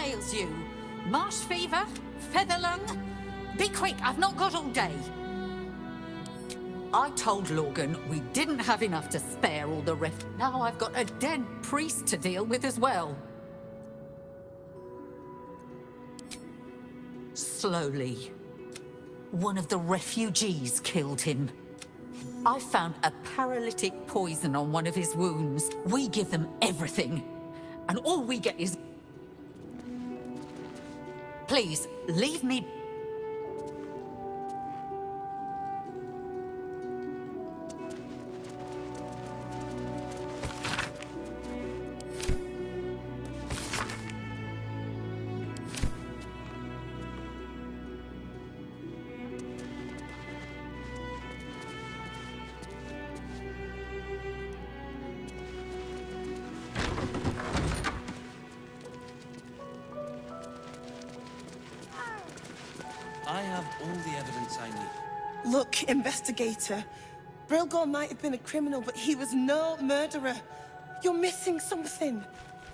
ails you? Marsh fever? Feather lung? Be quick, I've not got all day. I told Lorgan we didn't have enough to spare all the ref. Now I've got a dead priest to deal with as well. Slowly. One of the refugees killed him. I found a paralytic poison on one of his wounds. We give them everything, and all we get is... Please, leave me... I have all the evidence I need. Look, investigator. Brilgor might have been a criminal, but he was no murderer. You're missing something.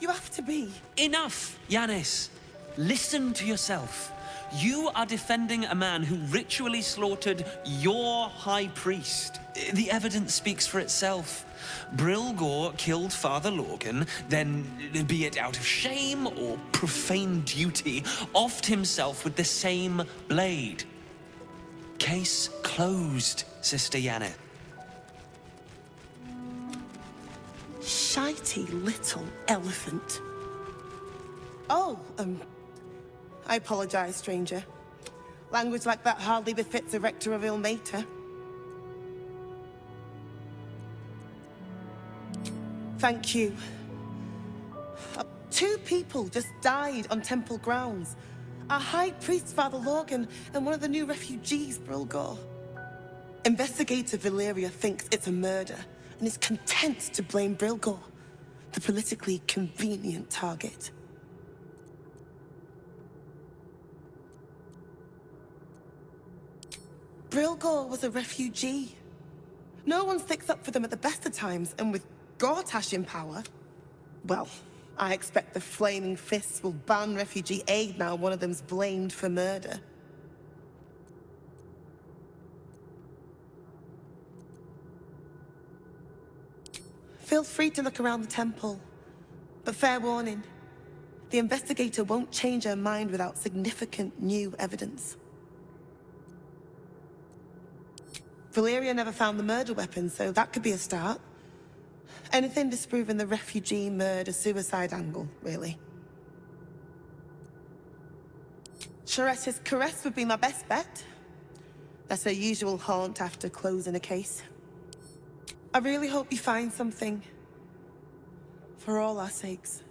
You have to be. Enough, Yanis. Listen to yourself. You are defending a man who ritually slaughtered your high priest. The evidence speaks for itself. Brilgor killed Father Lorgan, then, be it out of shame or profane duty, offed himself with the same blade. Case closed, Sister Yana. Shitey little elephant. Oh, I apologize, stranger. Language like that hardly befits a rector of Ilmater. Thank you. 2 people just died on temple grounds. Our high priest, Father Lorgan, and one of the new refugees, Brilgor. Investigator Valeria thinks it's a murder, and is content to blame Brilgor, the politically convenient target. Brilgor was a refugee. No one sticks up for them at the best of times, and with Gortash in power, well, I expect the Flaming Fists will ban refugee aid now one of them's blamed for murder. Feel free to look around the temple, but fair warning, the investigator won't change her mind without significant new evidence. Valeria never found the murder weapon, so that could be a start. Anything disproving the refugee murder-suicide angle, really. Charetta's caress would be my best bet. That's her usual haunt after closing a case. I really hope you find something. For all our sakes.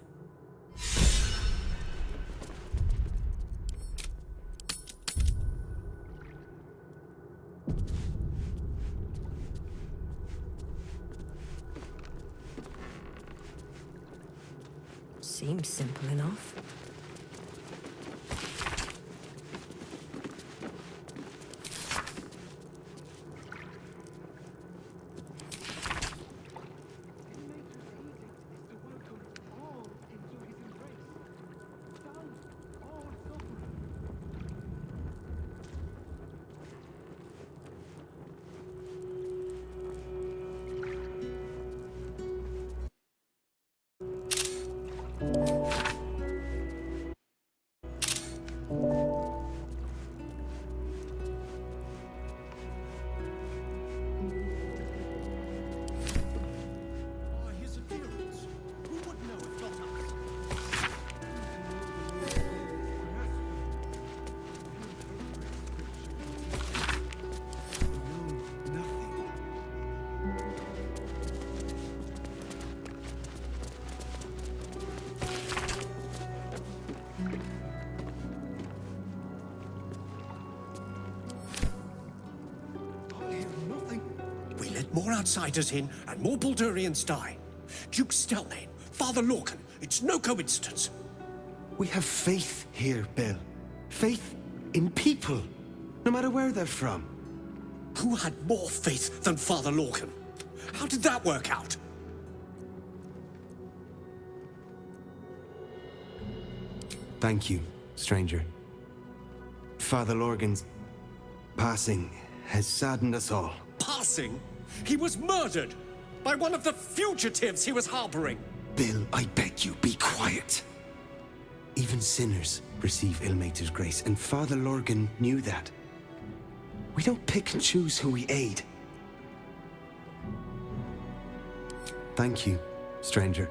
Seems simple enough. More outsiders in, and more Baldurians die. Duke Stelmane, Father Lorcan, it's no coincidence. We have faith here, Bill. Faith in people, no matter where they're from. Who had more faith than Father Lorcan? How did that work out? Thank you, stranger. Father Lorgan's passing has saddened us all. Passing? He was murdered by one of the fugitives he was harboring. Bill, I beg you, be quiet. Even sinners receive Ilmater's grace, and Father Lorgan knew that. We don't pick and choose who we aid. Thank you, stranger.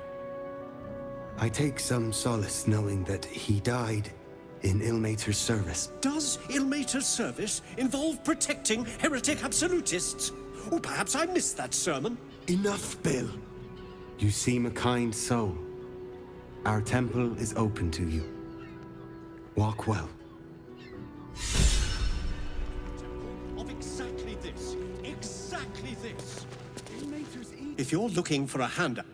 I take some solace knowing that he died in Ilmater's service. Does Ilmater's service involve protecting heretic absolutists? Or perhaps I missed that sermon. Enough, Bill. You seem a kind soul. Our temple is open to you. Walk well. Of exactly this. Exactly this. If you're looking for a handout,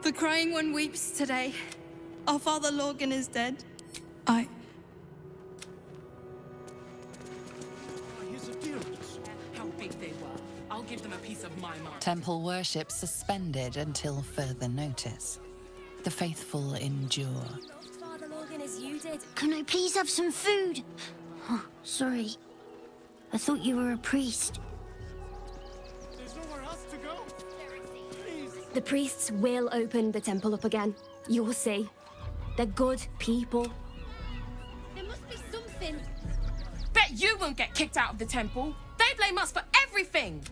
The crying one weeps today. Our father Lorgan is dead. here's a deal. How big they were. I'll give them a piece of my mind. Temple worship suspended until further notice. The faithful endure. Father Lorgan as you did. Can I please have some food? Oh, sorry. I thought you were a priest. There's nowhere else to go. Please. The priests will open the temple up again. You'll see. They're good people. There must be something. Bet you won't get kicked out of the temple. They blame us for everything.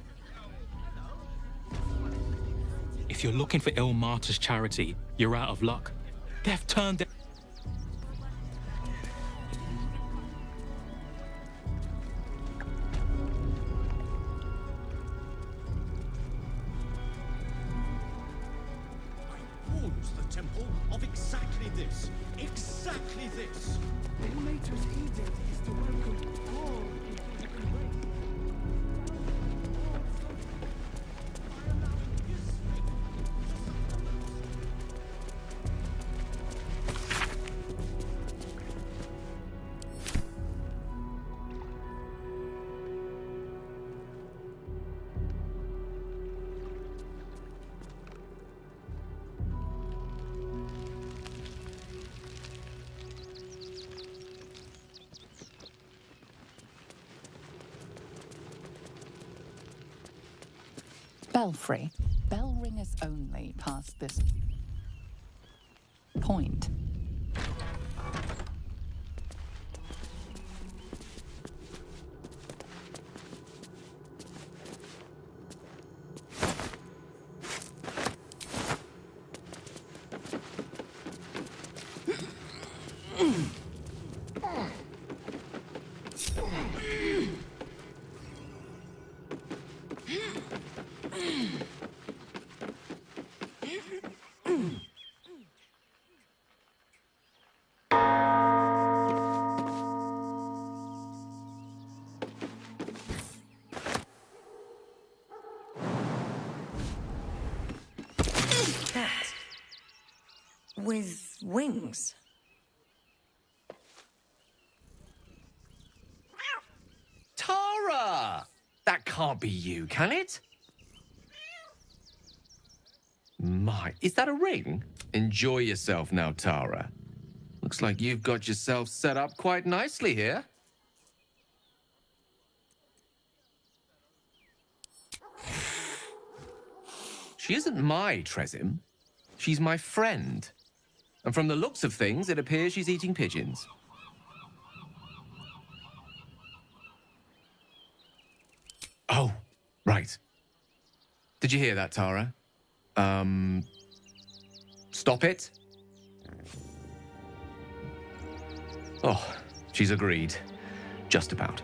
If you're looking for Ilmater's charity, you're out of luck. They've turned it. I warned the temple of exactly this. Exactly this. Ilmater's edict is to welcome all into the grace. Belfry. Bell ringers only past this point. Cat. With wings. Tara! That can't be you, can it? My, is that a ring? Enjoy yourself now, Tara. Looks like you've got yourself set up quite nicely here. She isn't my Tresim. She's my friend. And from the looks of things, it appears she's eating pigeons. Oh, right. Did you hear that, Tara? Stop it. Oh, she's agreed. Just about.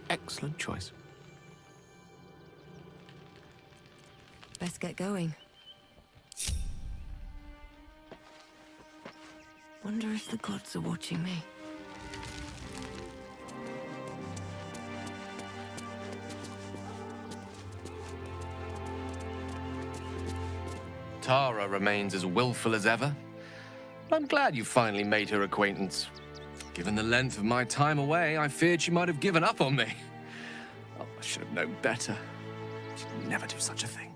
excellent choice. Best get going. Wonder if the gods are watching me. Tara remains as willful as ever. I'm glad you finally made her acquaintance. Given the length of my time away, I feared she might have given up on me. Oh, I should have known better. She'd never do such a thing.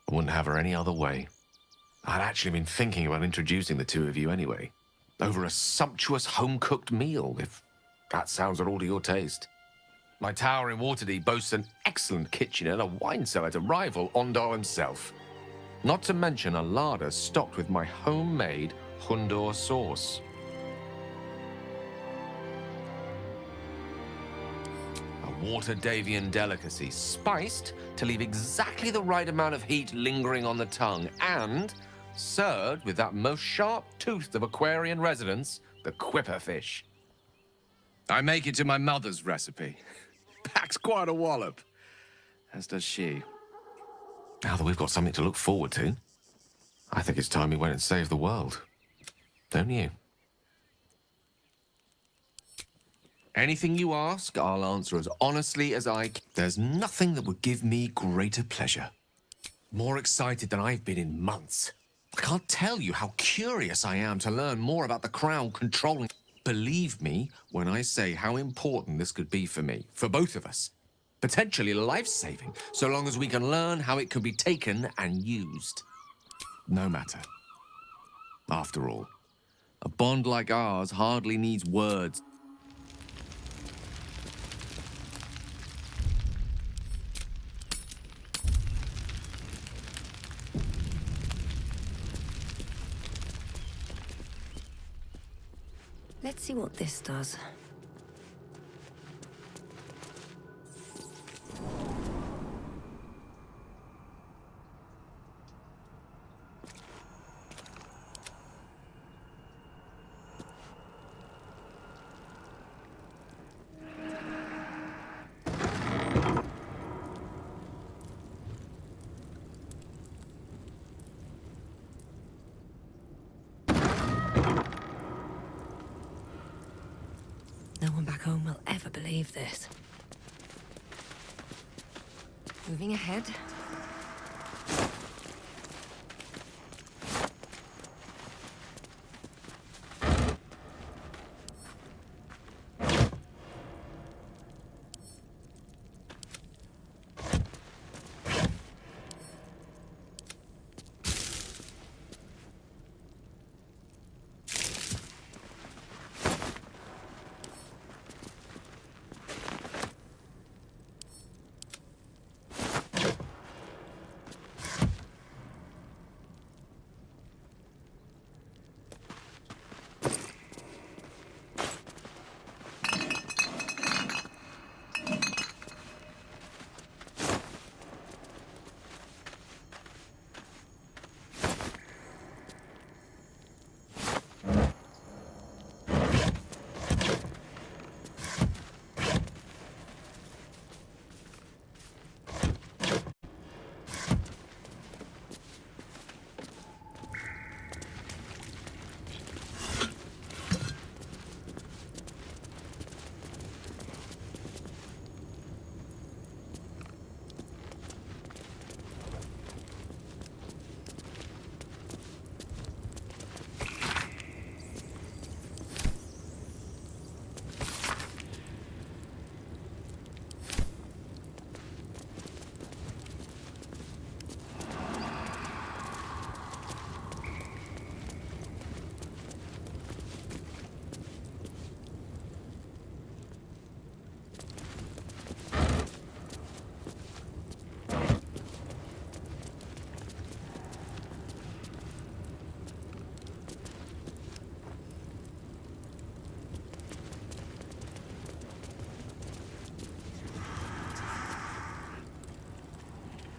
I wouldn't have her any other way. I'd actually been thinking about introducing the two of you anyway. Over a sumptuous home-cooked meal, if that sounds at all to your taste. My tower in Waterdeep boasts an excellent kitchen and a wine cellar to rival Ondar himself. Not to mention a larder stocked with my homemade Hundor sauce. A Waterdavian delicacy, spiced to leave exactly the right amount of heat lingering on the tongue, and served with that most sharp-toothed of Aquarian residents, the quipper fish. I make it to my mother's recipe. Packs quite a wallop, as does she. Now that we've got something to look forward to, I think it's time we went and saved the world. Don't you? Anything you ask, I'll answer as honestly as I can. There's nothing that would give me greater pleasure. More excited than I've been in months. I can't tell you how curious I am to learn more about the Crown controlling. Believe me when I say how important this could be for me, for both of us. Potentially life-saving, so long as we can learn how it could be taken and used. No matter. After all, a bond like ours hardly needs words. Let's see what this does. No one back home will ever believe this. Moving ahead.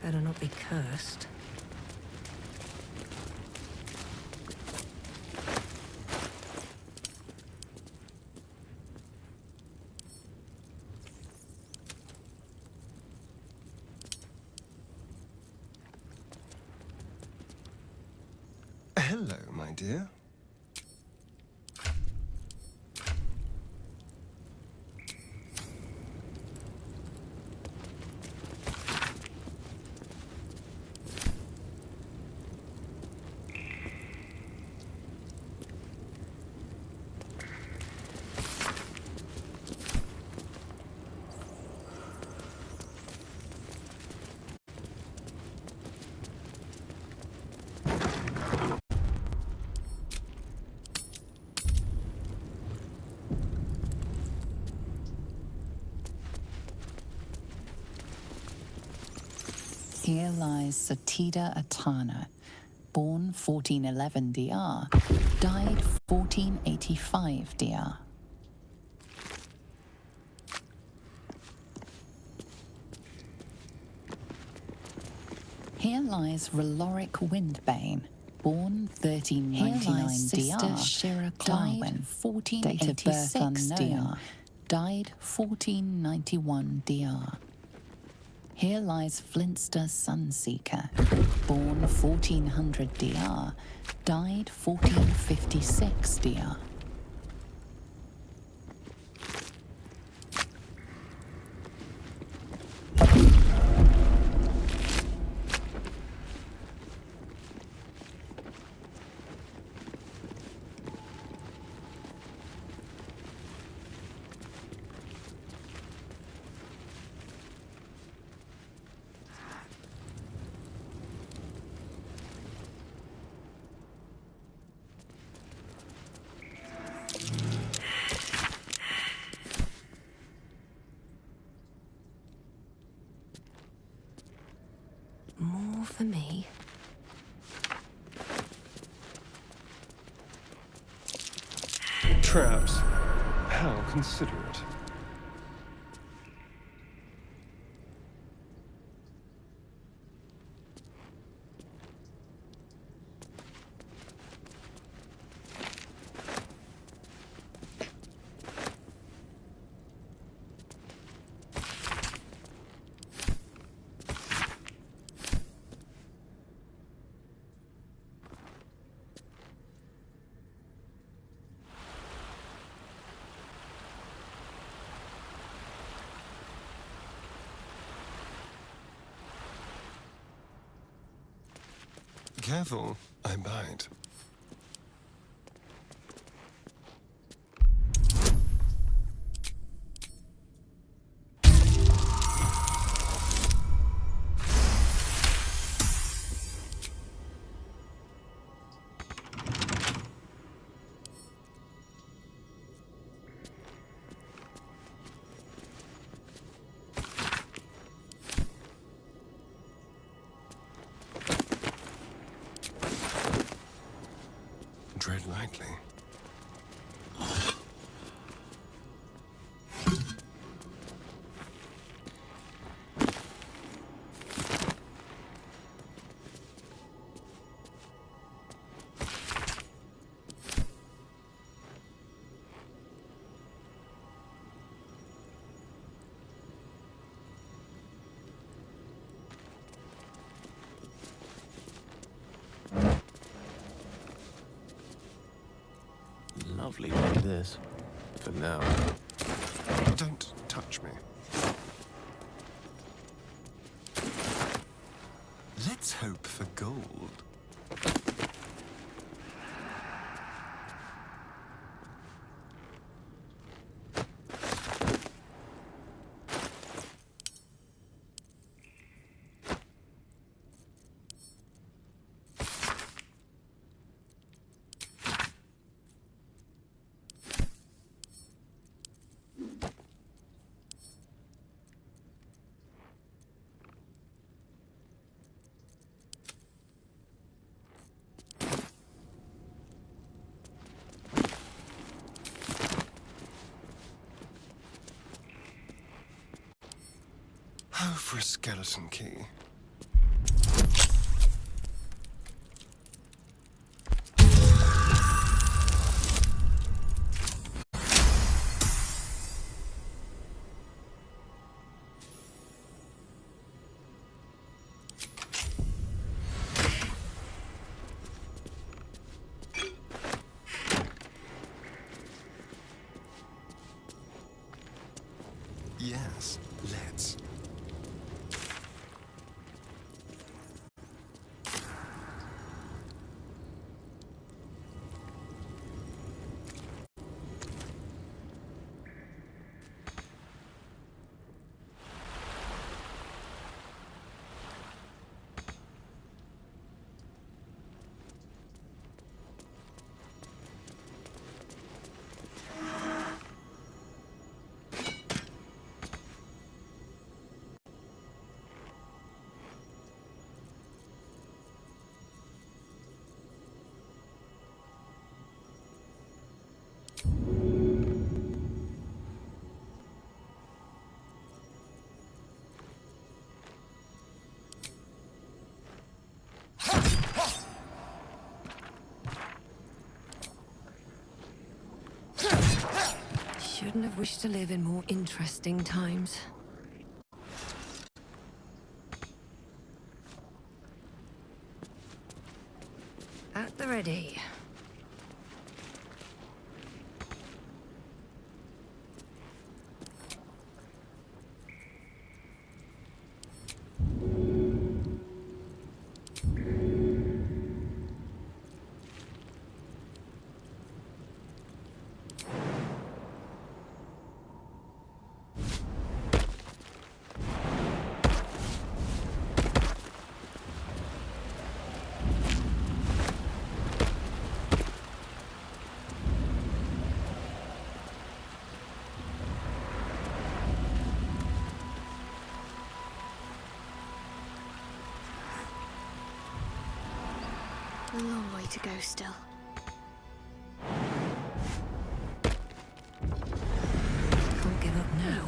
Better not be cursed. Hello, my dear. Here lies Satida Atana, born 1411 DR, died 1485 DR. Here lies Reloric Windbane, born 1399 DR, Shira died 1486 DR, died 1491 DR. Here lies Flintster Sunseeker, born 1400 DR, died 1456 DR. More for me. Traps. How considerate. Careful, I bite. Tread lightly. Lovely like this. For now. Don't touch me. Let's hope for gold. Oh, for a skeleton key. Yes, let's. Shouldn't have wished to live in more interesting times. At the ready. A long way to go still. Can't give up now.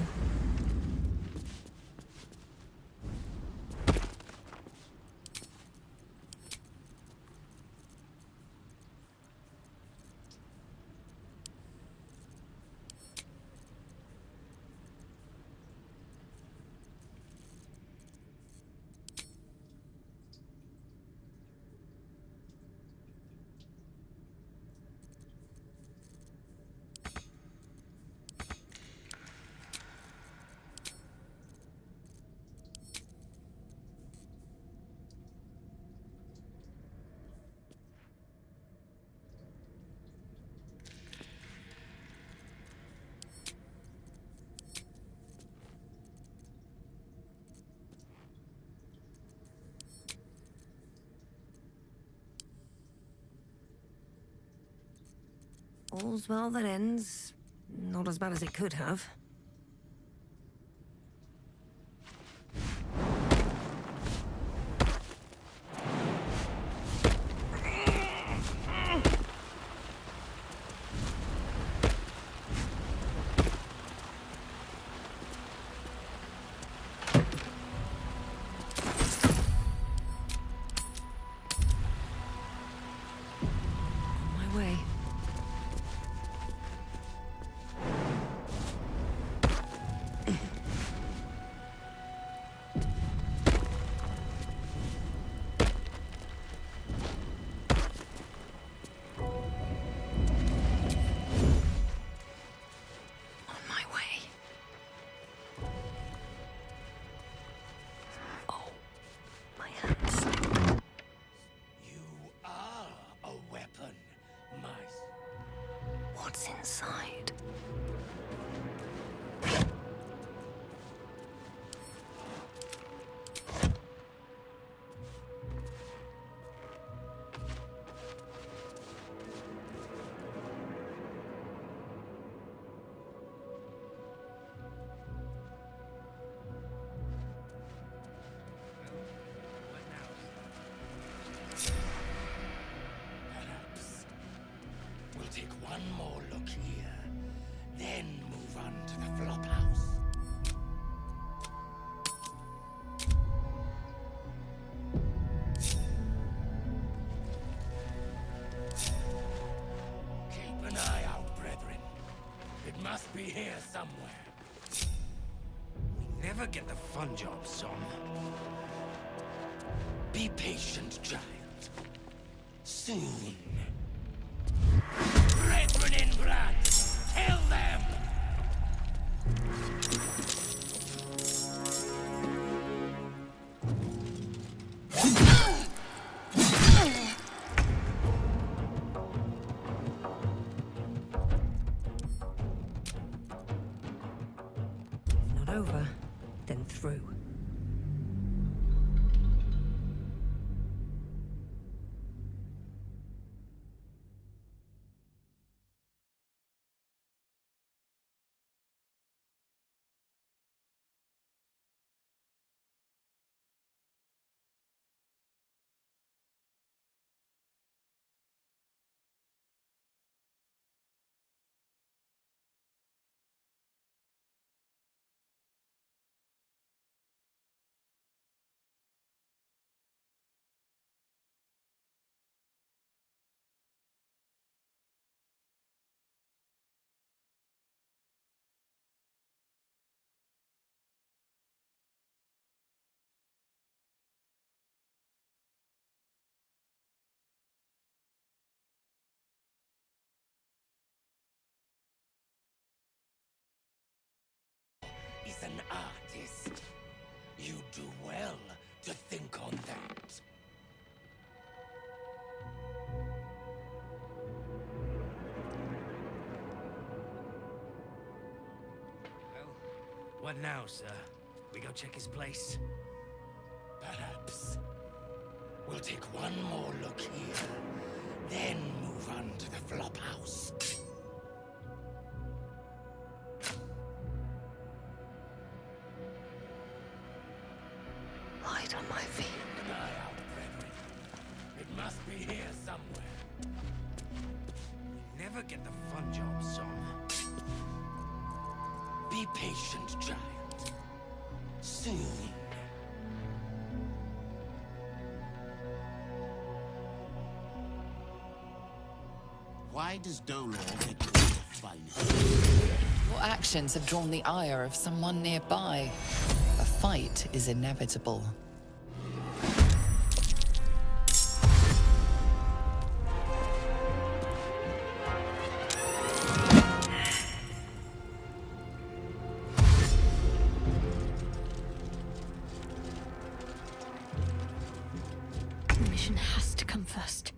All's well that ends. Not as bad as it could have. On my way. What's inside? We'll take one more look here, then move on to the flop house. Keep an eye out, brethren. It must be here somewhere. We never get the fun job, son. Be patient, child. Soon. Brethren in blood, kill them! over, then through. Is an artist. You do well to think on that. Well, what now, sir? We go check his place? Perhaps. We'll take one more look here, then move on to the flop house. Light on my feet. Keep an eye out, brethren. It must be here somewhere. We never get the fun jobs, son. Be patient, giant. Soon. Why does Dolor get the finest? Your actions have drawn the ire of someone nearby. A fight is inevitable. The mission has to come first.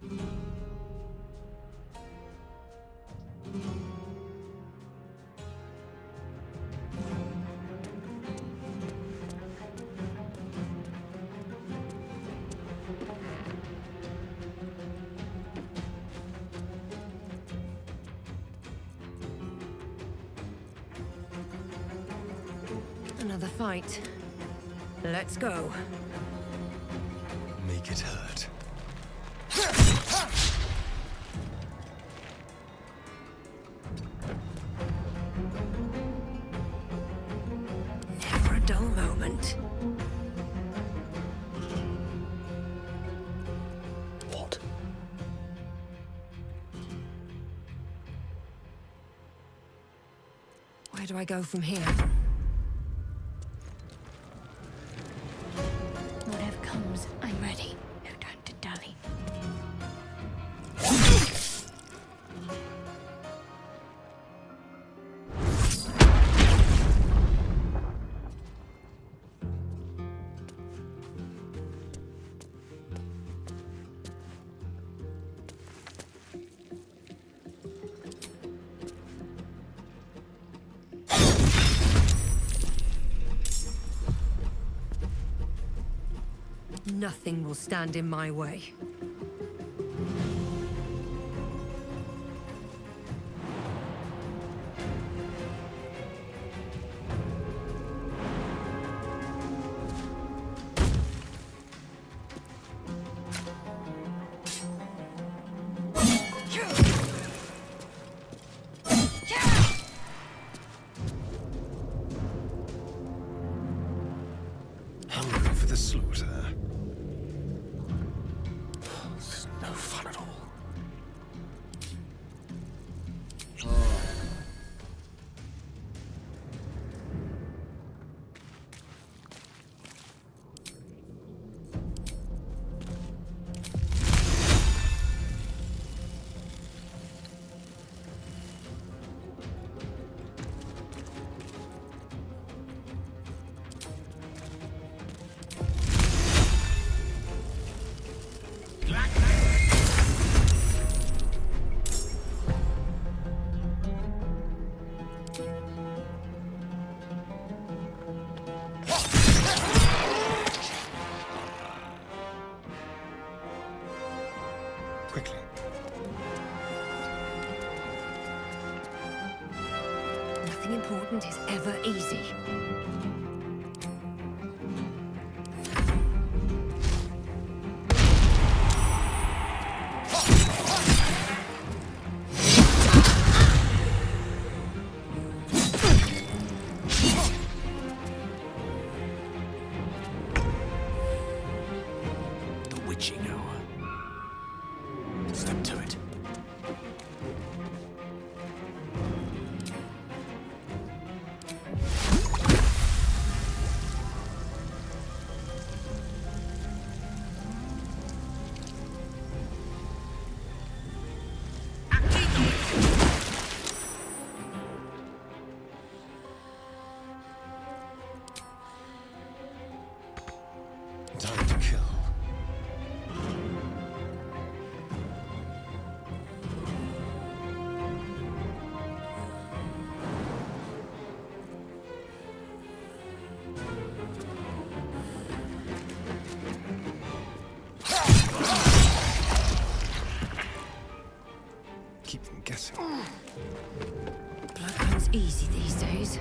Another fight. Let's go. Make it hurt. Never a dull moment. What? Where do I go from here? Whatever comes, I'm ready. No time to dally. Nothing will stand in my way. Hungry for the slaughter. This is no fun at all. nothing important is ever easy. The witching hour. Step to it. Time to kill. Keep them guessing. Blood comes easy these days.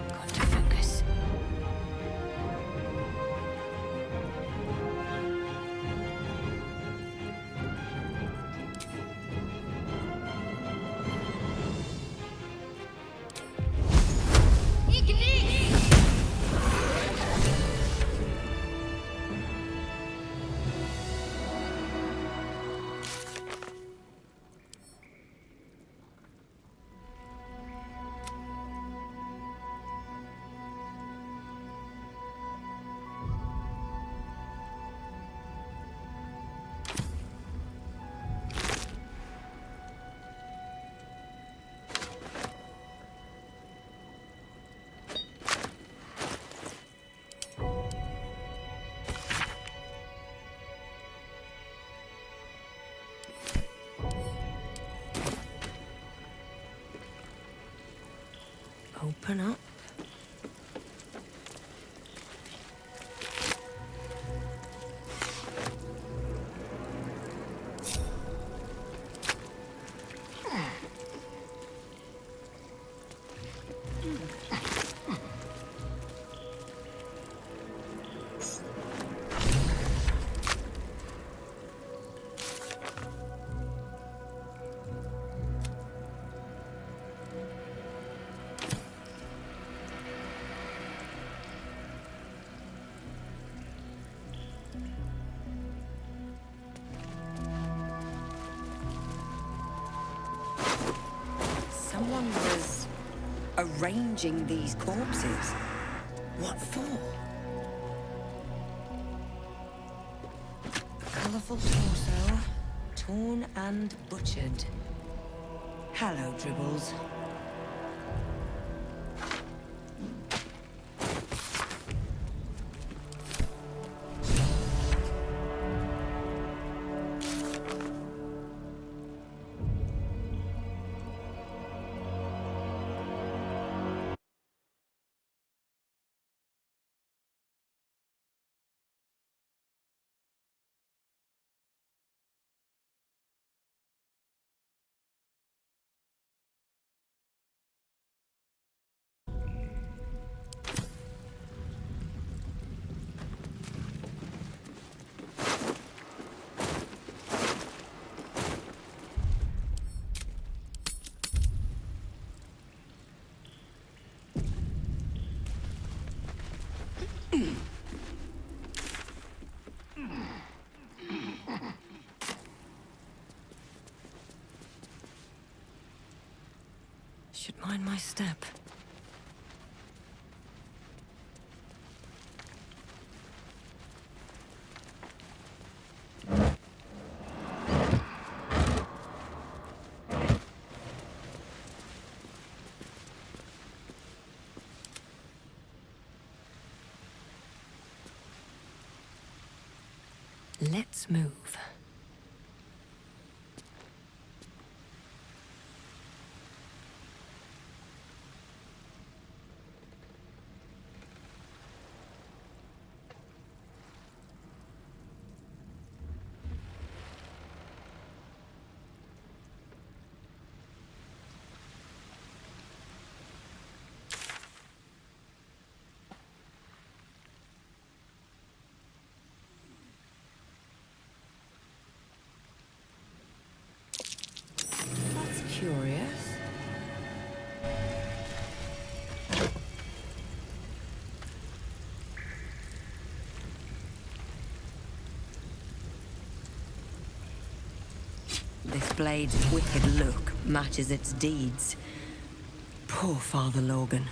Got to focus. Open up. Someone was arranging these corpses. What for? A colourful torso, torn and butchered. Hello, Dribbles. Should mind my step. Let's move. blade's wicked look matches its deeds. Poor Father Logan.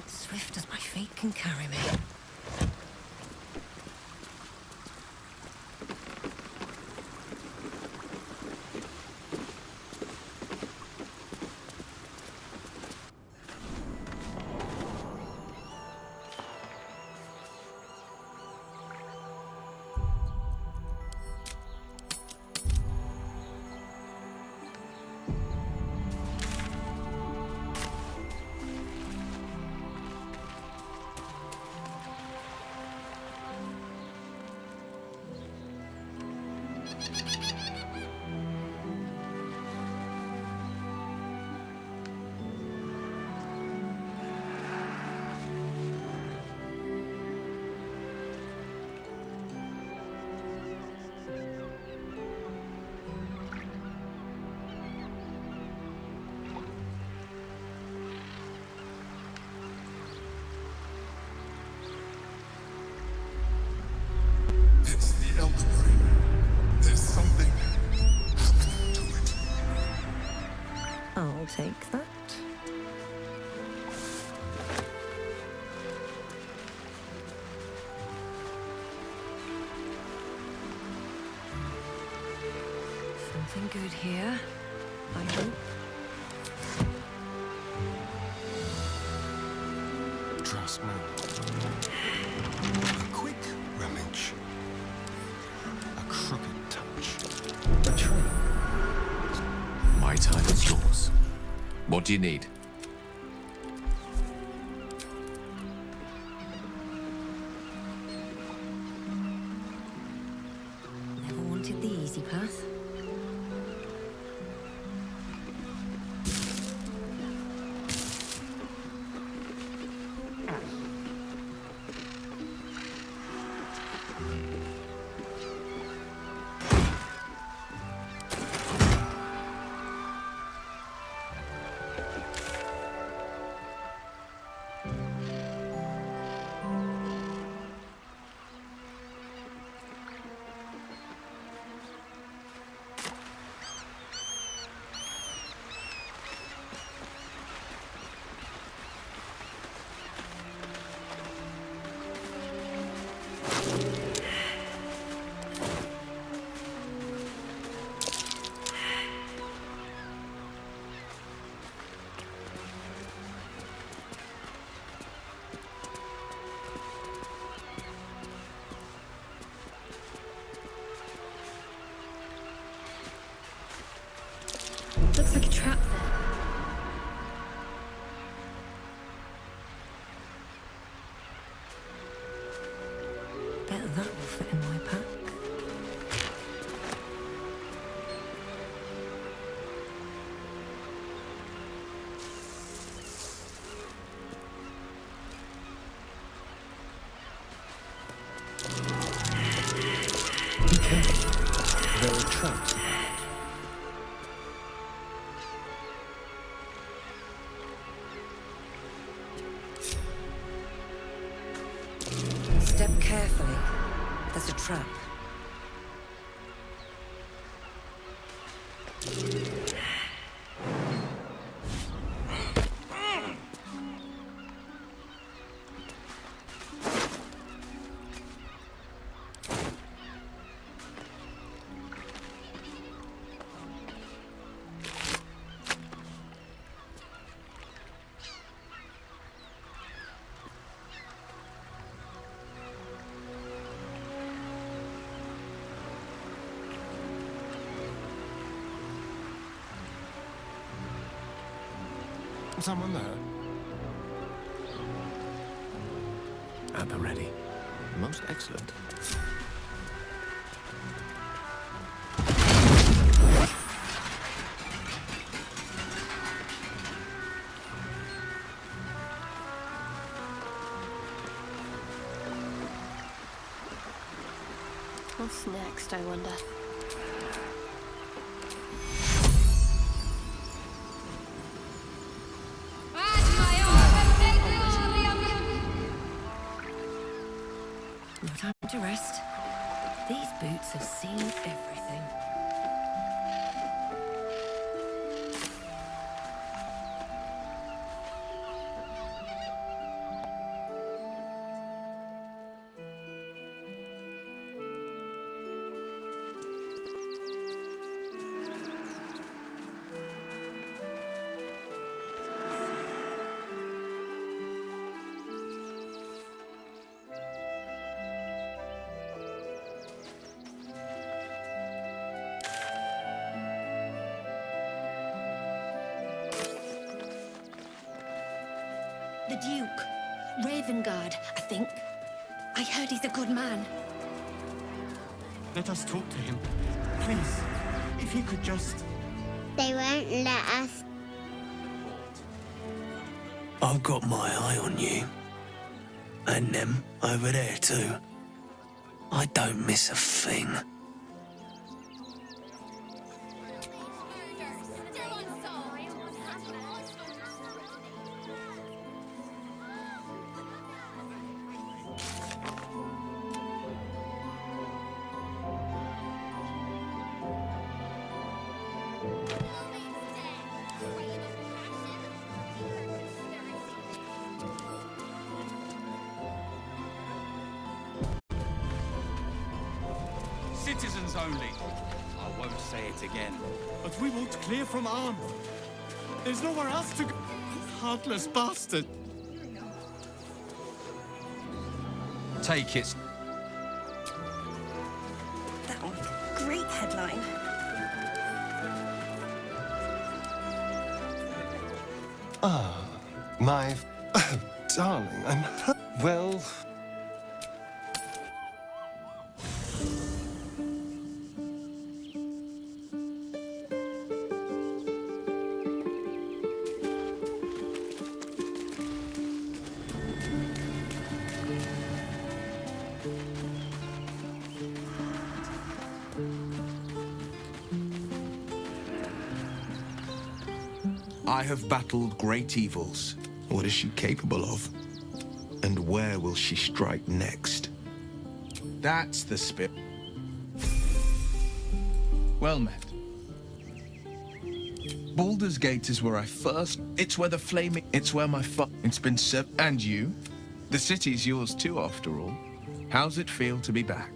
Swift as my feet can carry me. I'll take that. Something good here, I hope. Trust me. A quick rummage. A crooked touch. A trail. My time is yours. What do you need? Never wanted the easy path. Looks like a trap there. Bet that will fit in my pack. Be careful. There are traps. Step carefully. There's a trap. Someone there? At the ready. Most excellent. What's next, I wonder? to rest. These boots have seen everything. The Duke. Ravengard, I think. I heard he's a good man. Let us talk to him. Please, if he could just... They won't let us. I've got my eye on you. And them over there too. I don't miss a thing. Citizens only. I won't say it again. But we won't clear from armed. There's nowhere else to go. Heartless bastard. Take it. That one. Great headline. Ah, my... darling, I'm... Well... I have battled great evils. What is she capable of? And where will she strike next? That's the spirit. Well met. Baldur's Gate is where I first... It's where the flaming... It's where my It's been And you? The city's yours too, after all. How's it feel to be back?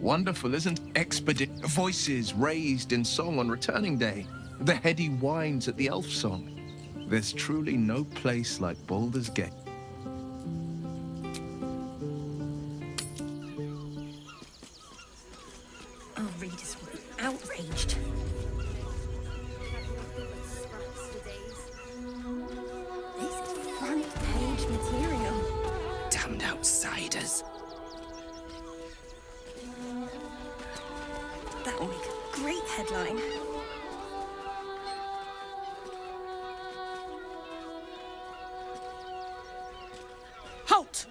Wonderful, isn't voices raised in song on returning day, the heady whines at the elf song. There's truly no place like Baldur's Gate. Our readers will be outraged. This is front-page material. Damned outsiders. That will make a great headline. Halt!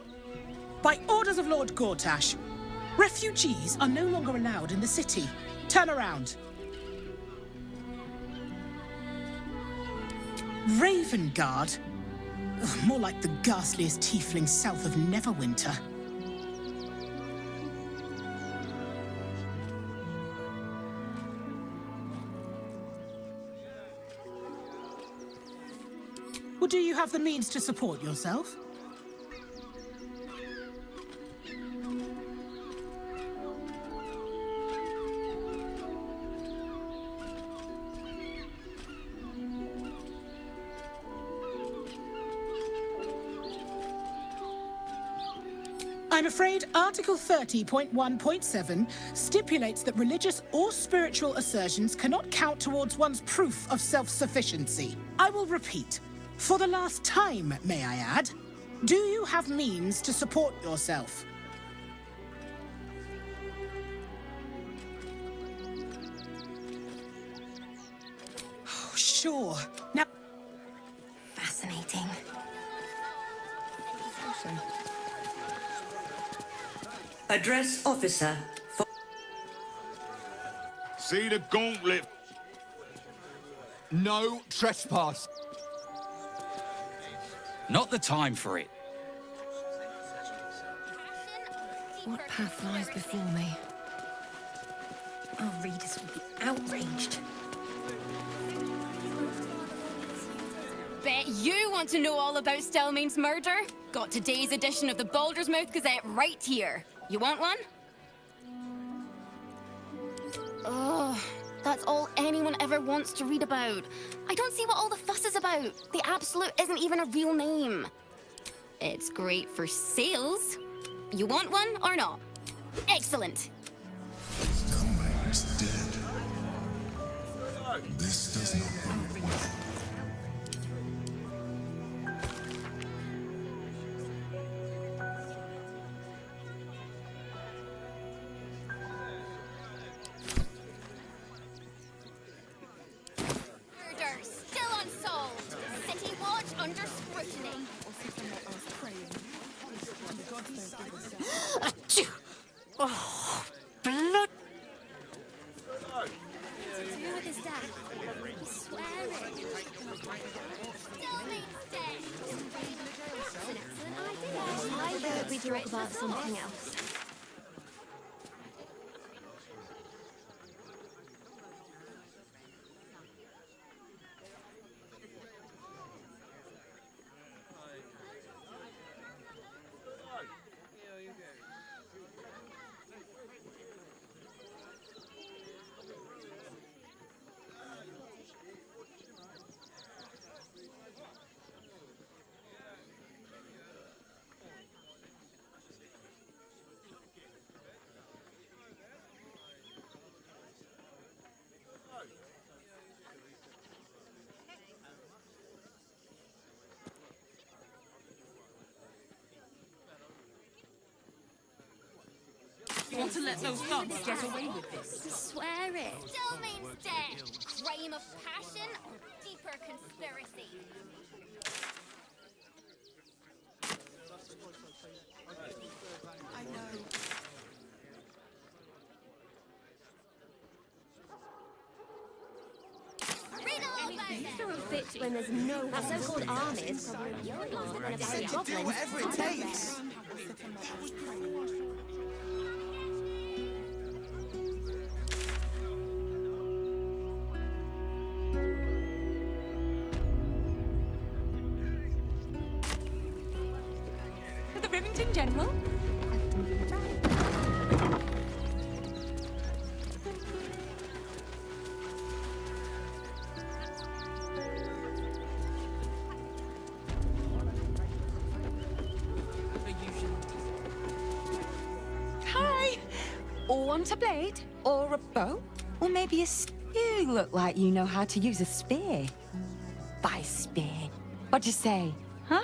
By orders of Lord Gortash, refugees are no longer allowed in the city. Turn around. Ravengard? Ugh, more like the ghastliest tiefling south of Neverwinter. Well, do you have the means to support yourself? I'm afraid Article 30.1.7 stipulates that religious or spiritual assertions cannot count towards one's proof of self-sufficiency. I will repeat. For the last time, may I add, do you have means to support yourself? Oh, sure. Now... Fascinating. Address officer for... See the gauntlet. No trespass. Not the time for it. What path lies before me? Our readers will be outraged. Bet you want to know all about Stelmane's murder? Got today's edition of the Baldur's Mouth Gazette right here. You want one? Ugh, that's all anyone ever wants to read about. I don't see what all the fuss is about. The Absolute isn't even a real name. It's great for sales. You want one or not? Excellent. Stelmane is dead. This does not bode well. Murder still unsolved. City watch under scrutiny. Achoo! Oh, blood! I thought we talk about something else. You want to let those thugs get away with this? Swear it. Stelmane's dead. Crime of passion or deeper conspiracy? I know. You throw a fit when there's no that so-called army is probably longer than a bunch of Do goblins. whatever it takes. For the Rivington General? Hi! Want a blade? Or a bow? Or maybe a you look like you know how to use a spear. By spear. What'd you say? Huh?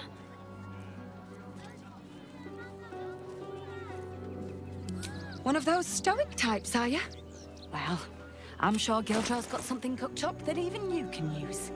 One of those stoic types, are you? Well, I'm sure Gildral's got something cooked up that even you can use.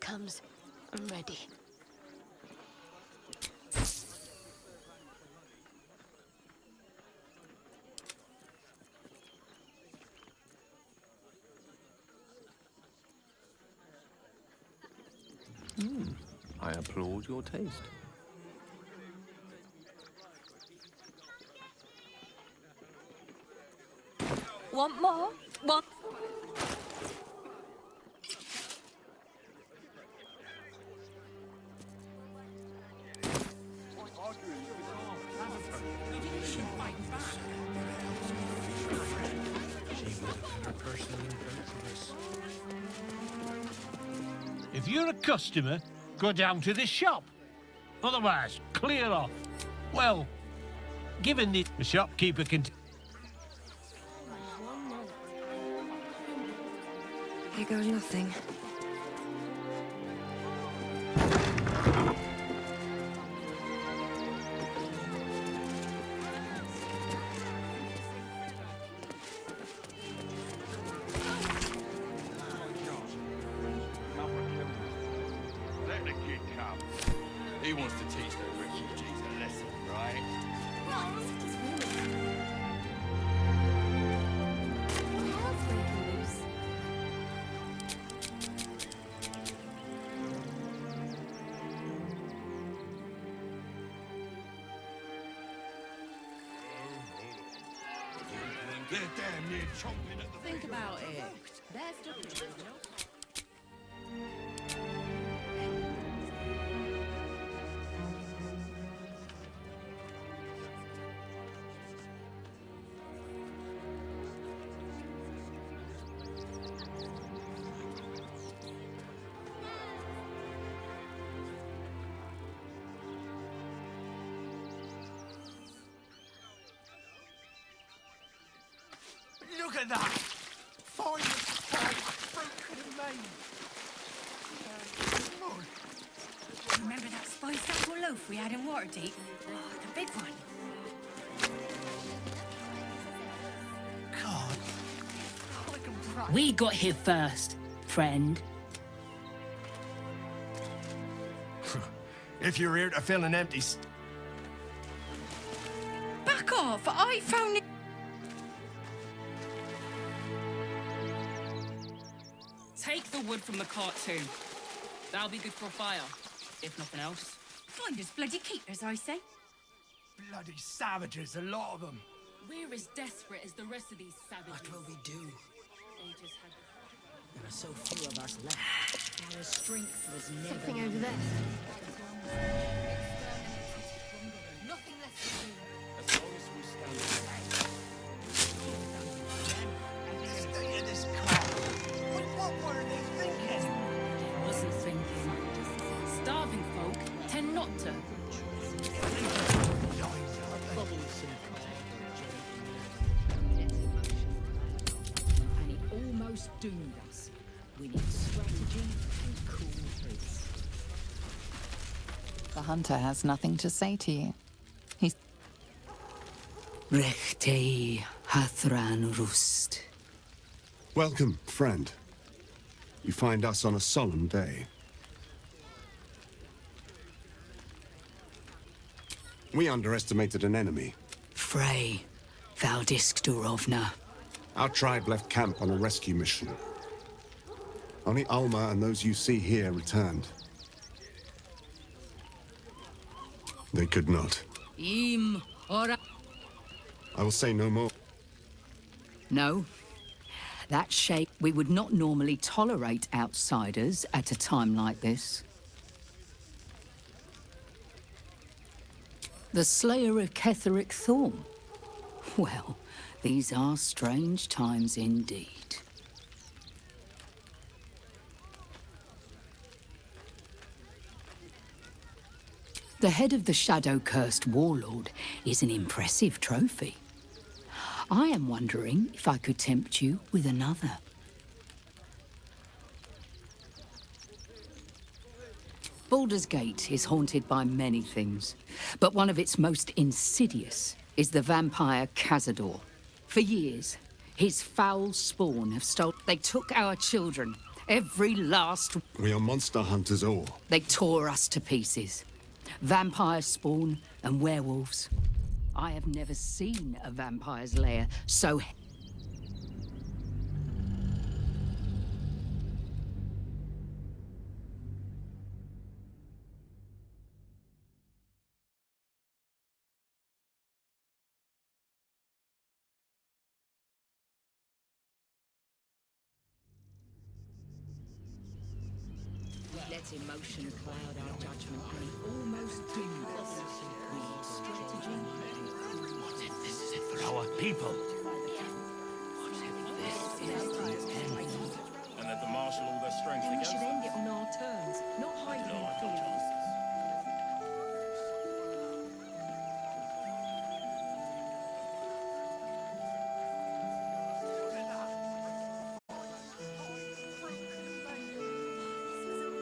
comes, I'm ready. I applaud your taste. Want more? Want? If you're a customer, go down to the shop. Otherwise, clear off. Well, given the shopkeeper can... Here goes nothing. Let the kid come. He wants to teach the refugees a lesson, right? They're damn near chomping at the Think about it. There's just... Look at that! Fine fruit could have made. Remember that spiced apple loaf we had in Waterdeep? Oh, the big one. We got here first, friend. If you're here to fill an empty... Back off! I found it. Take the wood from the cart too. That'll be good for a fire, if nothing else. Find us bloody keepers, I say. Bloody savages, a lot of them. We're as desperate as the rest of these savages. What will we do? They just had... There are so few of us left. Our strength was never... Something over there. Nothing left to do. As long as we stand... Stay in this car. What were they thinking? I wasn't thinking. Starving folk tend not to. And it almost doomed us. We need strategy and cool heads. The hunter has nothing to say to you. He's... Rechtei Hathran Rust. Welcome, friend. You find us on a solemn day. We underestimated an enemy. Frey, Valdisk Durovna. Our tribe left camp on a rescue mission. Only Alma and those you see here returned. They could not. Im ora. I will say no more. No. That shape, we would not normally tolerate outsiders at a time like this. The slayer of Ketheric Thorn. Well, these are strange times indeed. The head of the shadow-cursed warlord is an impressive trophy. I am wondering if I could tempt you with another. Baldur's Gate is haunted by many things, but one of its most insidious is the vampire Cazador. For years, his foul spawn have stolen... They took our children Every last... We are monster hunters all. They tore us to pieces. Vampires spawn and werewolves. I have never seen a vampire's lair so... Let emotion cloud our judgment and it almost doomed us. We need strategy. What if this is it for our people? What if this is the end? And that the marshal all their strength Then we against should them. end it on our terms, not hiding in fear.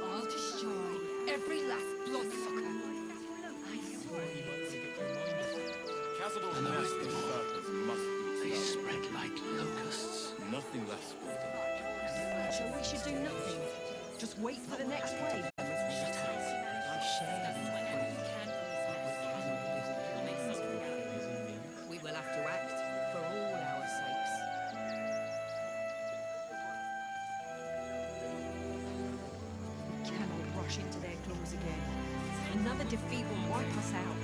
I'll destroy every last bloodsucker. Cazador's nest of serpents must be They expelled. spread like locusts. Nothing less will do. So we should do nothing. Just wait for the next wave. We will have to act for all our sakes. We cannot rush into their claws again. Another defeat will wipe us out.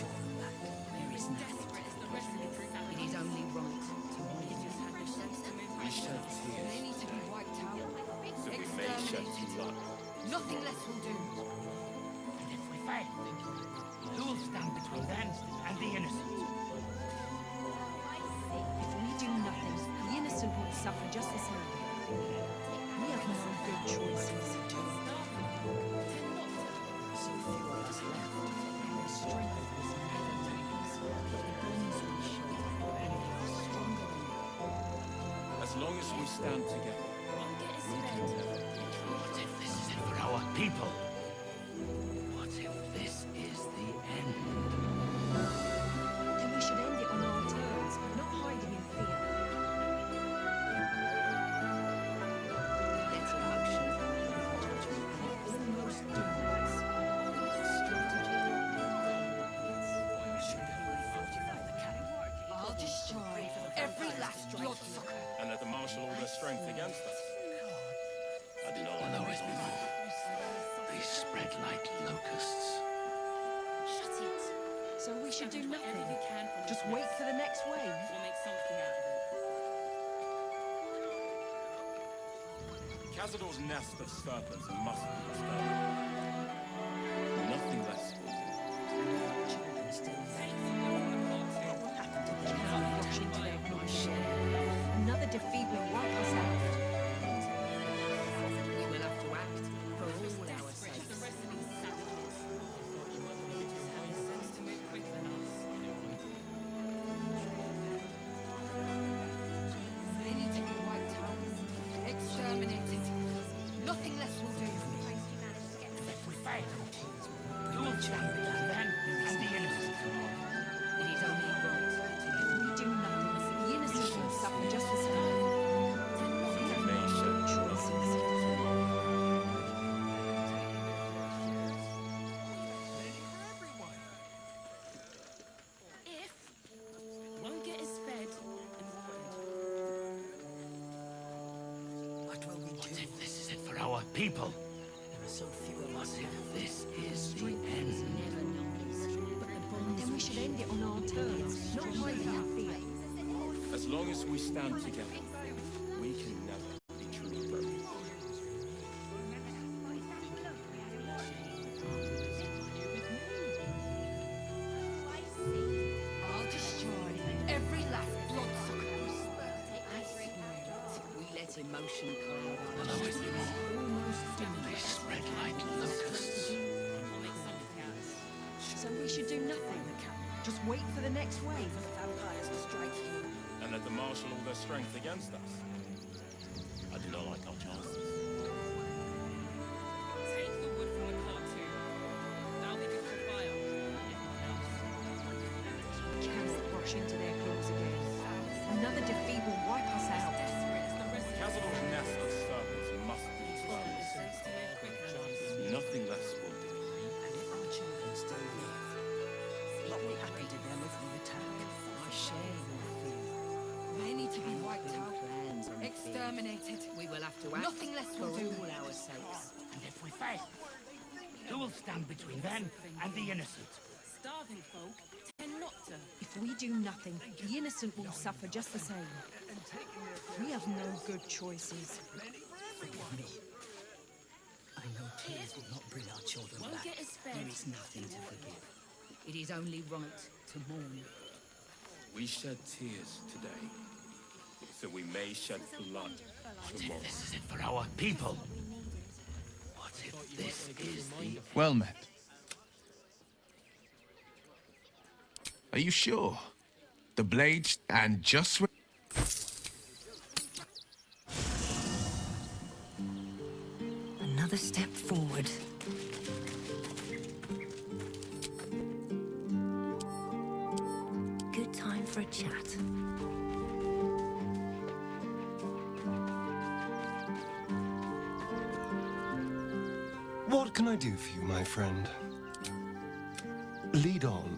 There is nothing. It is only right to We shed tears. They need to be wiped out. So we may shed blood. Nothing less will do. And if we fail, who will stand between them and the innocent? If we do nothing, the innocent will suffer just the same. We have no good choices. So few of us left. Our strength is never taken. The bonds we share are stronger than As long as we stand together, we can never be true. What if this is it for our people? What if this is the end? Then we should end it on our terms, not hiding in fear. let emotion cloud our judgment and it almost doomed us. Strategy. I'll destroy every last bloodsucker. And that the marshal all their strength against us. I do not Will always be more. They spread like locusts. Shut it. So we should do nothing. Just wait for the next wave. We'll make something out of it. Cazador's nest of serpents must be expelled. Nothing less will do. Cannot rush into their claws. Another defeat will wipe us out. We will have to act for all our sakes. They need to be wiped out. Exterminated. Nothing less will do. If we fail, who will stand between them and the innocent? It is only right. If we do nothing, the innocent will suffer just the same. We have May no shed choices. If one get us fed and watered. What will we do? What if this is it for our people? There are so few of us. What if this is the end? Then we should end it on our terms, not hiding in fear. As long as we stand together, we can never be truly broken. I'll destroy every last bloodsucker. We let emotion cloud our Will always be more. almost doomed They us. spread like locusts. We'll make something out of it. So we should do nothing. Just wait for the next wave. And that the marshal all their strength against us. I do not like our chances. Take the wood from the cart too. That'll be good for fire. If nothing else. Cannot rush into Nothing less will do all our sakes. And if we fail, who will stand between them and the innocent? Starving folk tend not to. If we do nothing, the innocent will suffer just the same. We have no good choices. Forgive me. I know tears will not bring our children Won't back. get us fed. There is nothing to forgive. It is only right to mourn. We shed tears today, so we may shed blood tomorrow. This is it for our people. What if this is the... Well met. Are you sure? The blades and just... Another step forward. Good time for a chat. What can I do for you, my friend? Lead on.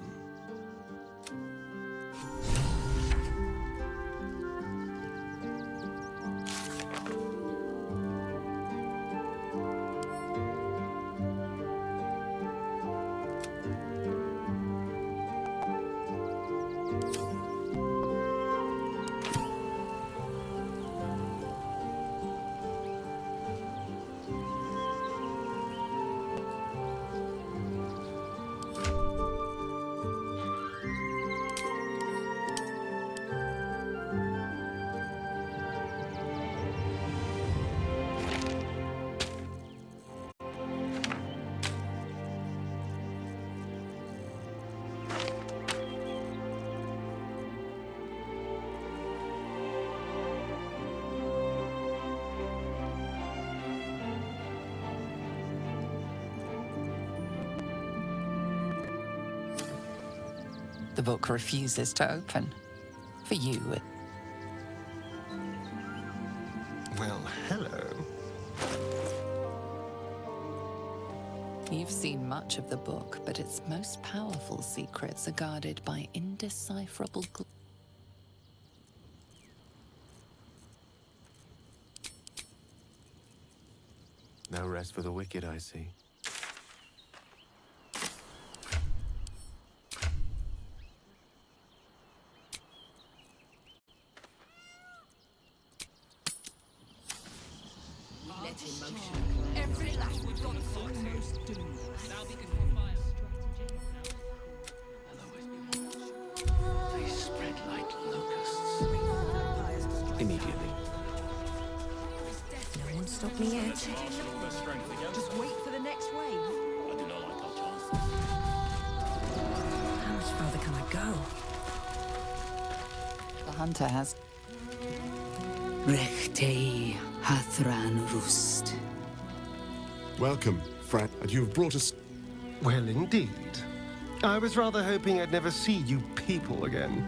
The book refuses to open. For you, Well, hello. you've seen much of the book, but its most powerful secrets are guarded by indecipherable No rest for the wicked, I see. Let emotion cloud. Every lash we've got almost doomed. Now we can fire. They spread like locusts. Immediately. No one stopped me yet. Just wait for the next wave. I do not like our chances. How much further can I go? The hunter has. Rechtei Hathran Rust. Welcome, friend. And you've brought us... Well, indeed. I was rather hoping I'd never see you people again.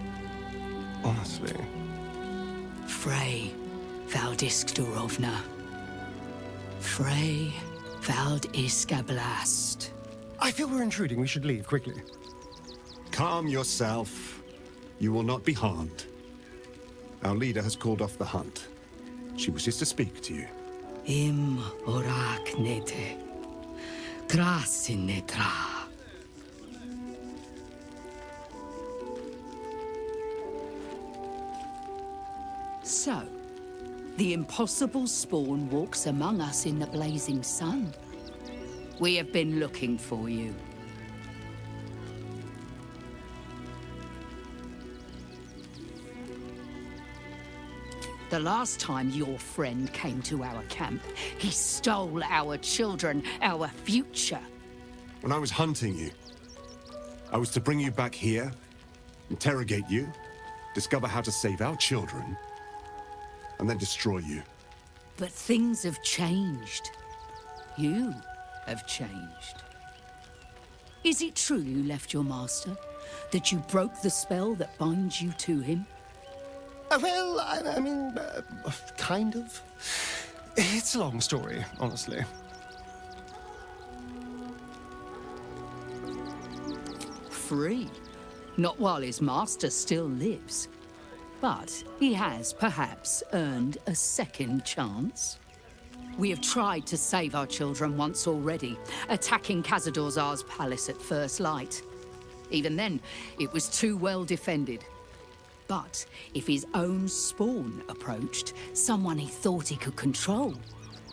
Honestly. Frey Valdiskdurovna. Frey Valdiskablast. I feel we're intruding. We should leave quickly. Calm yourself. You will not be harmed. Our leader has called off the hunt. She wishes to speak to you. Im oraknete. Krasinnetra. So, the impossible spawn walks among us in the blazing sun. We have been looking for you. The last time your friend came to our camp, he stole our children, our future. When I was hunting you, I was to bring you back here, interrogate you, discover how to save our children, and then destroy you. But things have changed. You have changed. Is it true you left your master? That you broke the spell that binds you to him? Well, I mean, kind of. It's a long story, honestly. Free. Not while his master still lives. But he has perhaps earned a second chance. We have tried to save our children once already, attacking Khazad-dûr's palace at first light. Even then, it was too well defended. But if his own spawn approached, someone he thought he could control,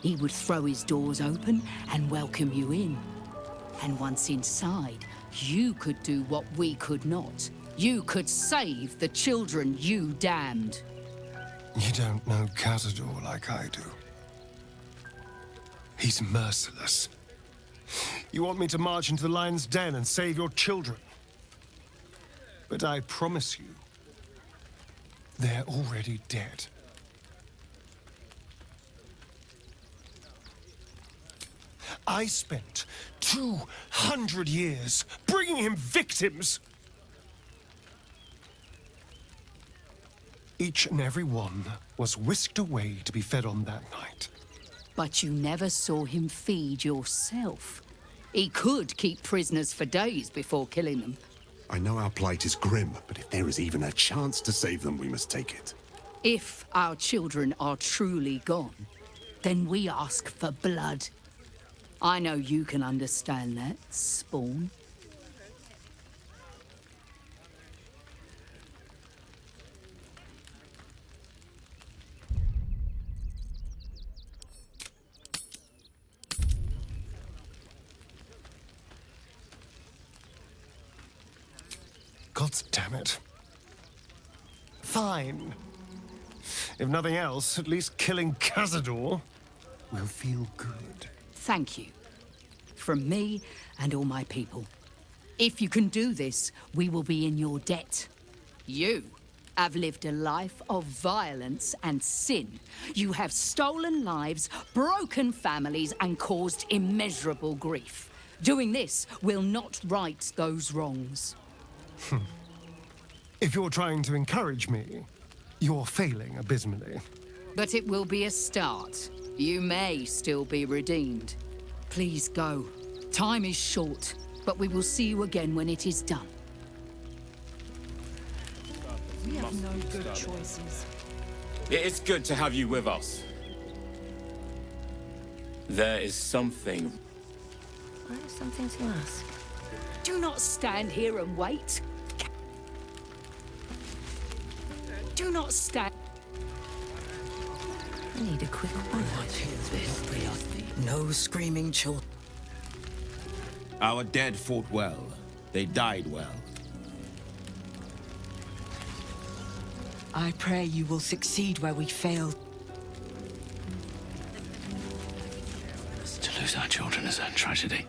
he would throw his doors open and welcome you in. And once inside, you could do what we could not. You could save the children you damned. You don't know Khazad-dûr like I do. He's merciless. You want me to march into the lion's den and save your children? But I promise you, they're already dead. I spent 200 years bringing him victims. Each and every one was whisked away to be fed on that night. But you never saw him feed yourself. He could keep prisoners for days before killing them. I know our plight is grim, but if there is even a chance to save them, we must take it. If our children are truly gone, then we ask for blood. I know you can understand that, Spawn. God damn it. Fine. If nothing else, at least killing Khazad-dûr will feel good. Thank you. From me and all my people. If you can do this, we will be in your debt. You have lived a life of violence and sin. You have stolen lives, broken families, and caused immeasurable grief. Doing this will not right those wrongs. If you're trying to encourage me, you're failing abysmally. But it will be a start. You may still be redeemed. Please go. Time is short, but we will see you again when it is done. We have no good choices. It is good to have you with us. There is something. I have something to ask. Do not stand here and wait. Do not stand. I need a quick word. No screaming children. Our dead fought well. They died well. I pray you will succeed where we failed. To lose our children is a tragedy.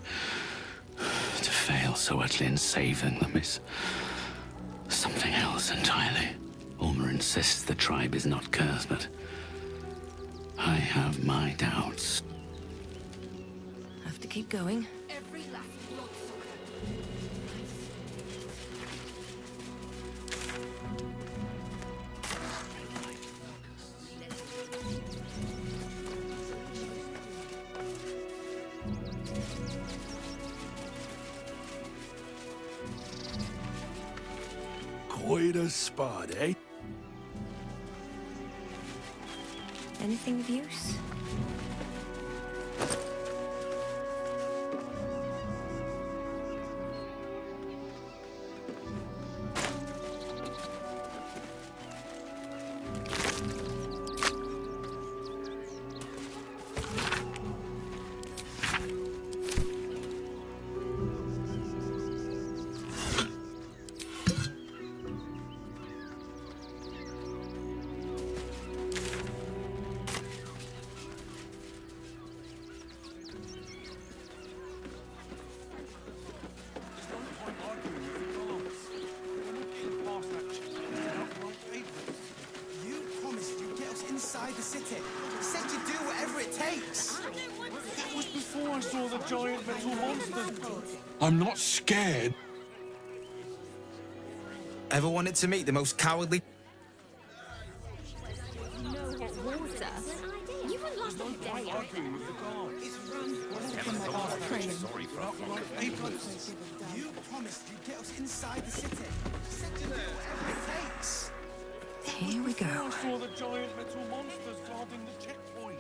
To fail so utterly in saving them is something else entirely. Ulmer insists the tribe is not cursed, but I have my doubts. Have to keep going. Quite a spot, eh? Anything of use? Inside the city. Said you'd do whatever it takes. That was before I saw the giant metal monster. I'm not scared. Ever wanted to meet the most cowardly? You wouldn't last a day. Sorry for our papers. You promised you'd get us inside the city. Said you'd do whatever it takes. Here we go. I saw the giant metal monsters guarding the checkpoint.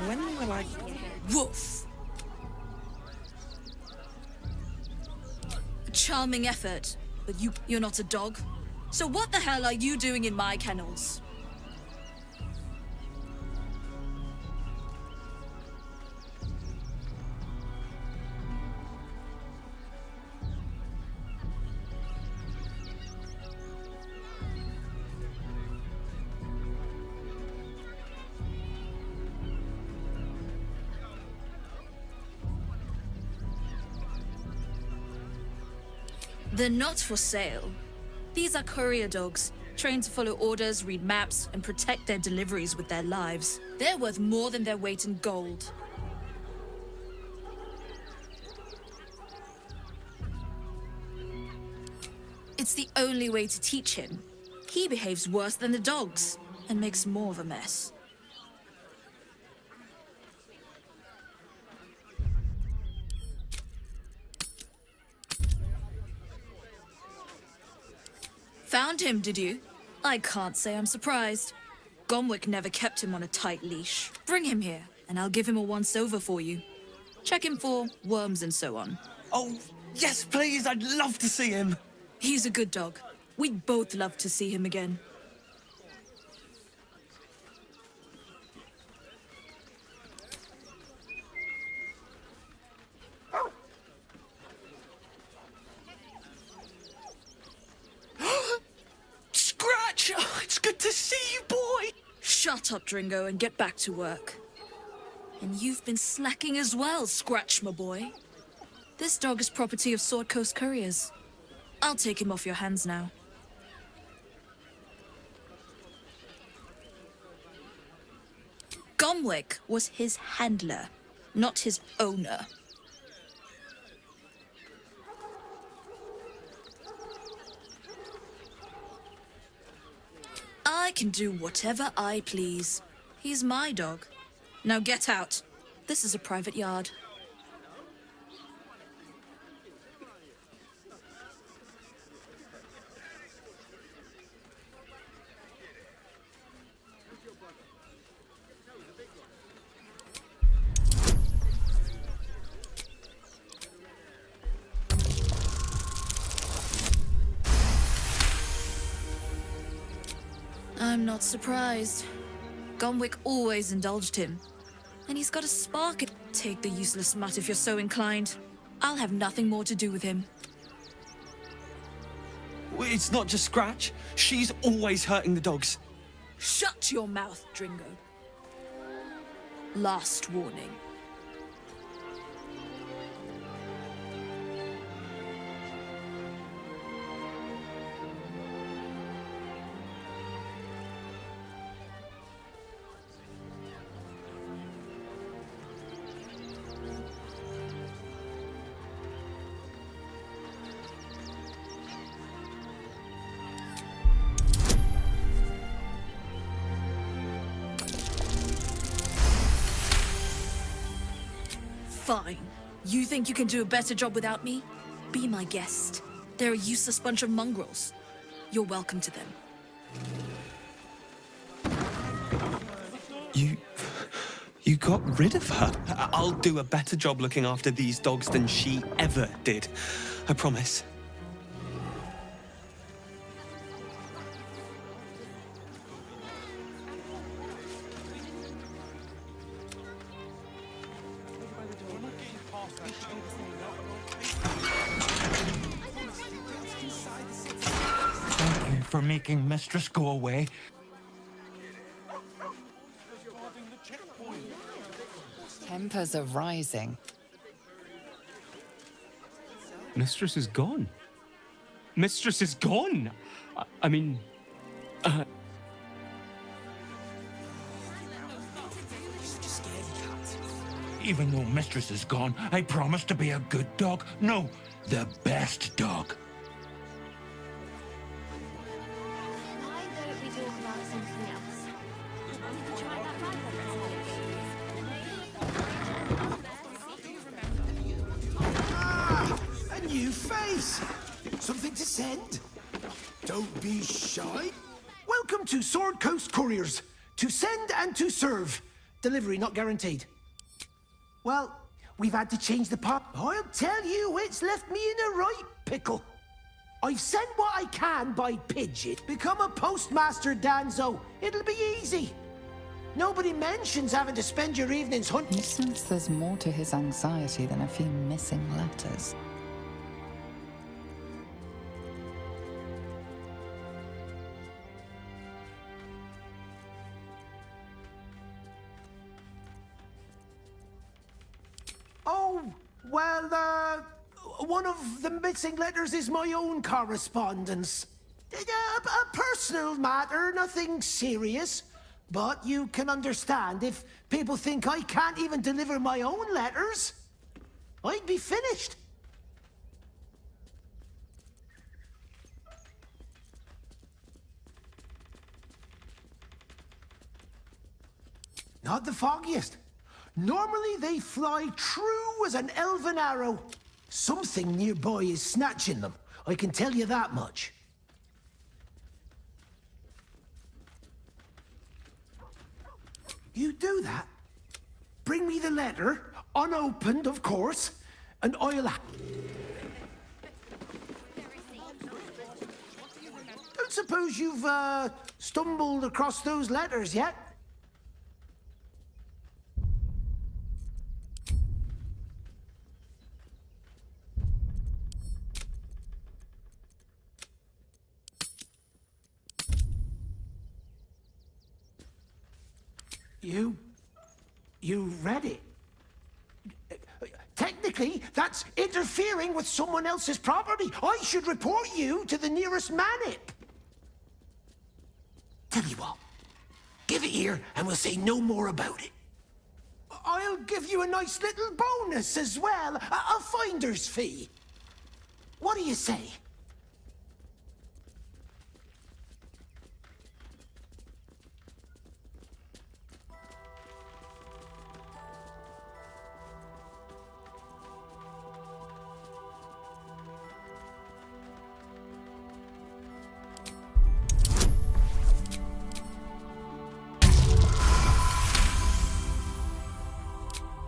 When will I... Woof! A charming effort, but you're not a dog. So what the hell are you doing in my kennels? They're not for sale. These are courier dogs, trained to follow orders, read maps, and protect their deliveries with their lives. They're worth more than their weight in gold. It's the only way to teach him. He behaves worse than the dogs, and makes more of a mess. Found him, did you? I can't say I'm surprised. Gomwick never kept him on a tight leash. Bring him here, and I'll give him a once-over for you. Check him for worms and so on. Oh, yes, please. I'd love to see him. He's a good dog. We'd both love to see him again. Scratch! Oh, it's good to see you, boy! Shut up, Dringo, and get back to work. And you've been slacking as well, Scratch, my boy. This dog is property of Sword Coast Couriers. I'll take him off your hands now. Gomwick was his handler, not his owner. I can do whatever I please. He's my dog. Now get out. This is a private yard. I'm not surprised. Gomwick always indulged him. And he's got a spark. Take the useless mutt if you're so inclined. I'll have nothing more to do with him. It's not just Scratch. She's always hurting the dogs. Shut your mouth, Dringo. Last warning. Fine. You think you can do a better job without me? Be my guest. They're a useless bunch of mongrels. You're welcome to them. You got rid of her. I'll do a better job looking after these dogs than she ever did. I promise. Thank you for making Mistress go away. Tempers are rising. Mistress is gone. Mistress is gone! I mean... Even though Mistress is gone, I promise to be a good dog. No, the best dog. Why don't we talk about something else? Did you try that Ah, a new face. Something to send? Don't be shy. Welcome to Sword Coast Couriers. To send and to serve. Delivery not guaranteed. Well, we've had to change the part. I'll tell you, it's left me in a right pickle. I've sent what I can by pigeon. Become a postmaster, Danzo. It'll be easy. Nobody mentions having to spend your evenings hunting. You sense there's more to his anxiety than a few missing letters. Oh, well, one of the missing letters is my own correspondence. A personal matter, nothing serious. But you can understand if people think I can't even deliver my own letters, I'd be finished. Not the foggiest. Normally they fly true as an elven arrow. Something nearby is snatching them, I can tell you that much. You do that. Bring me the letter, unopened, of course, and I'll... Don't suppose you've, stumbled across those letters yet? You read it. Technically, that's interfering with someone else's property. I should report you to the nearest manip. Tell you what, give it here and we'll say no more about it. I'll give you a nice little bonus as well, a finder's fee. What do you say?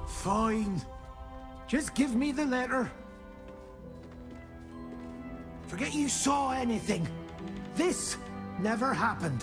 Fine. Just give me the letter. Forget you saw anything. This never happened.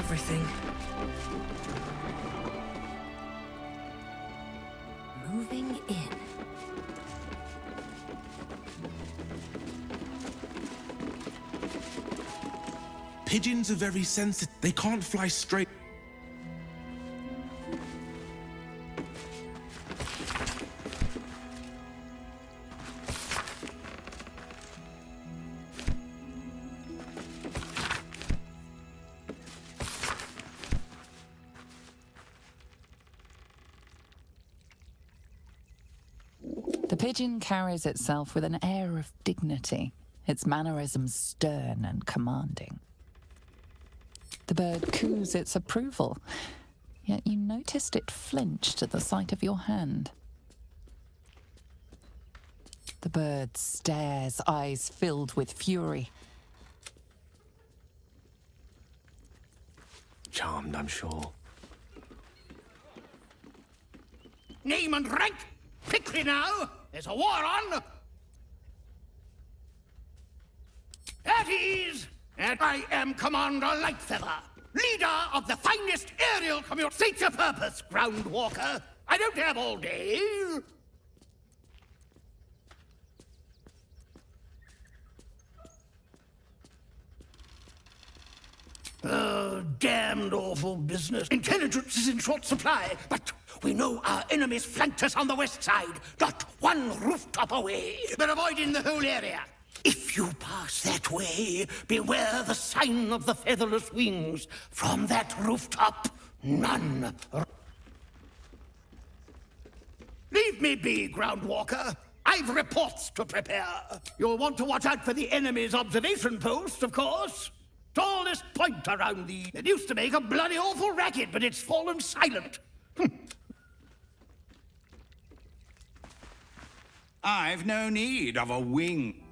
everything. Moving in. Pigeons are very sensitive. They can't fly straight. The pigeon carries itself with an air of dignity, its mannerisms stern and commanding. The bird coos its approval, yet you noticed it flinched at the sight of your hand. The bird stares, eyes filled with fury. Charmed, I'm sure. Name and rank! Quickly now! There's a war on! At ease! And I am Commander Lightfeather, leader of the finest aerial community. State your purpose, ground walker. I don't have all day. Oh, damned awful business. Intelligence is in short supply, but we know our enemies flanked us on the west side, not one rooftop away. They're avoiding the whole area. If you pass that way, beware the sign of the featherless wings. From that rooftop, none. Leave me be, Groundwalker. I've reports to prepare. You'll want to watch out for the enemy's observation post, of course. Tallest point around the... It used to make a bloody awful racket, but it's fallen silent. I've no need of a wing.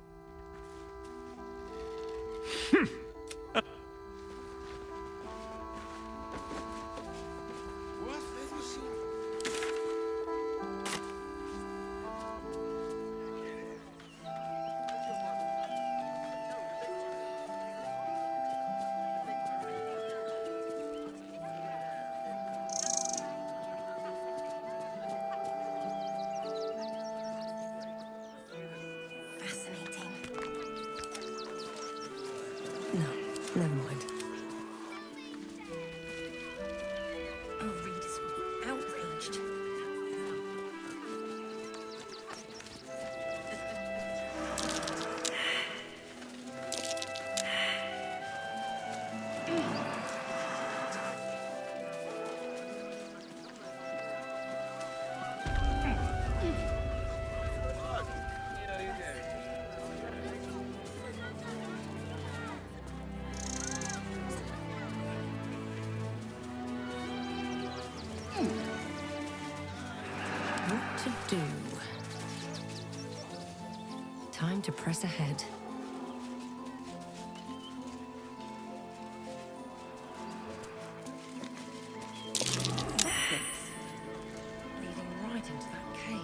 Never mind. Our readers will be outraged. What to do? Time to press ahead. Footprints leading right into that cave.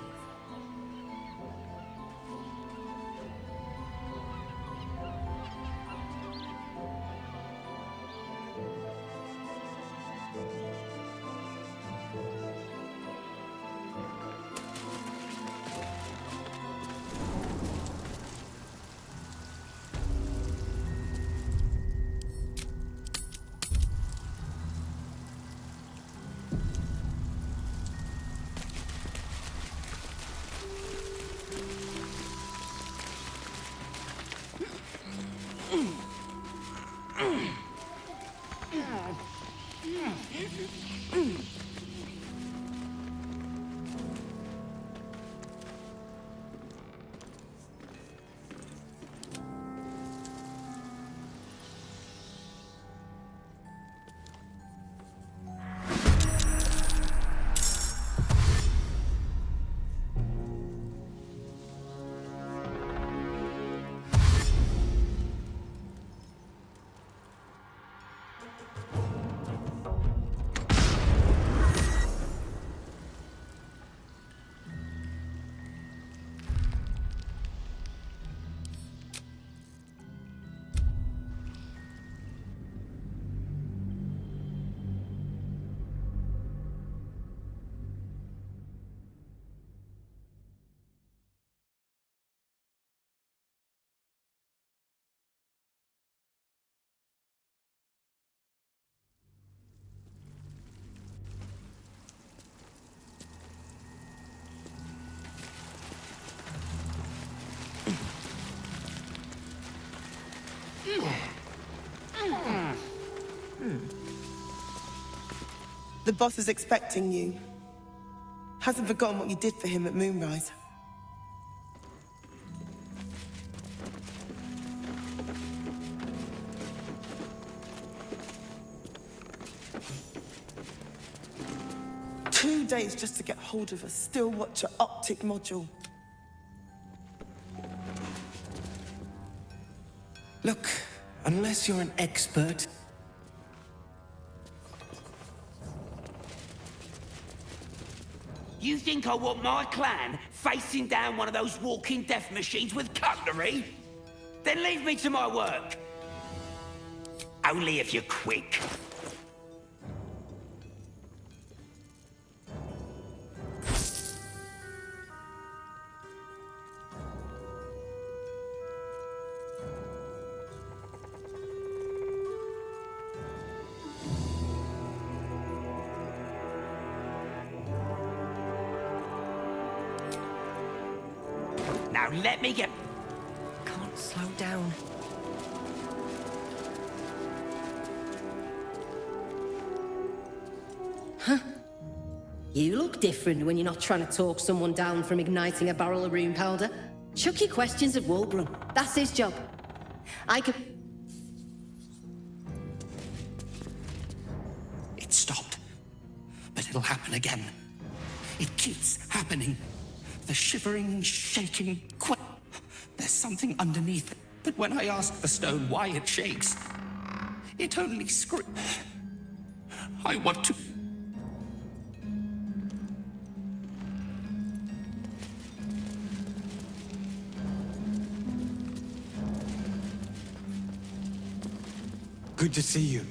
The boss is expecting you. Hasn't forgotten what you did for him at Moonrise. Two days just to get hold of a still watcher optic module. Look, unless you're an expert... You think I want my clan facing down one of those walking death machines with cutlery? Then leave me to my work. Only if you're quick. Now let me get... Can't slow down. Huh? You look different when you're not trying to talk someone down from igniting a barrel of rune powder. Chuck your questions at Wulbrum. That's his job. I could... It stopped. But it'll happen again. It keeps happening. The shivering, shaking... There's something underneath. But when I ask the stone why it shakes, it only screams. I want to... Good to see you.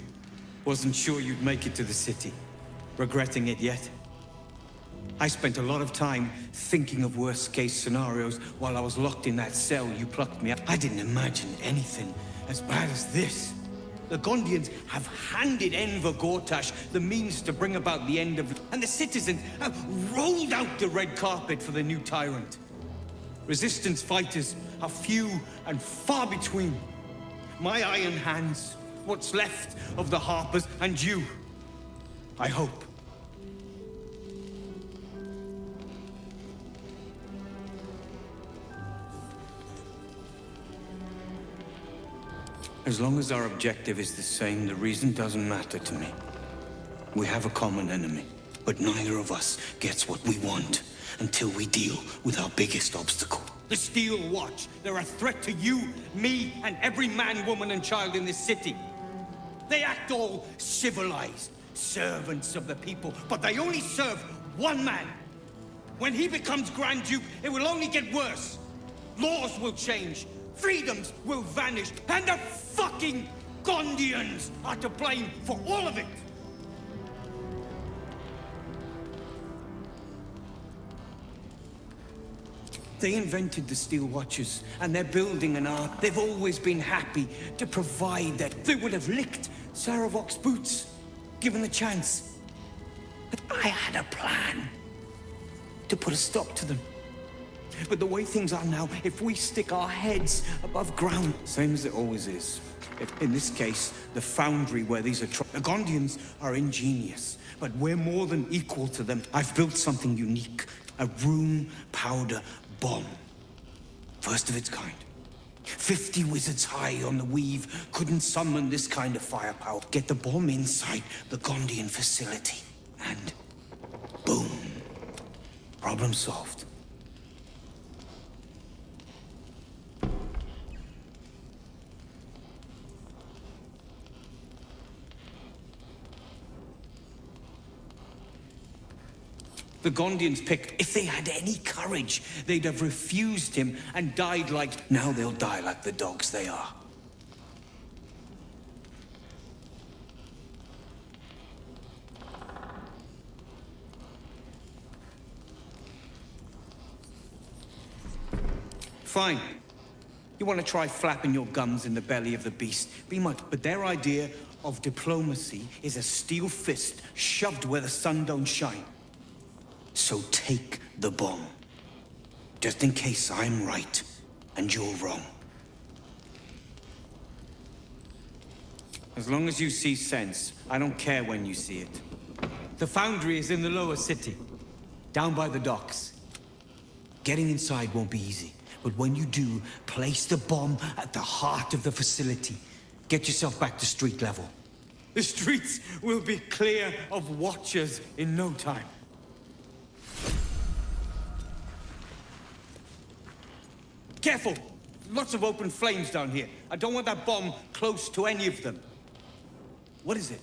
Wasn't sure you'd make it to the city. Regretting it yet? I spent a lot of time thinking of worst-case scenarios while I was locked in that cell you plucked me out. I didn't imagine anything as bad as this. The Gondians have handed Enver Gortash the means to bring about the end of... And the citizens have rolled out the red carpet for the new tyrant. Resistance fighters are few and far between. My iron hands, what's left of the Harpers, and you, I hope. As long as our objective is the same, the reason doesn't matter to me. We have a common enemy, but neither of us gets what we want until we deal with our biggest obstacle. The Steel Watch. They're a threat to you, me, and every man, woman, and child in this city. They act all civilized, servants of the people, but they only serve one man. When he becomes Grand Duke, it will only get worse. Laws will change. Freedoms will vanish, and the fucking Gondians are to blame for all of it! They invented the Steel Watchers, and they're building an ark. They've always been happy to provide that. They would have licked Saravok's boots, given the chance. But I had a plan to put a stop to them. But the way things are now, if we stick our heads above ground, same as it always is. In this case, the foundry where these are... The Gondians are ingenious, but we're more than equal to them. I've built something unique, a rune powder bomb. First of its kind. 50 wizards high on the weave couldn't summon this kind of firepower. Get the bomb inside the Gondian facility, and boom. Problem solved. The Gondians picked, if they had any courage, they'd have refused him and died like... Now they'll die like the dogs they are. Fine. You want to try flapping your gums in the belly of the beast? Be my... But their idea of diplomacy is a steel fist shoved where the sun don't shine. So take the bomb. Just in case I'm right and you're wrong. As long as you see sense, I don't care when you see it. The foundry is in the lower city, down by the docks. Getting inside won't be easy, but when you do, place the bomb at the heart of the facility. Get yourself back to street level. The streets will be clear of watchers in no time. Careful! Lots of open flames down here. I don't want that bomb close to any of them. What is it?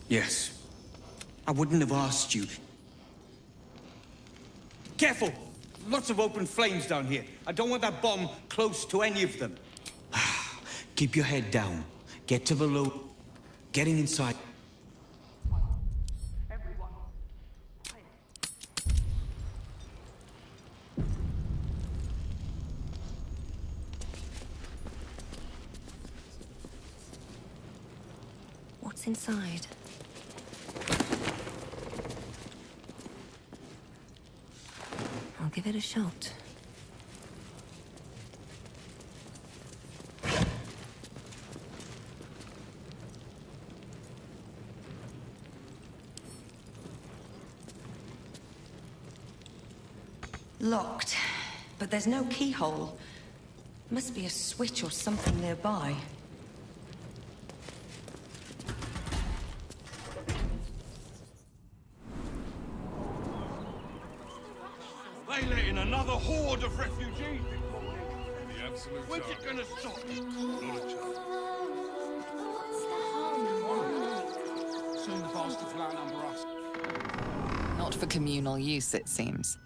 Yes. I wouldn't have asked you. Careful! Lots of open flames down here. I don't want that bomb close to any of them. Keep your head down. Get to the low... Getting inside... What's inside? I'll give it a shot. Locked, but there's no keyhole. Must be a switch or something nearby. They let in another horde of refugees. The absolute. When's it gonna stop? Not a chance. Soon the bastards will outnumber us. Not for communal use, it seems.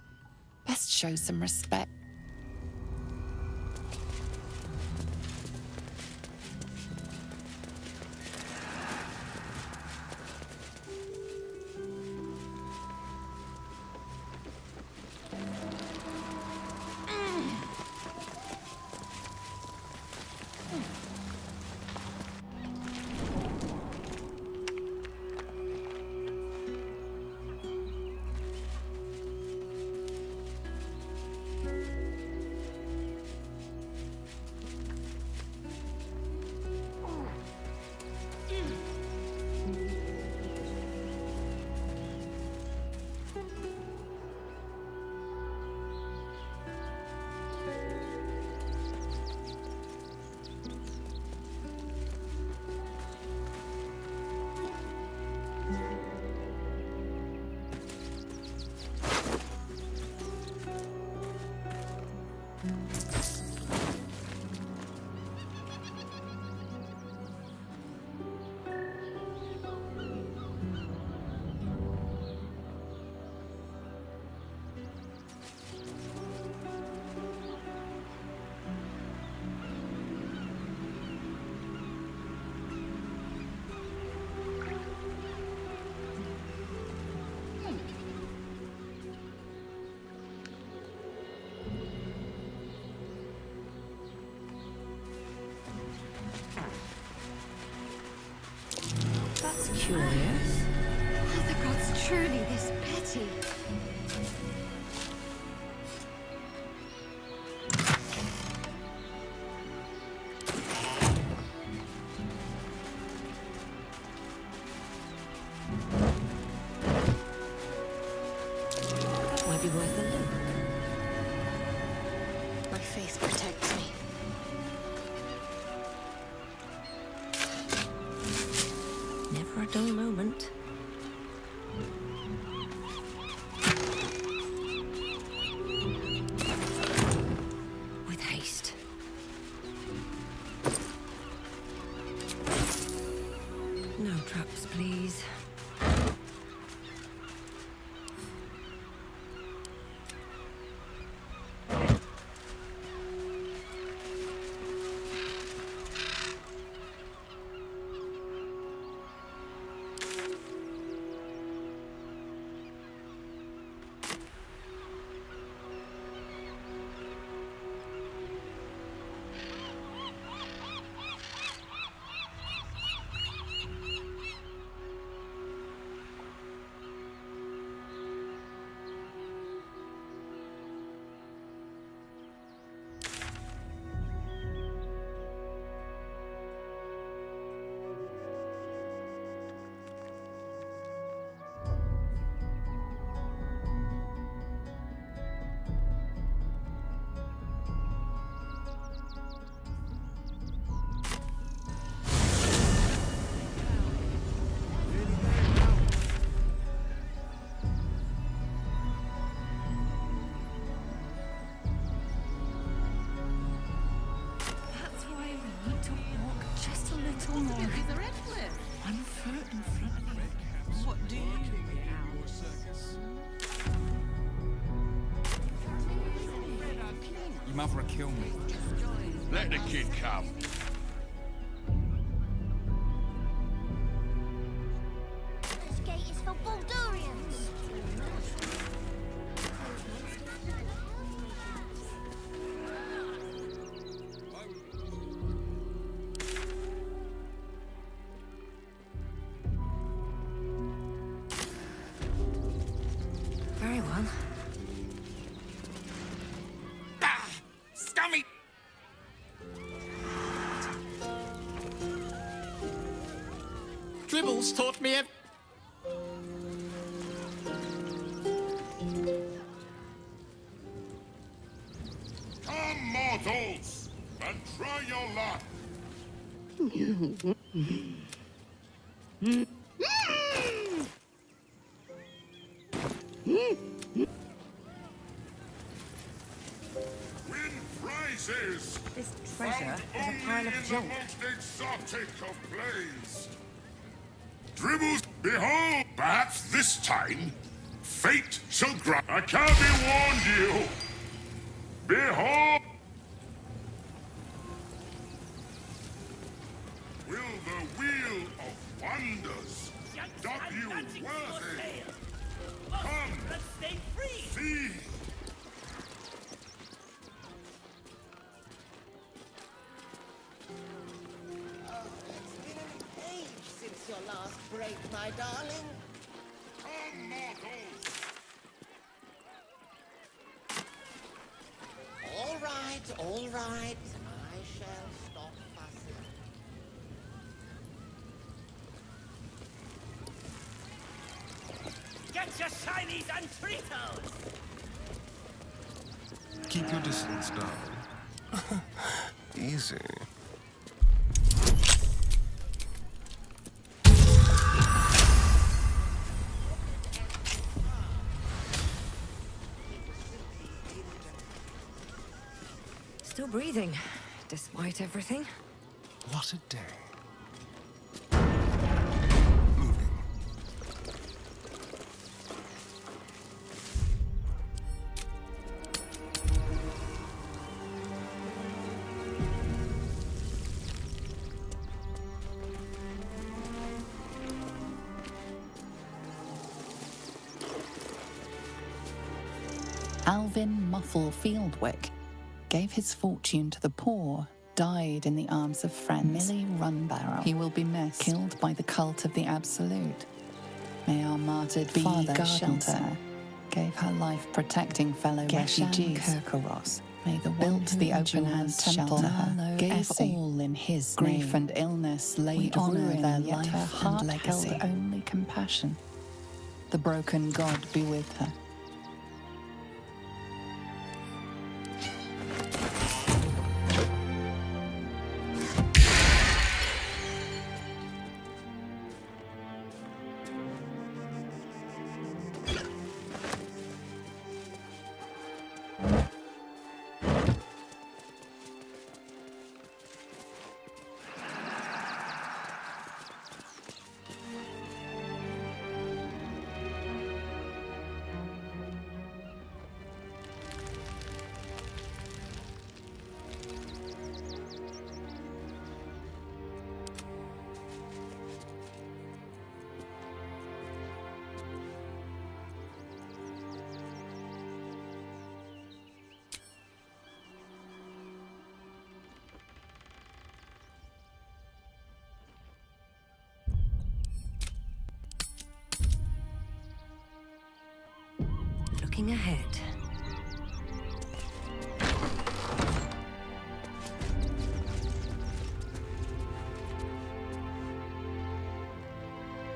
Best show some respect. That's curious. Are the gods truly this petty? That might be worth a look. My faith protects me. Never a dull moment. mother will kill me. Let the kid come. This gate is for Baldurians. Very well. Scummy! Dribbles taught me Come, mortals, and try your luck. Win prizes. This treasure is a pile of in the junk. most exotic of plays. Dribbles, behold, perhaps this time, fate shall grant. I can't be warned you. Behold. Will the wheel of wonders doth you worthy? Come, see. Since your last break, my darling. Come, mortals. All right, all right. I shall stop fussing. Get your shinies and Tritos! Keep your distance, darling. Easy. Still breathing, despite everything. What a day. Alvin Muffle Fieldwick gave his fortune to the poor, died in the arms of friends. Millie Runbarrow, he will be missed, killed by the cult of the Absolute. May our martyred father shelter, gave her life protecting fellow refugees. Kirkaros, may the built the open hand temple her, gave all in his grief and illness laid ruin their life, her heart legacy. Held only compassion. The broken God be with her. Looking ahead.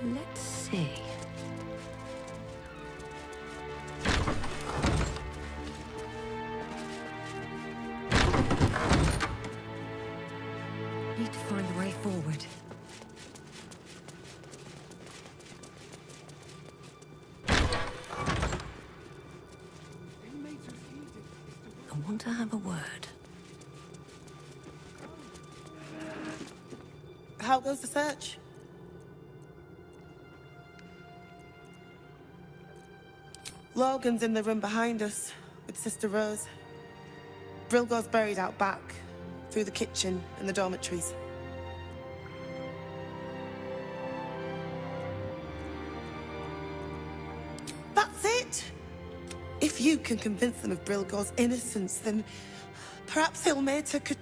Let's see. Need to find a way forward. I want to have a word. How goes the search? Logan's in the room behind us with Sister Rose. Brilgor's buried out back, through the kitchen and the dormitories. That's it! If you can convince them of Brilgor's innocence, then perhaps Ilmater could...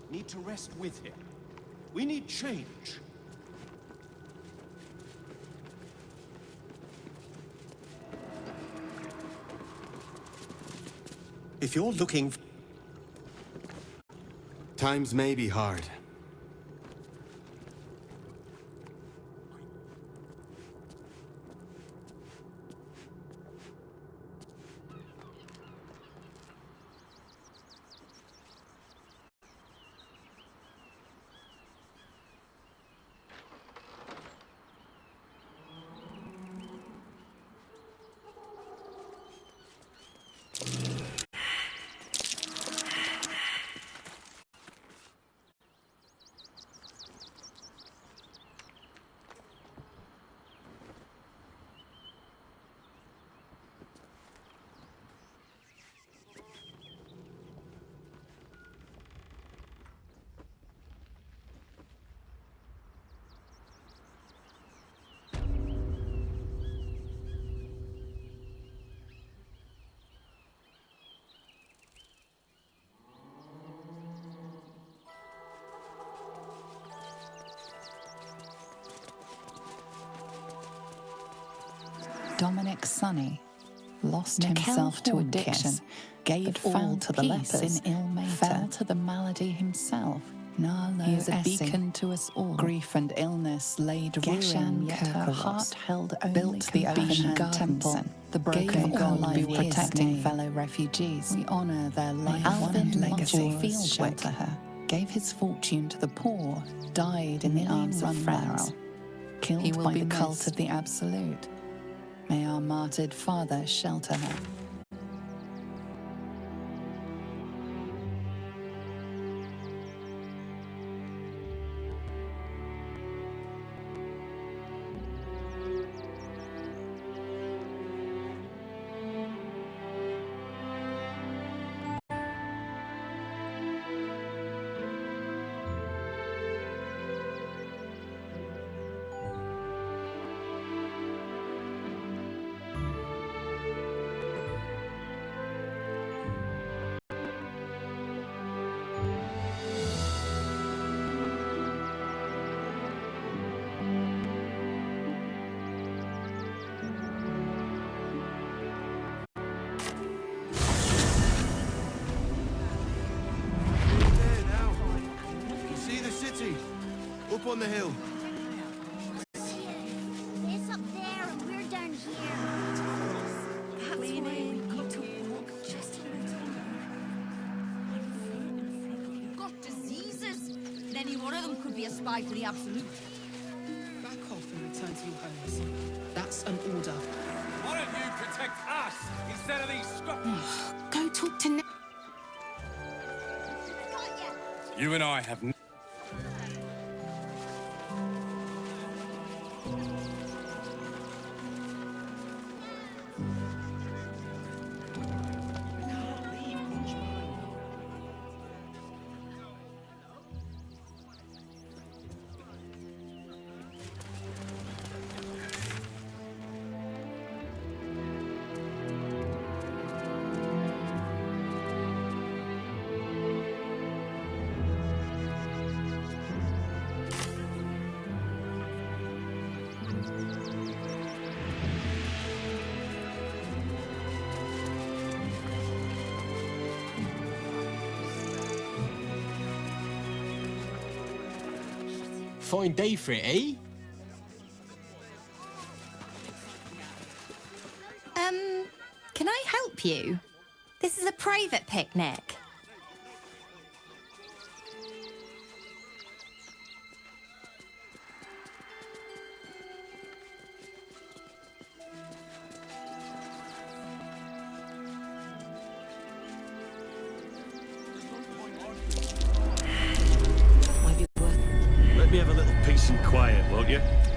Need to rest with him. We need change. If you're looking... Times may be hard. Dominic Sonny lost himself to addiction, gave all to the lepers, fell to the malady himself. He is a beacon to us all. Grief and illness laid ruin, yet her heart held only built the open temple. The broken God be protecting fellow refugees. We honour their life and legacy. Field shelter her. Gave his fortune to the poor. Died in the arms of friends. Killed by the cult of the absolute. May our martyred father shelter her. Up on the hill. It's up there and we're down here. That's why we got to walk just a little You've got diseases. And any one of them could be a spy for the Absolute. Back off and return to your homes. That's an order. Why don't you protect us instead of these Go talk to Nick. You and I have... Fine day for it, eh? Can I help you? This is a private picnic. peace and quiet, won't you? There's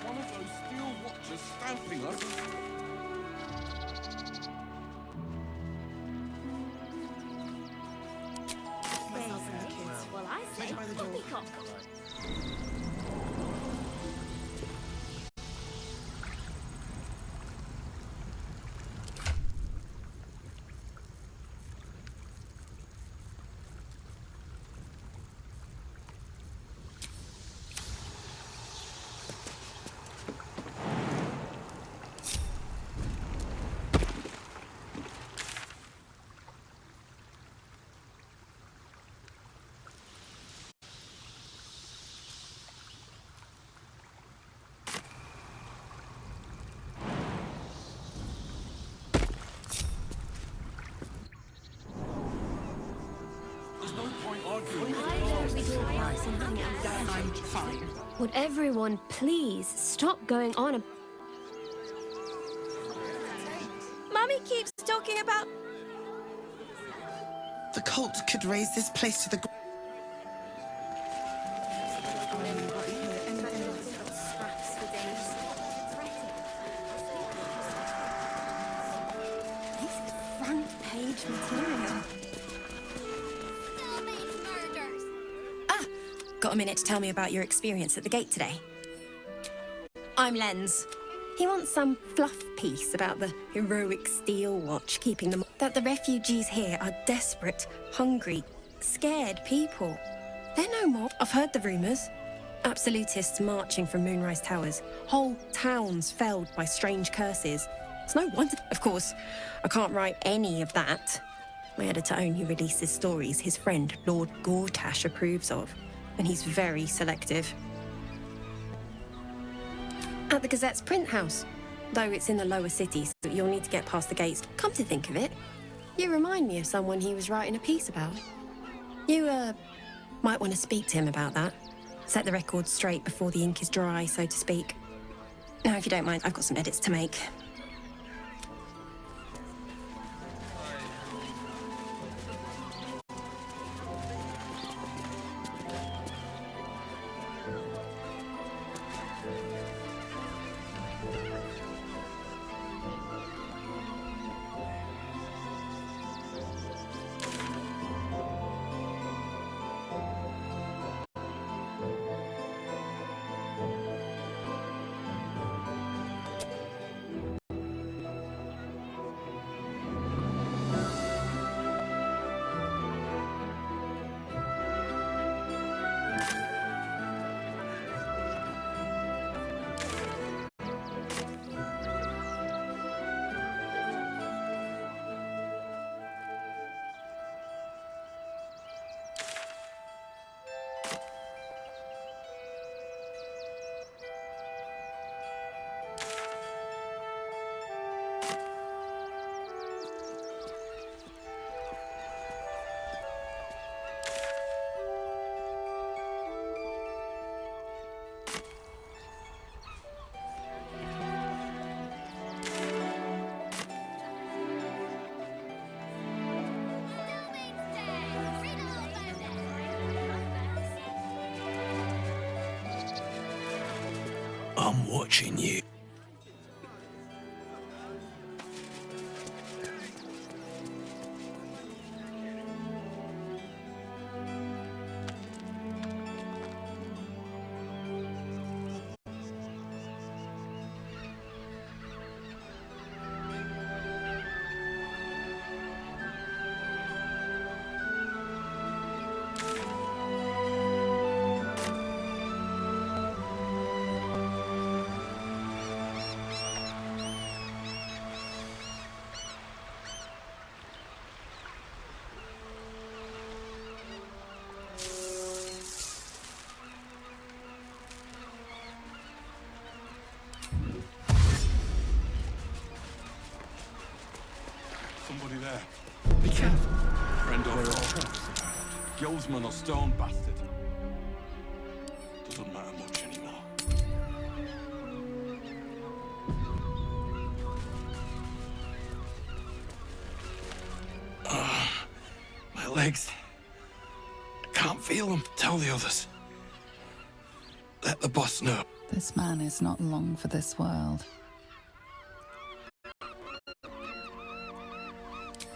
one of those steel watchers stamping us. Well, I say poppycock. There's no point arguing. I'm fine. Would everyone please stop going on Mummy keeps talking about... The cult could raise this place to the... Front page material. Got a minute to tell me about your experience at the gate today? I'm Lens. He wants some fluff piece about the heroic steel watch keeping them... That the refugees here are desperate, hungry, scared people. They're no more. I've heard the rumours. Absolutists marching from Moonrise Towers. Whole towns felled by strange curses. It's no wonder. Of course, I can't write any of that. My editor only releases stories his friend, Lord Gortash, approves of. And he's very selective. At the Gazette's print house. Though it's in the lower cities, so you'll need to get past the gates. Come to think of it, you remind me of someone he was writing a piece about. You, might want to speak to him about that. Set the record straight before the ink is dry, so to speak. Now, if you don't mind, I've got some edits to make. I'm watching you. Somebody there. Be careful. Friend or foe. guildsman or stone bastard. Doesn't matter much anymore. My legs. I can't feel them. Tell the others. Let the boss know. This man is not long for this world.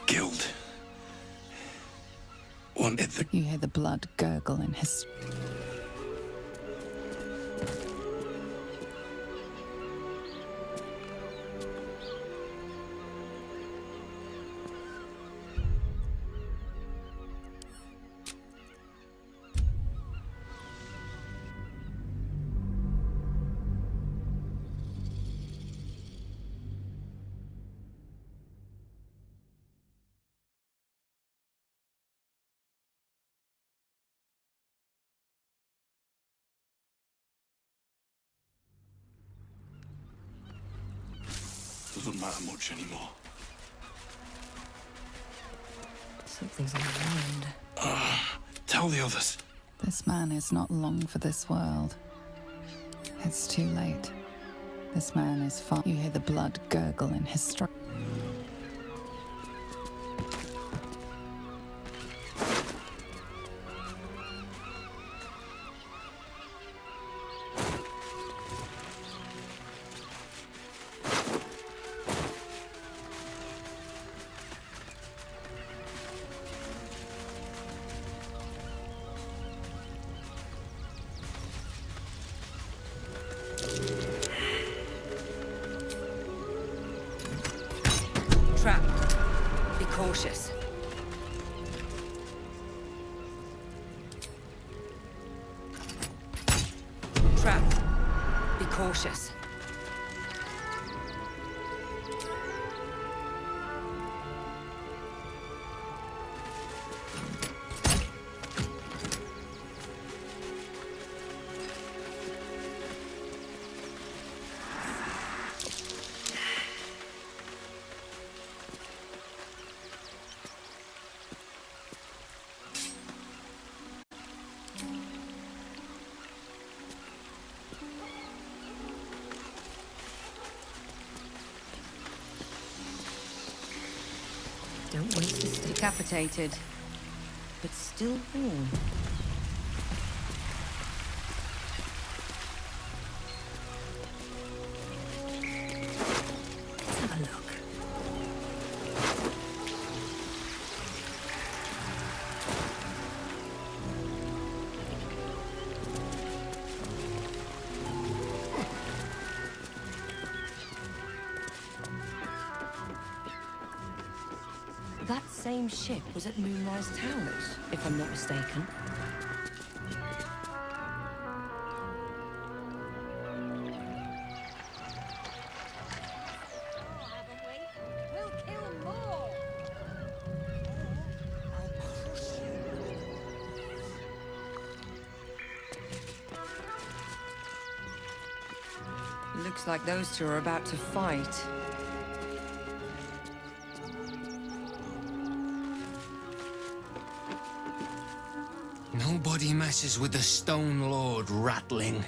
Guild. Wanted the... You hear the blood gurgle in his... Doesn't matter much anymore. Something's on the mind. Tell the others. This man is not long for this world. It's too late. This man is far... You hear the blood gurgle in his throat. Trap. Be cautious. Trap. Be cautious. Don't waste a stick. Decapitated, but still warm. Let's have a look. That same ship was at Moonrise Towers, if I'm not mistaken. We'll kill more! Looks like those two are about to fight. Nobody messes with the Stone Lord, Ratling.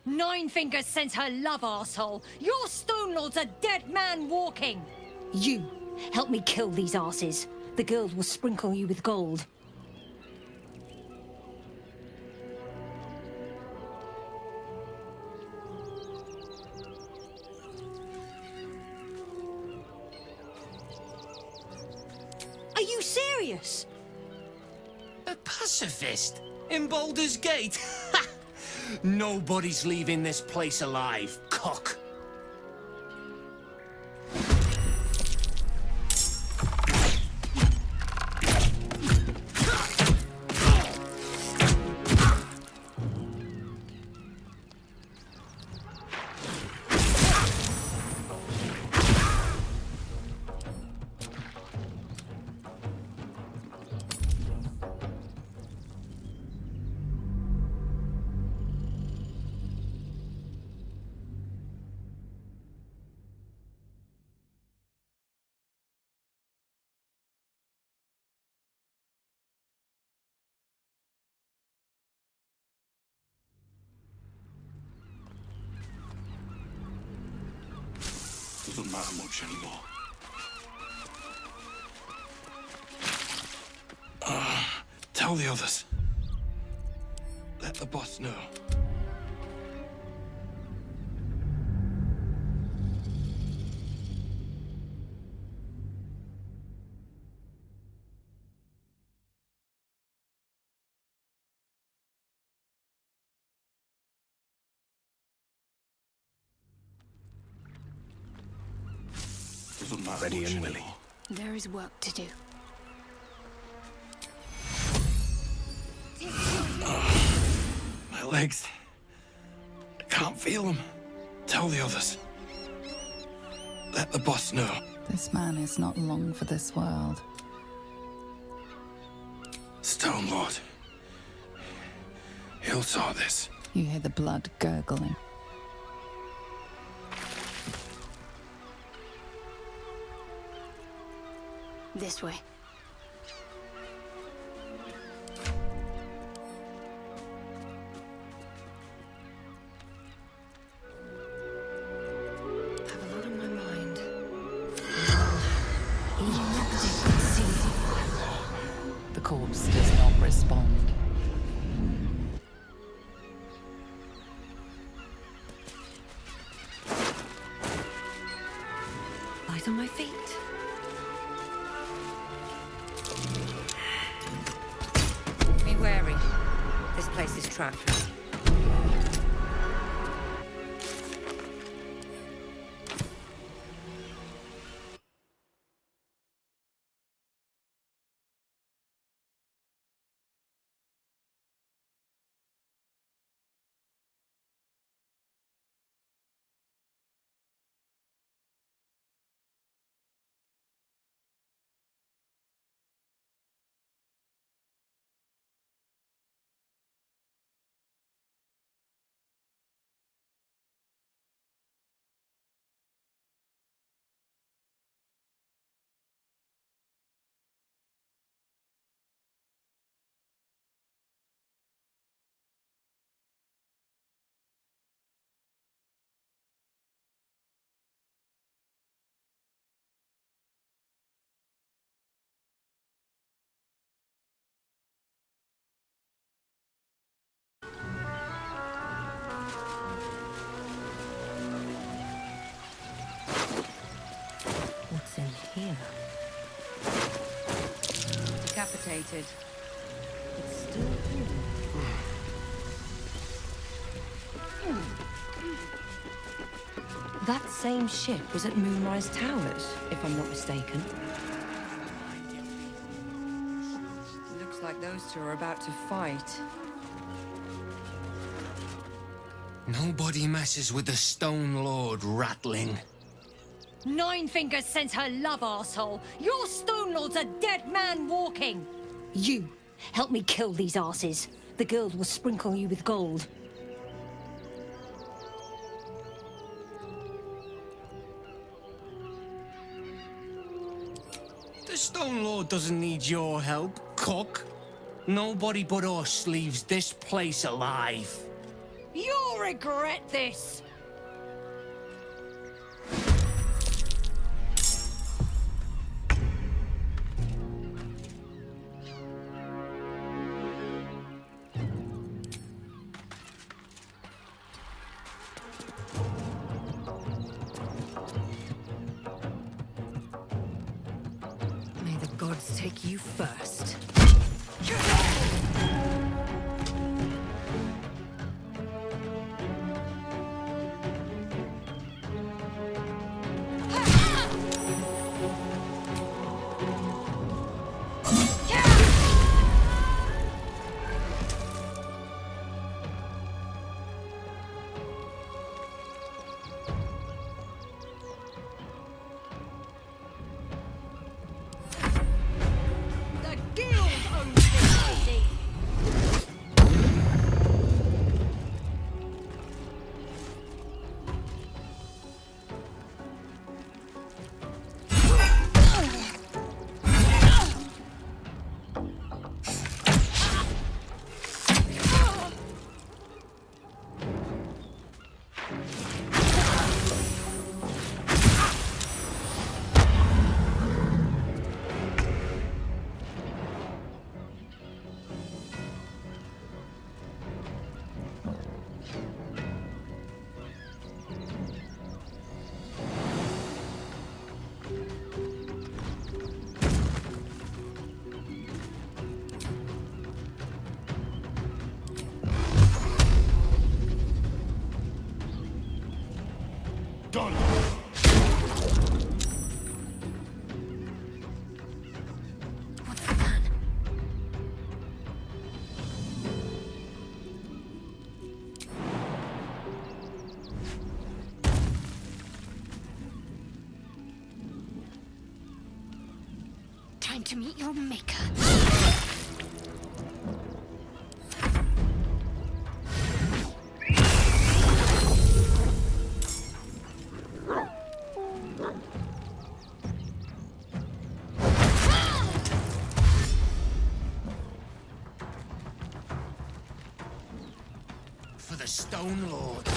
Nine Fingers sends her love, arsehole. Your Stone Lord's a dead man walking. You, help me kill these asses. The girls will sprinkle you with gold. Are you serious? A pacifist? In Baldur's Gate? Ha! Nobody's leaving this place alive, cock. Doesn't matter much anymore. Tell the others. Let the boss know. Doesn't matter Ready much and willing. anymore. There is work to do. My legs. I can't feel them. Tell the others. Let the boss know. This man is not long for this world. Stone Lord. He'll saw this. You hear the blood gurgling. This way. Have a lot on my mind. The corpse does not respond. Light on my feet. Be wary. This place is trapped. What's in here? Decapitated. It's still here. That same ship was at Moonrise Towers, if I'm not mistaken. Looks like those two are about to fight. Nobody messes with the Stone Lord, Ratling. Nine Fingers sends her love, arsehole. Your Stone Lord's a dead man walking. You, help me kill these arses. The girl will sprinkle you with gold. The Stone Lord doesn't need your help, cook. Nobody but us leaves this place alive. You'll regret this. May the gods take you first. The guild Done. What's the plan? Time to meet your maker. For the Stone Lord.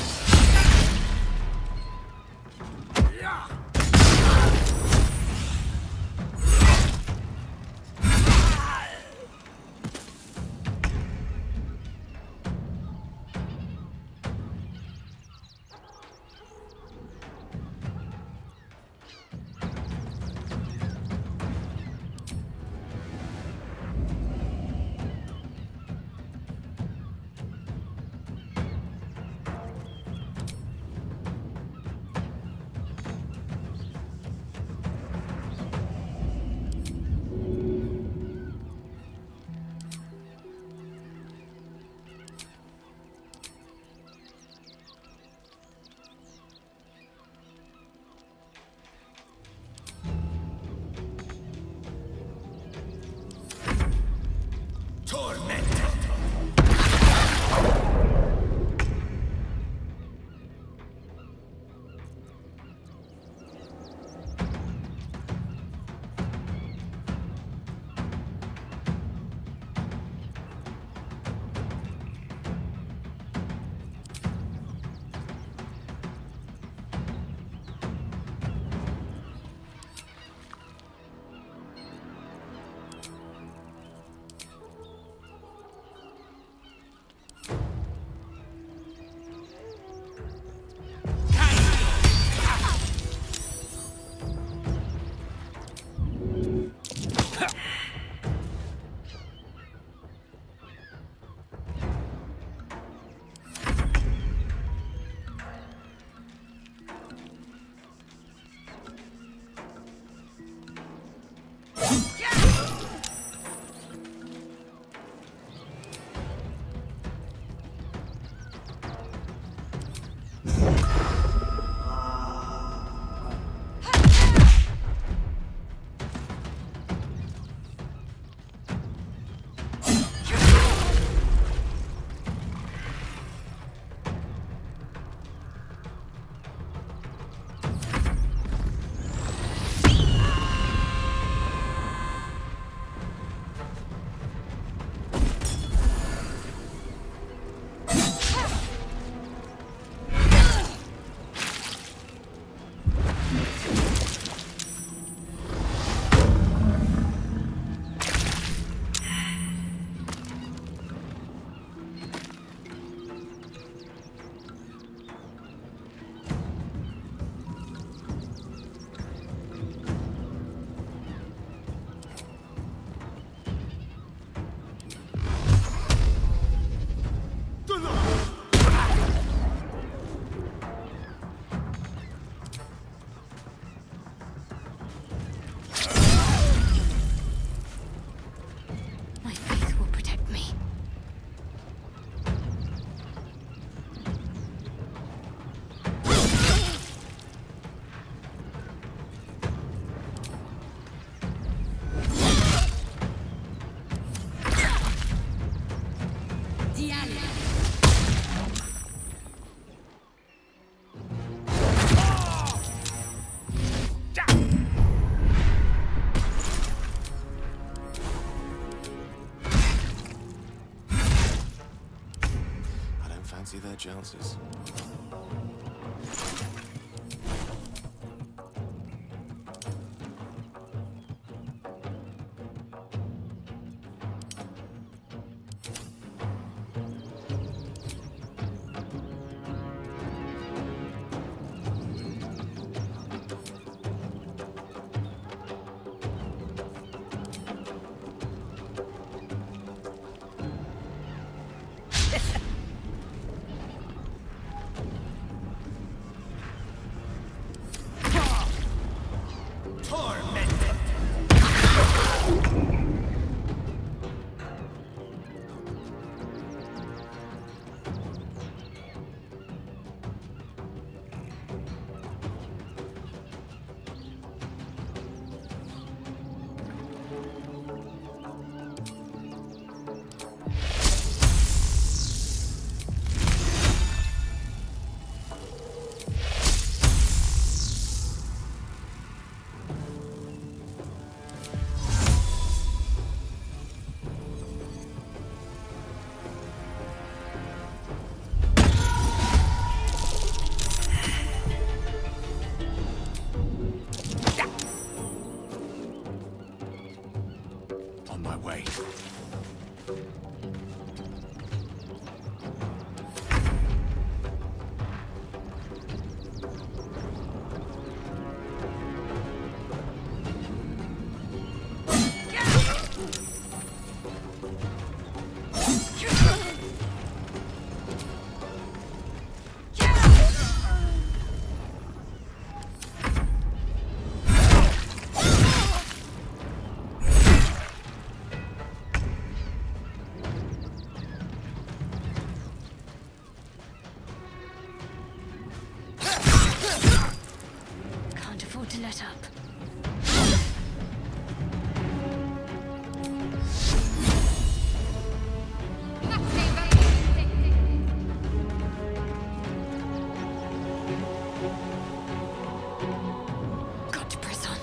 fancy their chances. afford to let up. Got to press on.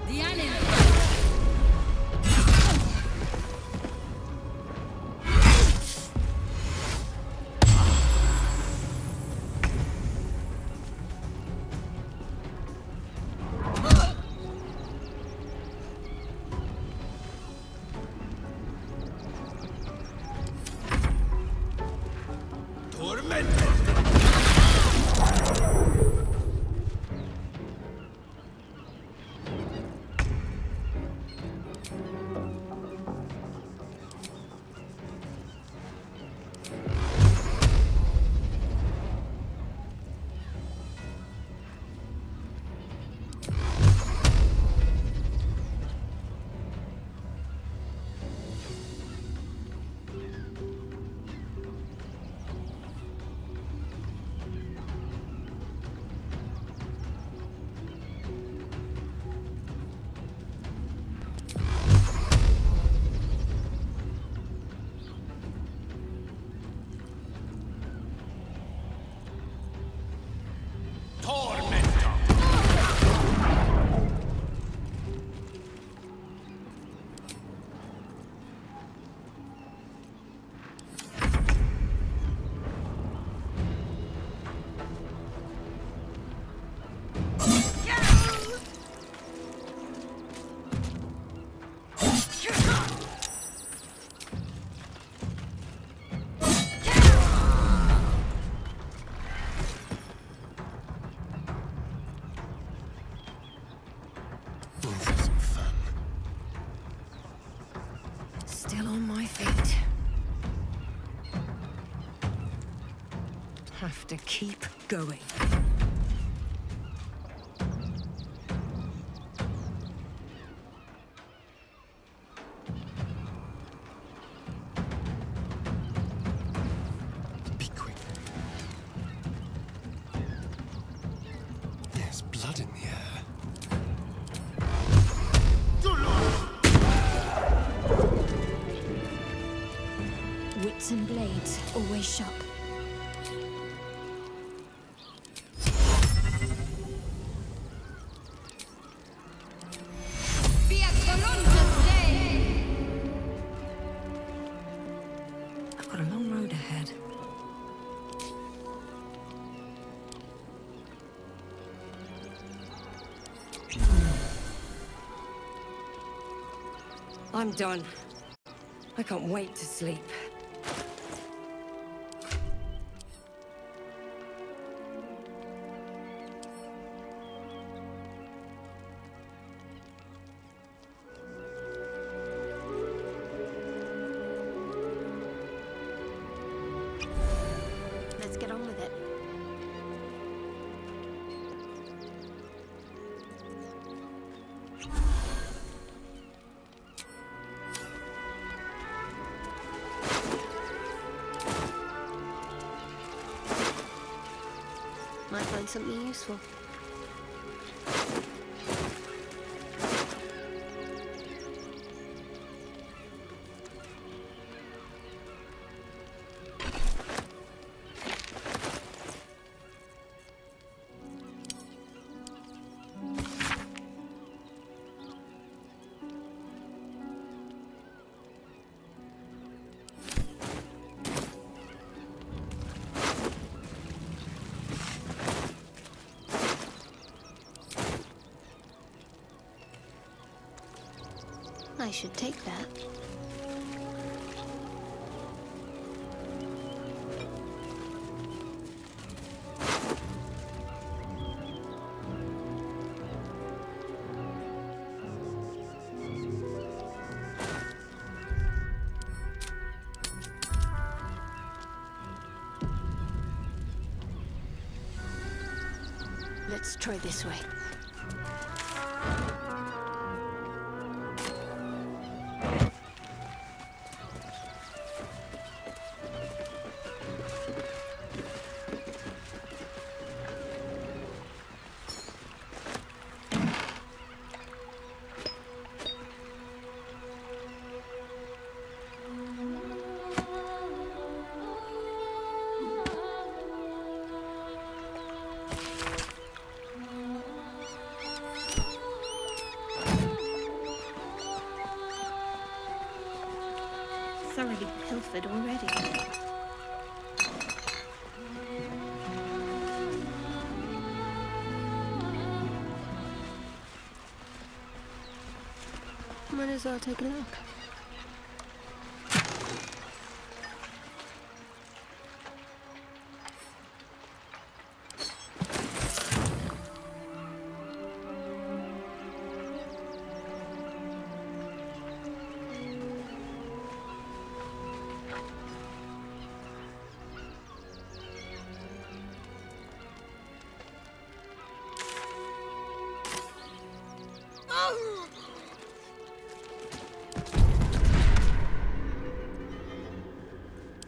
The island. Still on my feet. Have to keep going. Be quick. There's blood in the air. Wits and blades, always sharp. I've got a long road ahead. I'm done. I can't wait to sleep. Let's get on with it. Might find something useful. I should take that. Let's try this way. covered already. Might as well take a look.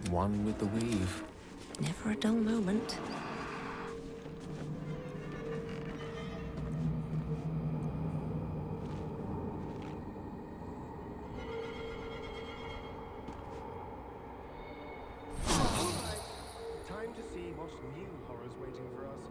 One with the weave. Never a dull moment. Time to see what new horror's waiting for us.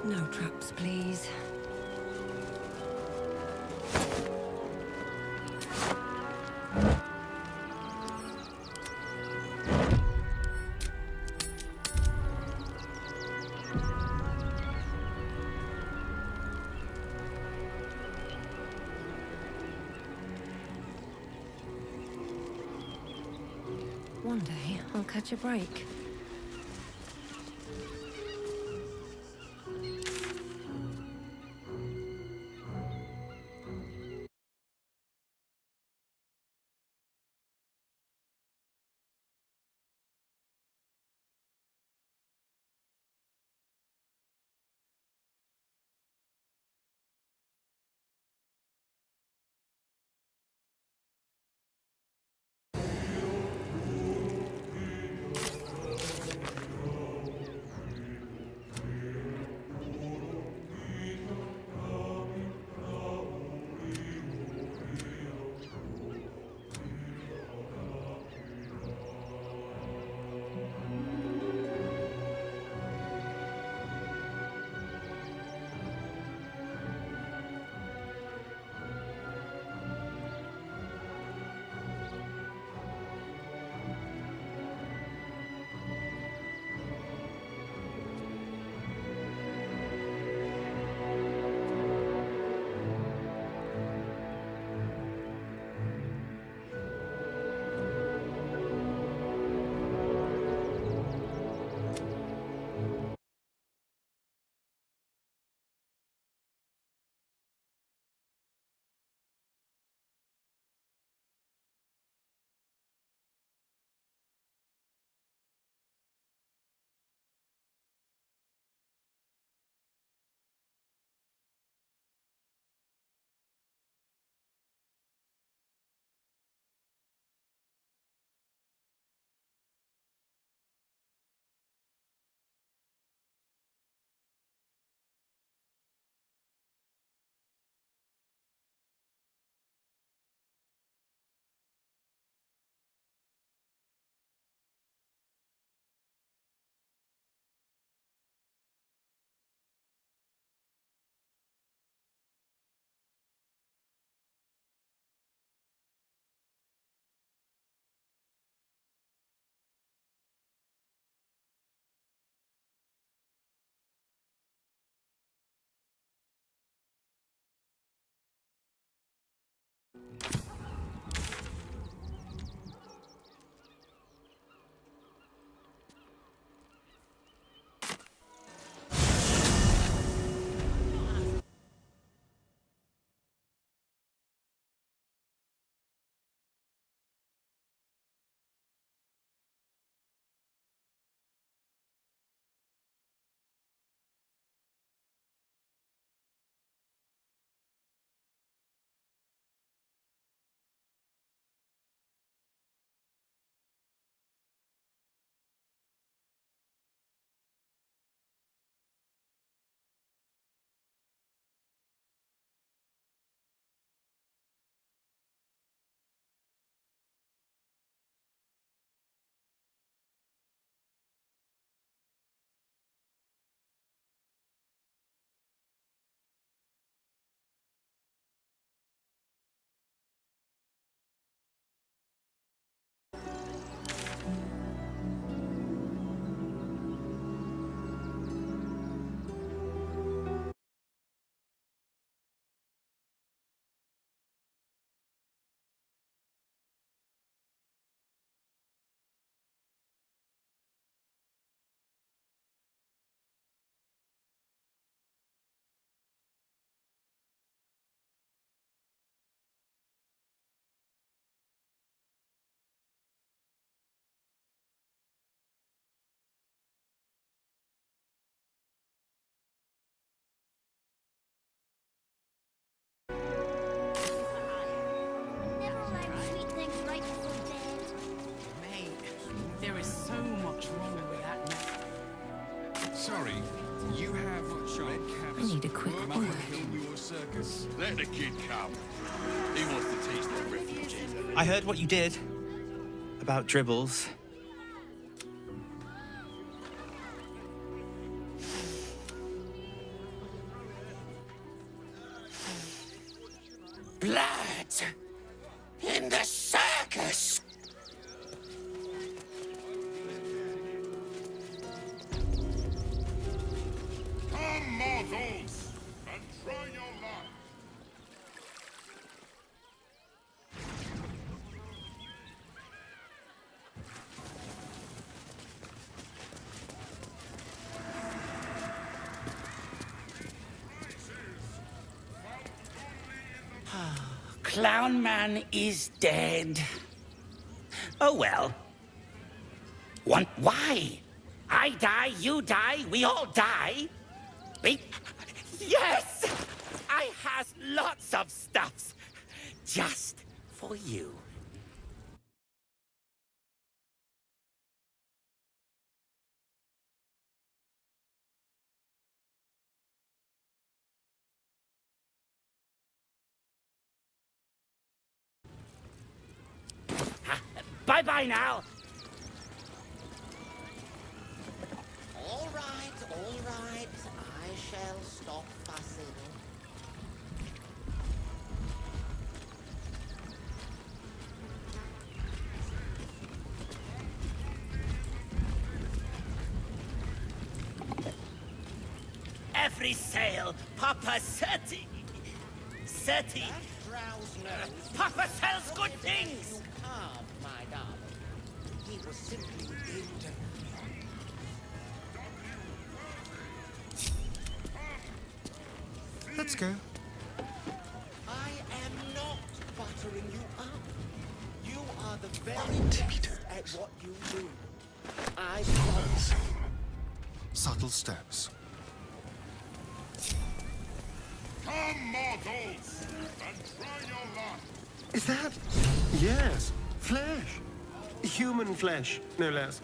No traps, please. One day, I'll catch a break. Never allow sweet things right before bed. Mate, there is so much wrong with that map. Sorry, you have red caps. I need a quick working word. in your circus. Let the kid come. He wants to teach the refugees. I heard what you did about dribbles. Blood! In the circus! Come, mortals, and try your luck. Clown Man is dead. Oh well. Why? I die, you die, we all die. Yes! I has lots of stuffs. Just for you. Bye-bye now. All right, all right. I shall stop fussing. Every sail, Papa Seti. Seti. Papa sells good things. You carved, my darling. He was simply in. Let's go. I am not buttering you up. You are the very best at what you do. I promise. Subtle steps. Come, mortals, and try your luck. Is that? Yes, flesh. Human flesh, no less.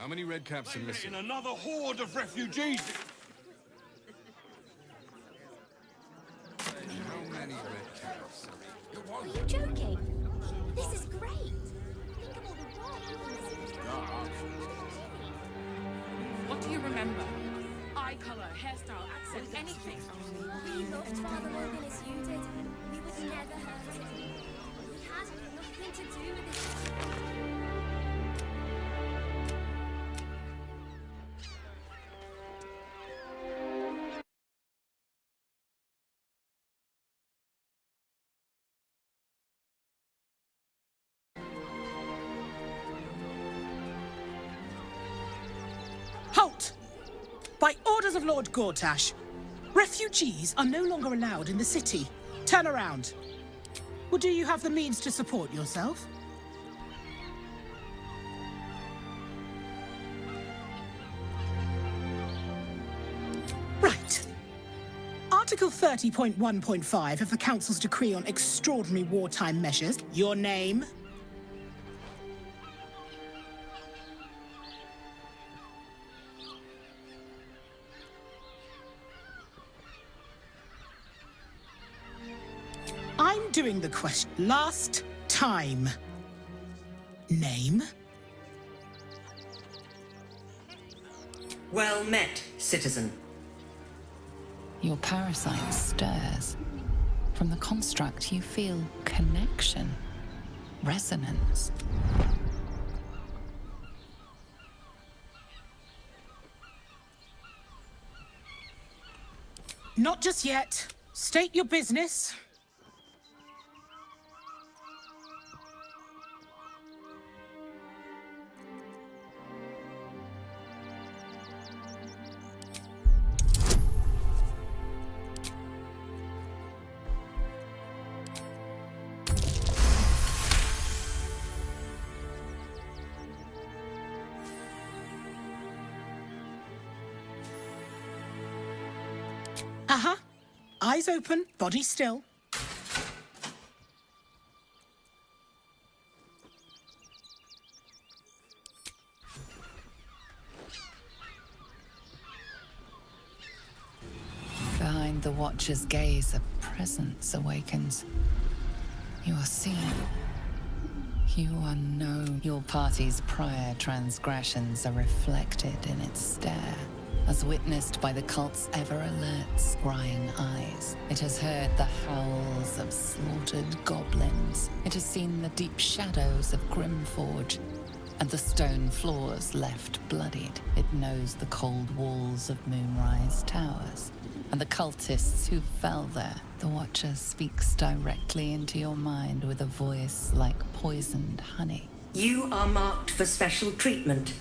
How many red caps are missing? Another horde of refugees! How many red caps? Are you joking? This is great. Think of all the work What do you remember? Eye color, hairstyle, accent, anything. we loved Father Logan as you did. We would never hurt him. He had nothing to do with it. Halt! By orders of Lord Gortash, refugees are no longer allowed in the city. Turn around. Or do you have the means to support yourself? Right. Article 30.1.5 of the Council's Decree on Extraordinary Wartime Measures. Your name? I'm doing the question. Last time. Name? Well met, citizen. Your parasite stirs. From the construct, you feel connection, resonance. Not just yet. State your business. Eyes open, body still. Behind the Watcher's gaze, a presence awakens. You are seen. You are known. Your party's prior transgressions are reflected in its stare. As witnessed by the cult's ever-alert, scrying eyes. It has heard the howls of slaughtered goblins. It has seen the deep shadows of Grimforge, and the stone floors left bloodied. It knows the cold walls of Moonrise Towers, and the cultists who fell there. The Watcher speaks directly into your mind with a voice like poisoned honey. You are marked for special treatment.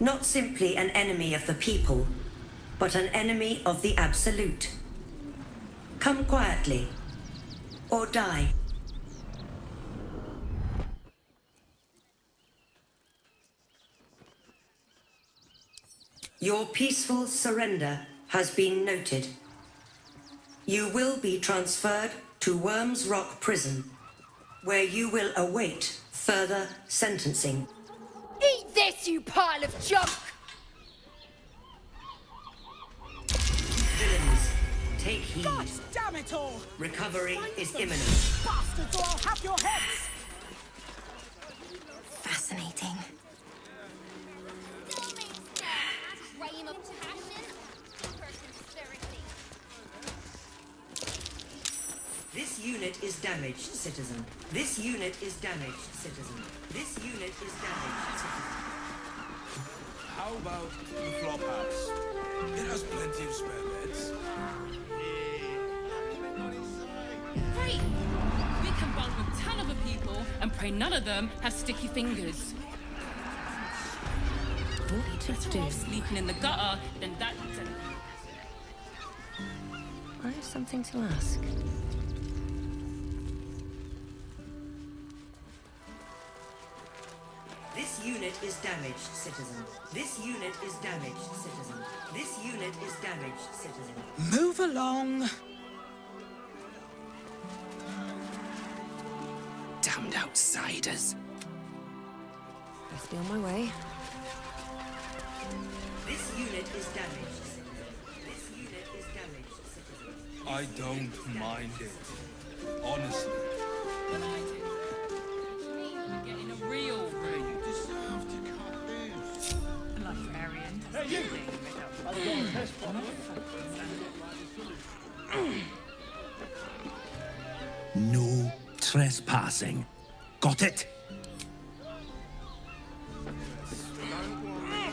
Not simply an enemy of the people, but an enemy of the Absolute. Come quietly, or die. Your peaceful surrender has been noted. You will be transferred to Worms Rock Prison, where you will await further sentencing. Eat this, you pile of junk! Villains, take heed. God damn it all! Recovery is imminent. Bastards, or I'll have your heads! Fascinating. Dream of passion or conspiracy? This unit is damaged, citizen. This unit is damaged, citizen. This unit is damaged, citizen. How about the flop house? It has plenty of spare beds. Great! We can bunk with 10 other people and pray none of them have sticky fingers. What to Better do? off sleeping in the gutter than that. I have something to ask. This unit is damaged, citizen. This unit is damaged, citizen. This unit is damaged, citizen. Move along. Damned outsiders. Must be on my way. This unit is damaged. This unit is damaged, citizen. I don't mind it. Honestly. But I do. We're getting a real room. You deserve to cut loose. Librarian. Hey, you! I've got a test bottle. No trespassing. Got it?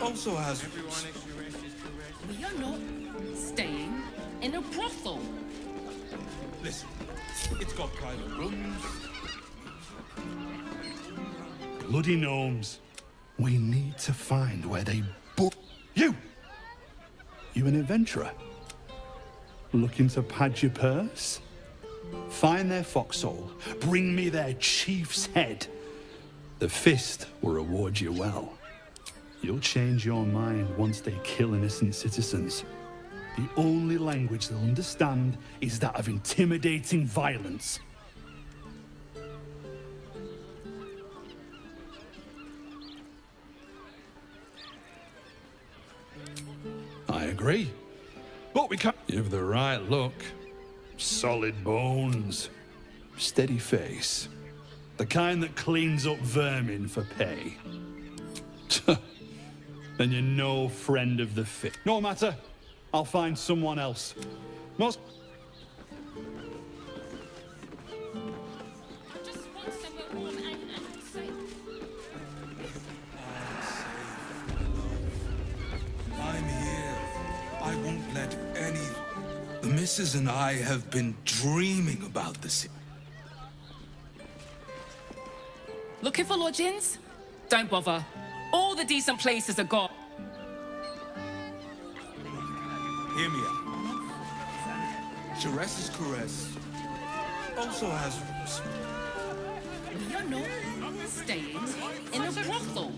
Also has... We are not staying in a brothel. Listen, it's got private rooms. Bloody gnomes. We need to find where they book. You! You an adventurer? Looking to pad your purse? Find their foxhole. Bring me their chief's head. The fist will reward you well. You'll change your mind once they kill innocent citizens. The only language they'll understand is that of intimidating violence. I agree. But we can't give the right look. Solid bones. Steady face. The kind that cleans up vermin for pay. Then you're no friend of the fit. No matter. I'll find someone else. Most... I'm here. I won't let any... The missus and I have been dreaming about this. Looking for lodgings? Don't bother. All the decent places are gone. Hear me out. Jerez's Caress also has... We are not staying in a brothel.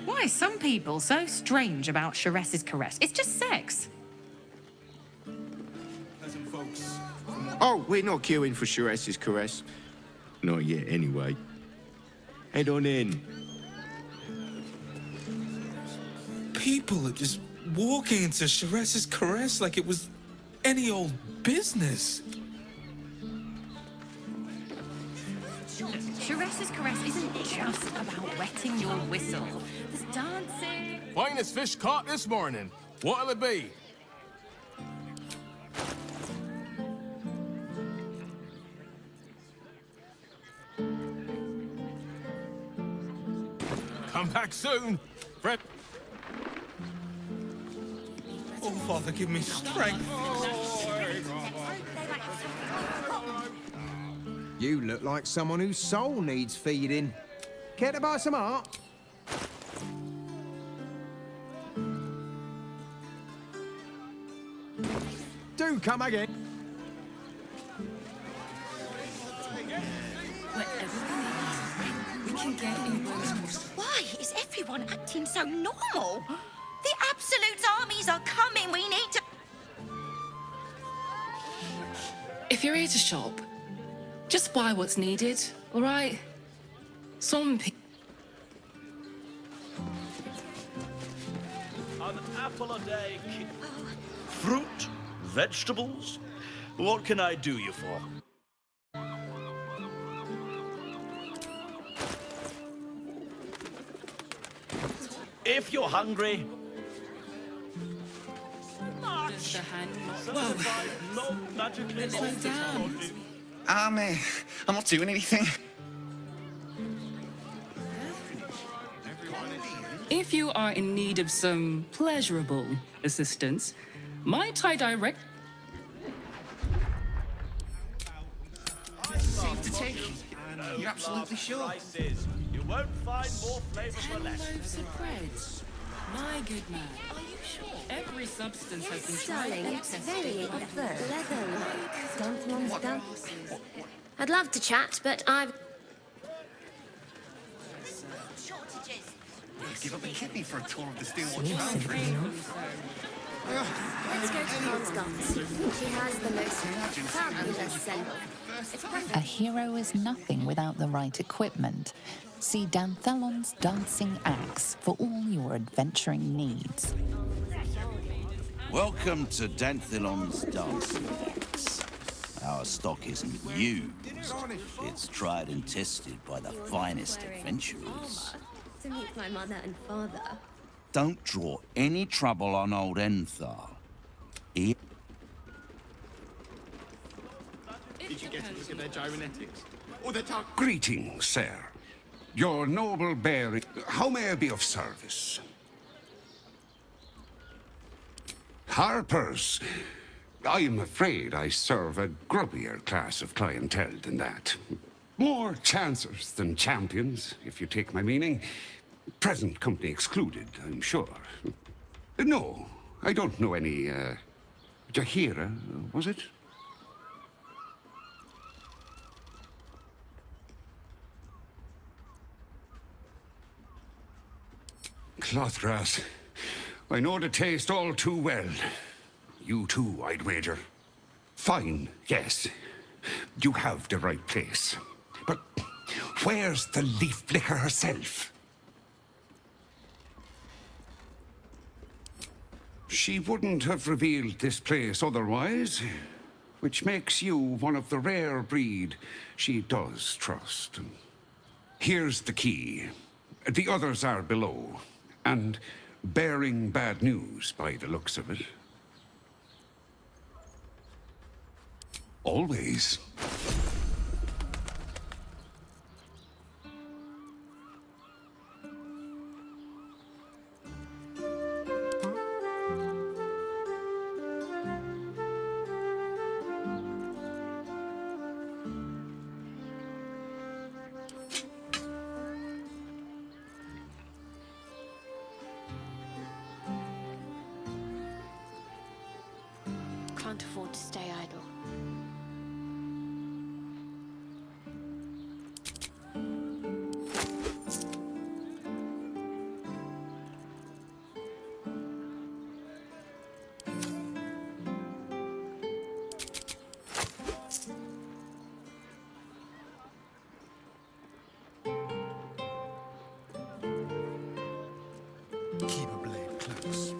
Why are some people so strange about Jerez's Caress? It's just sex. Pleasant folks. Oh, we're not queuing for Jerez's Caress. Not yet, anyway. Head on in. People are just walking into Jerez's Caress like it was any old business. Jerez's Caress isn't just about wetting your whistle. There's dancing. Finest fish caught this morning. What'll it be? Come back soon. Fred. Oh, Father, give me strength. You look like someone whose soul needs feeding. Care to buy some art? Do come again. We can get in Why is everyone acting so normal? The Absolute armies are coming. We need to... If you're here to shop, just buy what's needed, all right? Some people... An apple a day. Fruit, vegetables. What can I do you for? If you're hungry. Does the hand No magically. Slow down. I'm not doing anything. If you are in need of some pleasurable assistance, might I direct... Safe to take. You're absolutely sure. You won't find more flavor for 10 less. loaves of bread. My good man. Are you sure? Every substance has been Darling, tried. it's very leather-like. Done. I'd love to chat, but I've... Give up a kidney for a tour of the Steel Watch Foundry. Let's go to Khan's Gardens. She has the most fabulous send-off. It's perfect. A hero is nothing without the right equipment. See Danthelon's Dancing Axe for all your adventuring needs. Welcome to Danthilon's dancing decks. Our stock isn't used. It's tried and tested by the finest adventurers. To meet my mother and father. Don't draw any trouble on old Enthal. He... Did you get a look at their gyrometics? Or their tongue? Greetings, sir. Your noble bearing. How may I be of service? Harpers. I'm afraid I serve a grubbier class of clientele than that. More chancers than champions, if you take my meaning. Present company excluded, I'm sure. No, I don't know any, Jahira, was it? Clothras. I know the taste all too well. You too, I'd wager. Fine, yes. You have the right place. But where's the leaf flicker herself? She wouldn't have revealed this place otherwise, which makes you one of the rare breed she does trust. Here's the key. The others are below, and bearing bad news by the looks of it. Always. Can't afford to stay idle. Keep a blade close.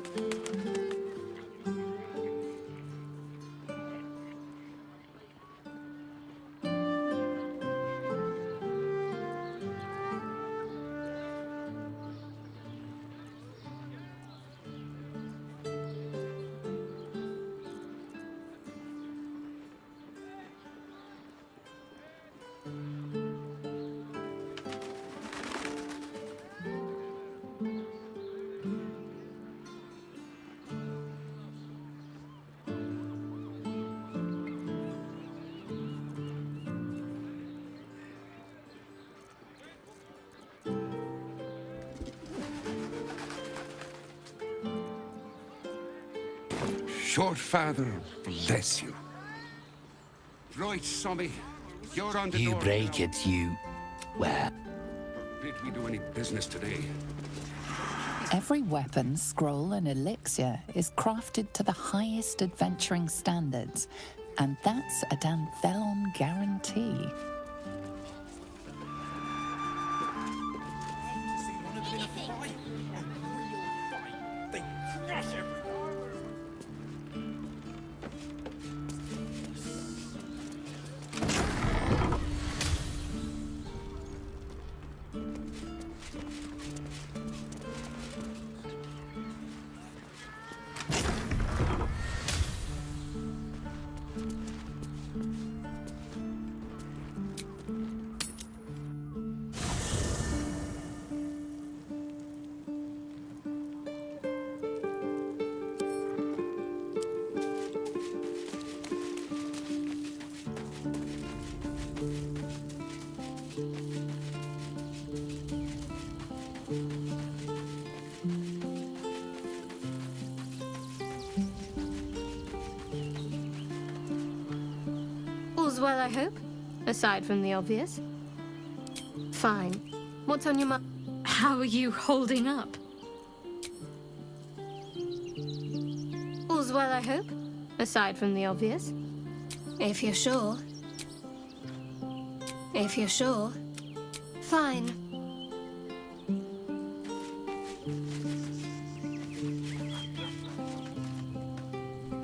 Short father, bless you. Right, Sommy. You're on the You door break now. it, you... Well... Did we do any business today? Every weapon, scroll, and elixir is crafted to the highest adventuring standards, and that's a Danthelon guarantee. All's well, I hope? Aside from the obvious. Fine. What's on your mind? How are you holding up? All's well, I hope? Aside from the obvious. If you're sure. If you're sure. Fine.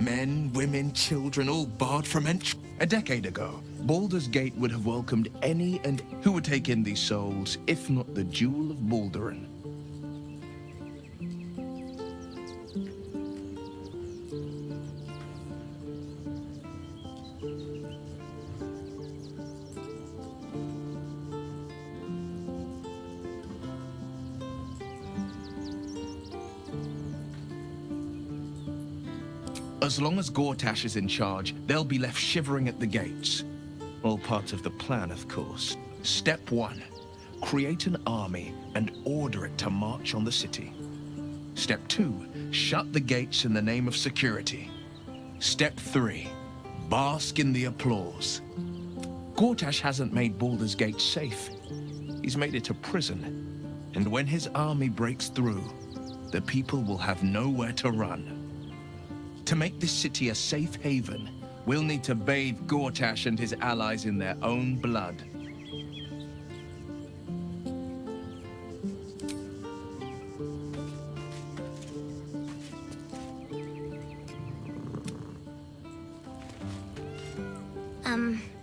Men, women, children, all barred from entry. A decade ago, Baldur's Gate would have welcomed any and who would take in these souls, if not the Jewel of Baldurin. As long as Gortash is in charge, they'll be left shivering at the gates. All part of the plan, of course. Step 1. Create an army and order it to march on the city. Step 2. Shut the gates in the name of security. Step 3. Bask in the applause. Gortash hasn't made Baldur's Gate safe. He's made it a prison. And when his army breaks through, the people will have nowhere to run. To make this city a safe haven, we'll need to bathe Gortash and his allies in their own blood.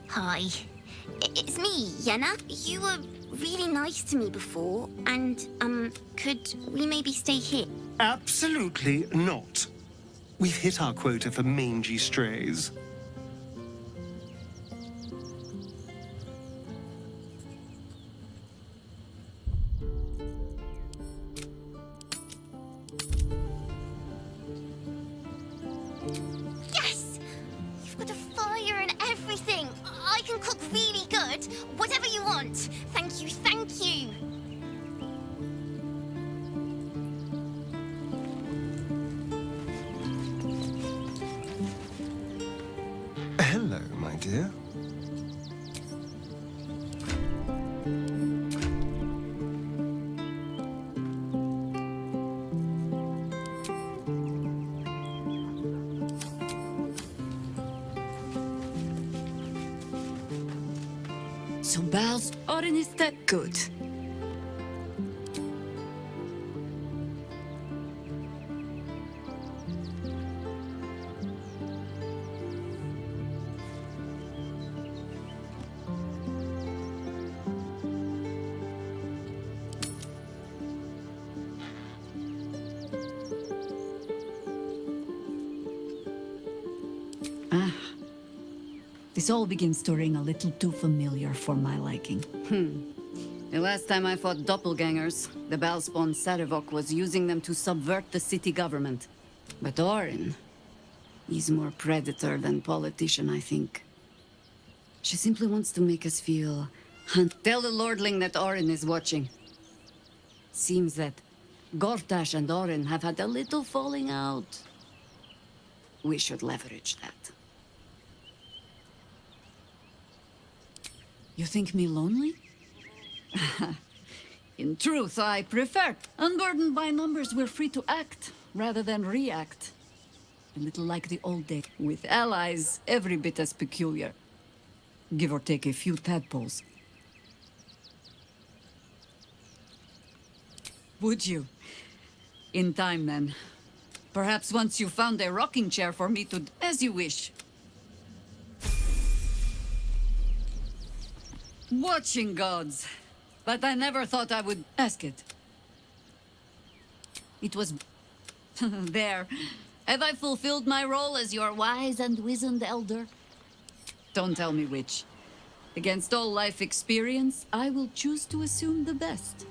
Hi. It's me, Yenna. You were really nice to me before, and, could we maybe stay here? Absolutely not. We've hit our quota for mangy strays. Yes! You've got a fire and everything. I can cook really good. Whatever you want. Thank you, thank you. Hello, my dear. So Bal's Orin is that good. This all begins to ring a little too familiar for my liking. The last time I fought doppelgangers, the Balspawn Sarevok was using them to subvert the city government. But Orin, he's more predator than politician, I think. She simply wants to make us feel... Tell the Lordling that Orin is watching. Seems that Gortash and Orin have had a little falling out. We should leverage that. You think me lonely? In truth, I prefer. Unburdened by numbers, we're free to act rather than react. A little like the old days. With allies, every bit as peculiar. Give or take a few tadpoles. Would you? In time, then. Perhaps once you found a rocking chair for me to... As you wish. Watching gods. But I never thought I would ask it. It was... there. Have I fulfilled my role as your wise and wizened elder? Don't tell me which. Against all life experience, I will choose to assume the best.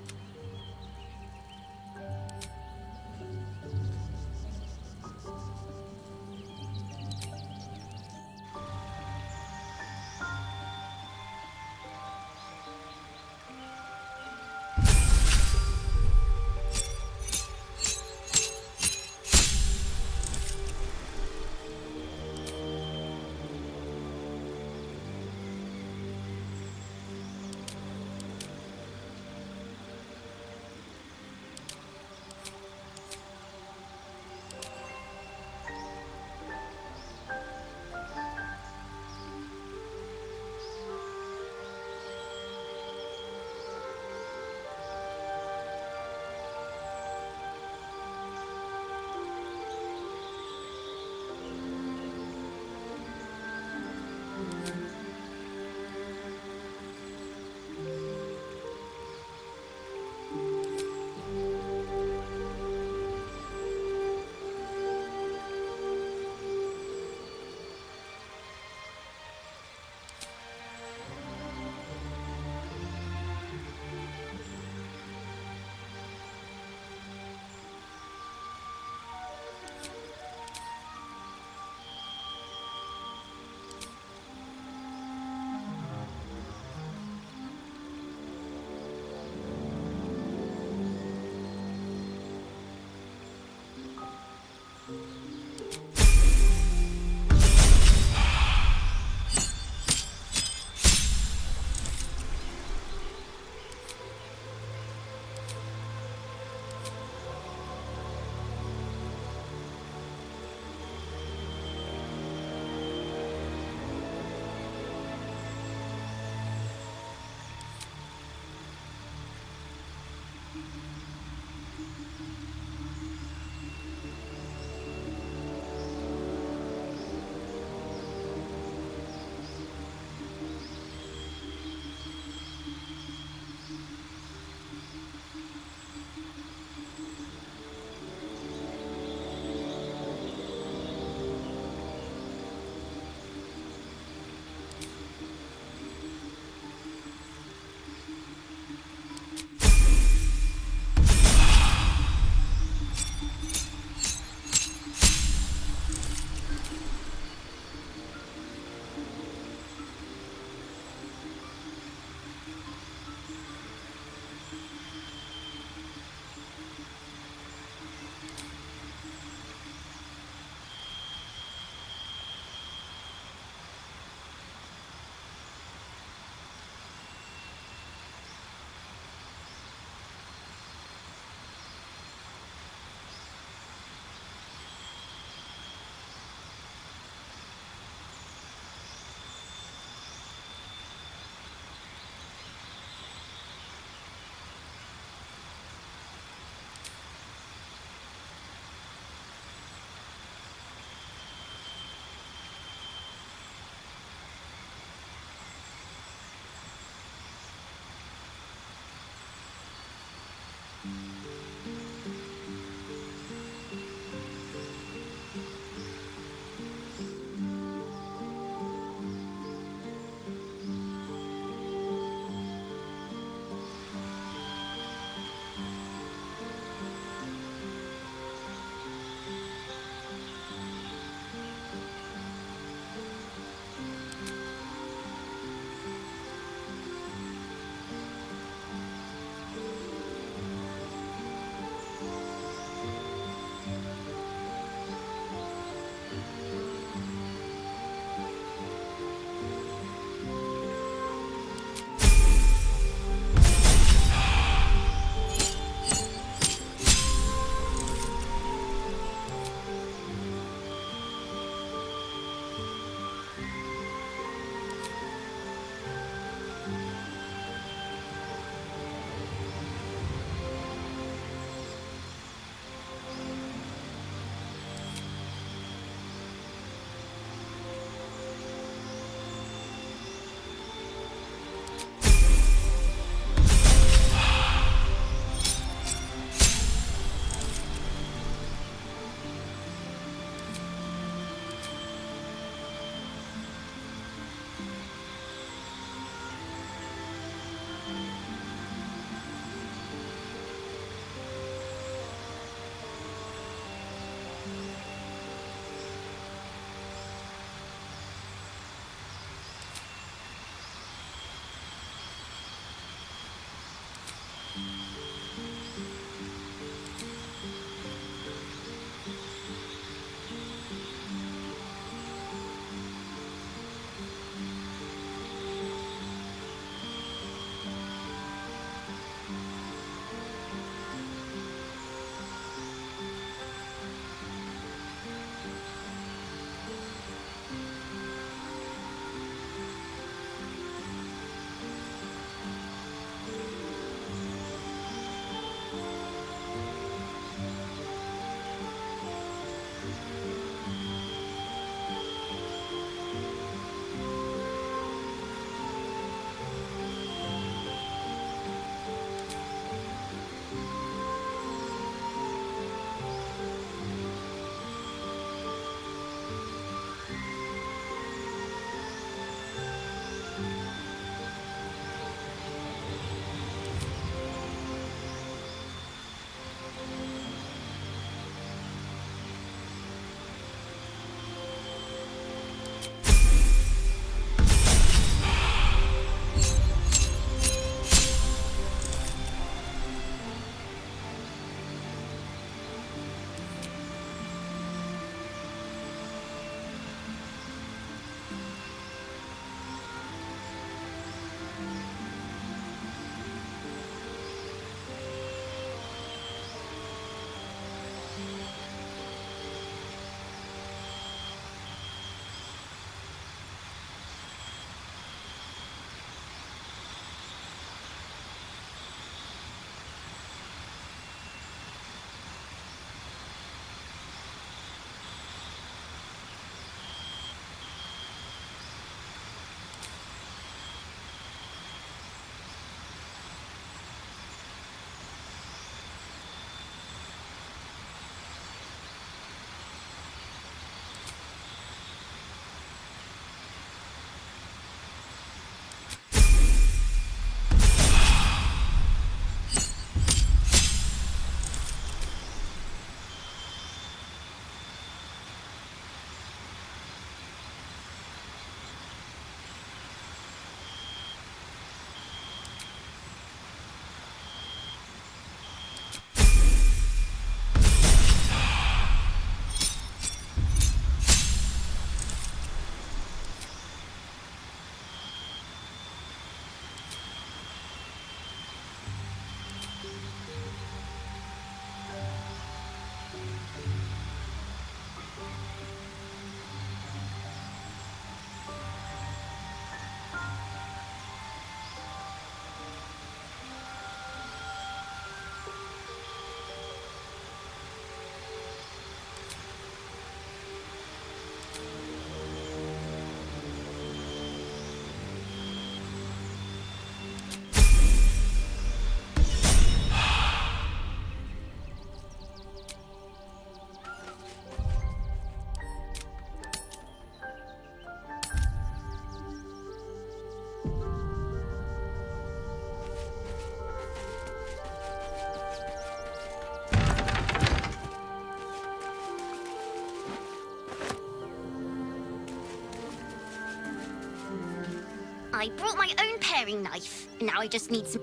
I brought my own paring knife. And now I just need some...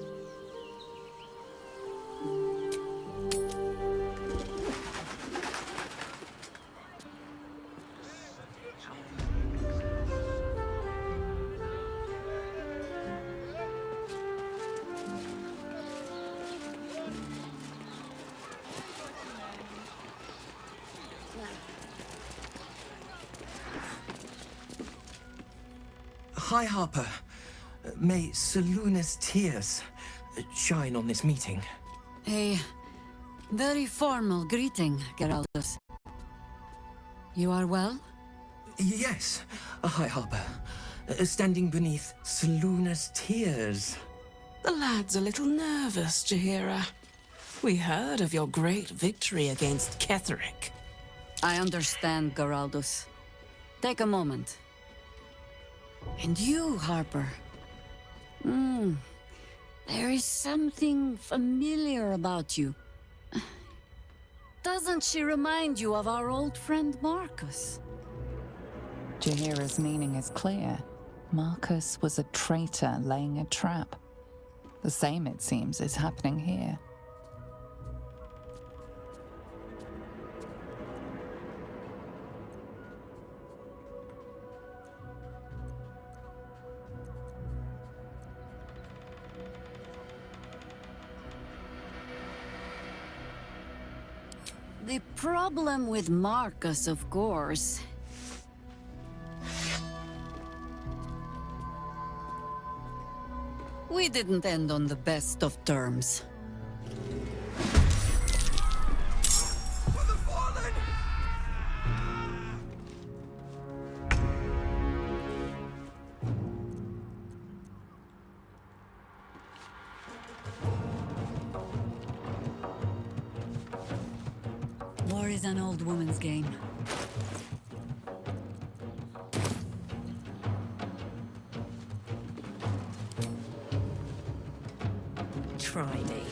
Hi, Harper. May Seluna's tears shine on this meeting. A very formal greeting, Geraldus. You are well? Yes. Hi, Harper. Standing beneath Seluna's tears. The lad's a little nervous, Jaheira. We heard of your great victory against Ketheric. I understand, Geraldus. Take a moment. And you, Harper. There is something familiar about you. Doesn't she remind you of our old friend Marcus? Jaheira's meaning is clear. Marcus was a traitor laying a trap. The same, it seems, is happening here. The problem with Marcus, of course... We didn't end on the best of terms. War is an old woman's game. Try me.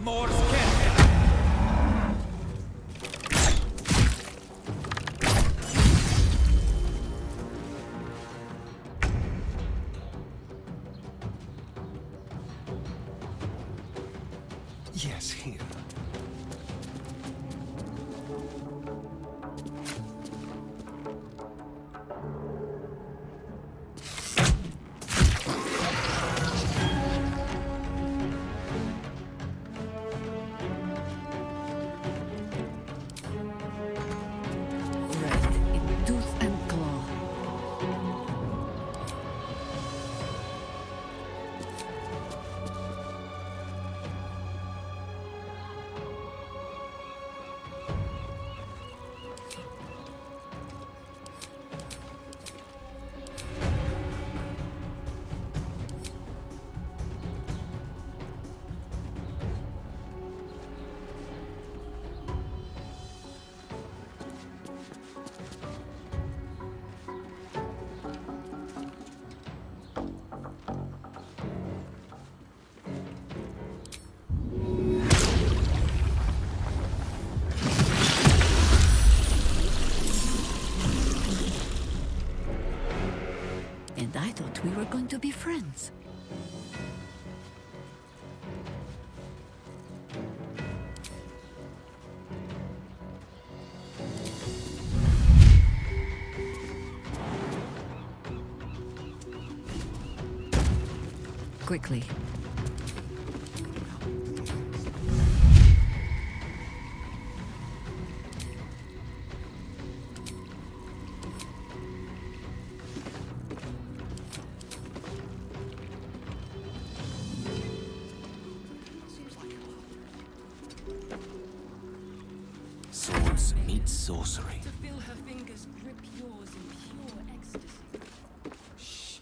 More Yes, here. Tooth and claw. And I thought we were going to be friends. Quickly. Swords meet sorcery. To feel her fingers grip yours in pure ecstasy. Shh.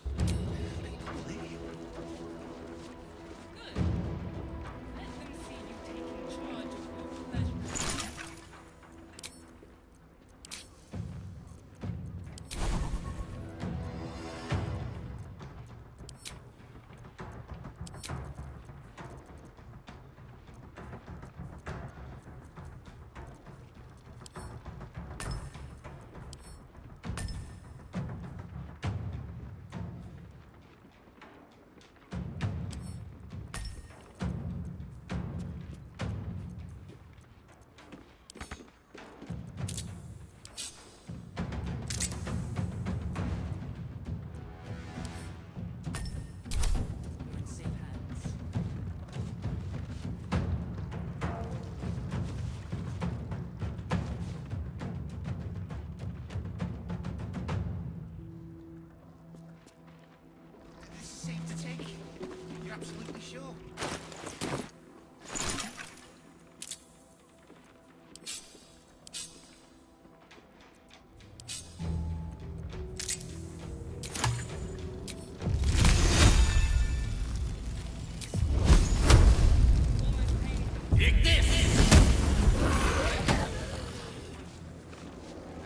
sure. Take this!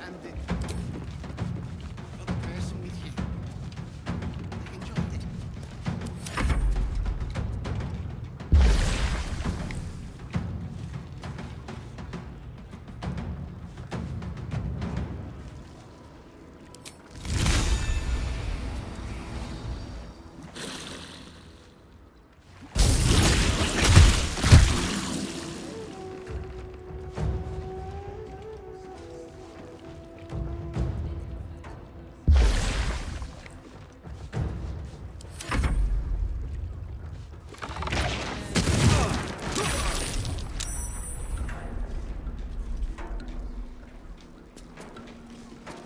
And the other person with you. They enjoyed it.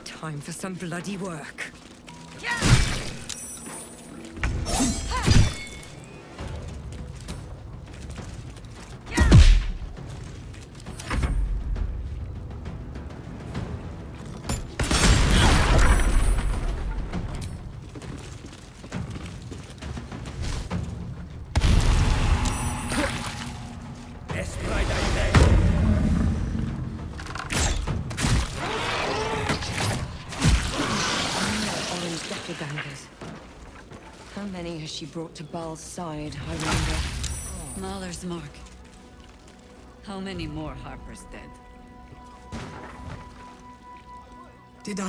Time for some bloody work. Best ride I dare. Orange doppelgangers. How many has she brought to Baal's side, I wonder? Mahler's mark. How many more Harper's dead? Did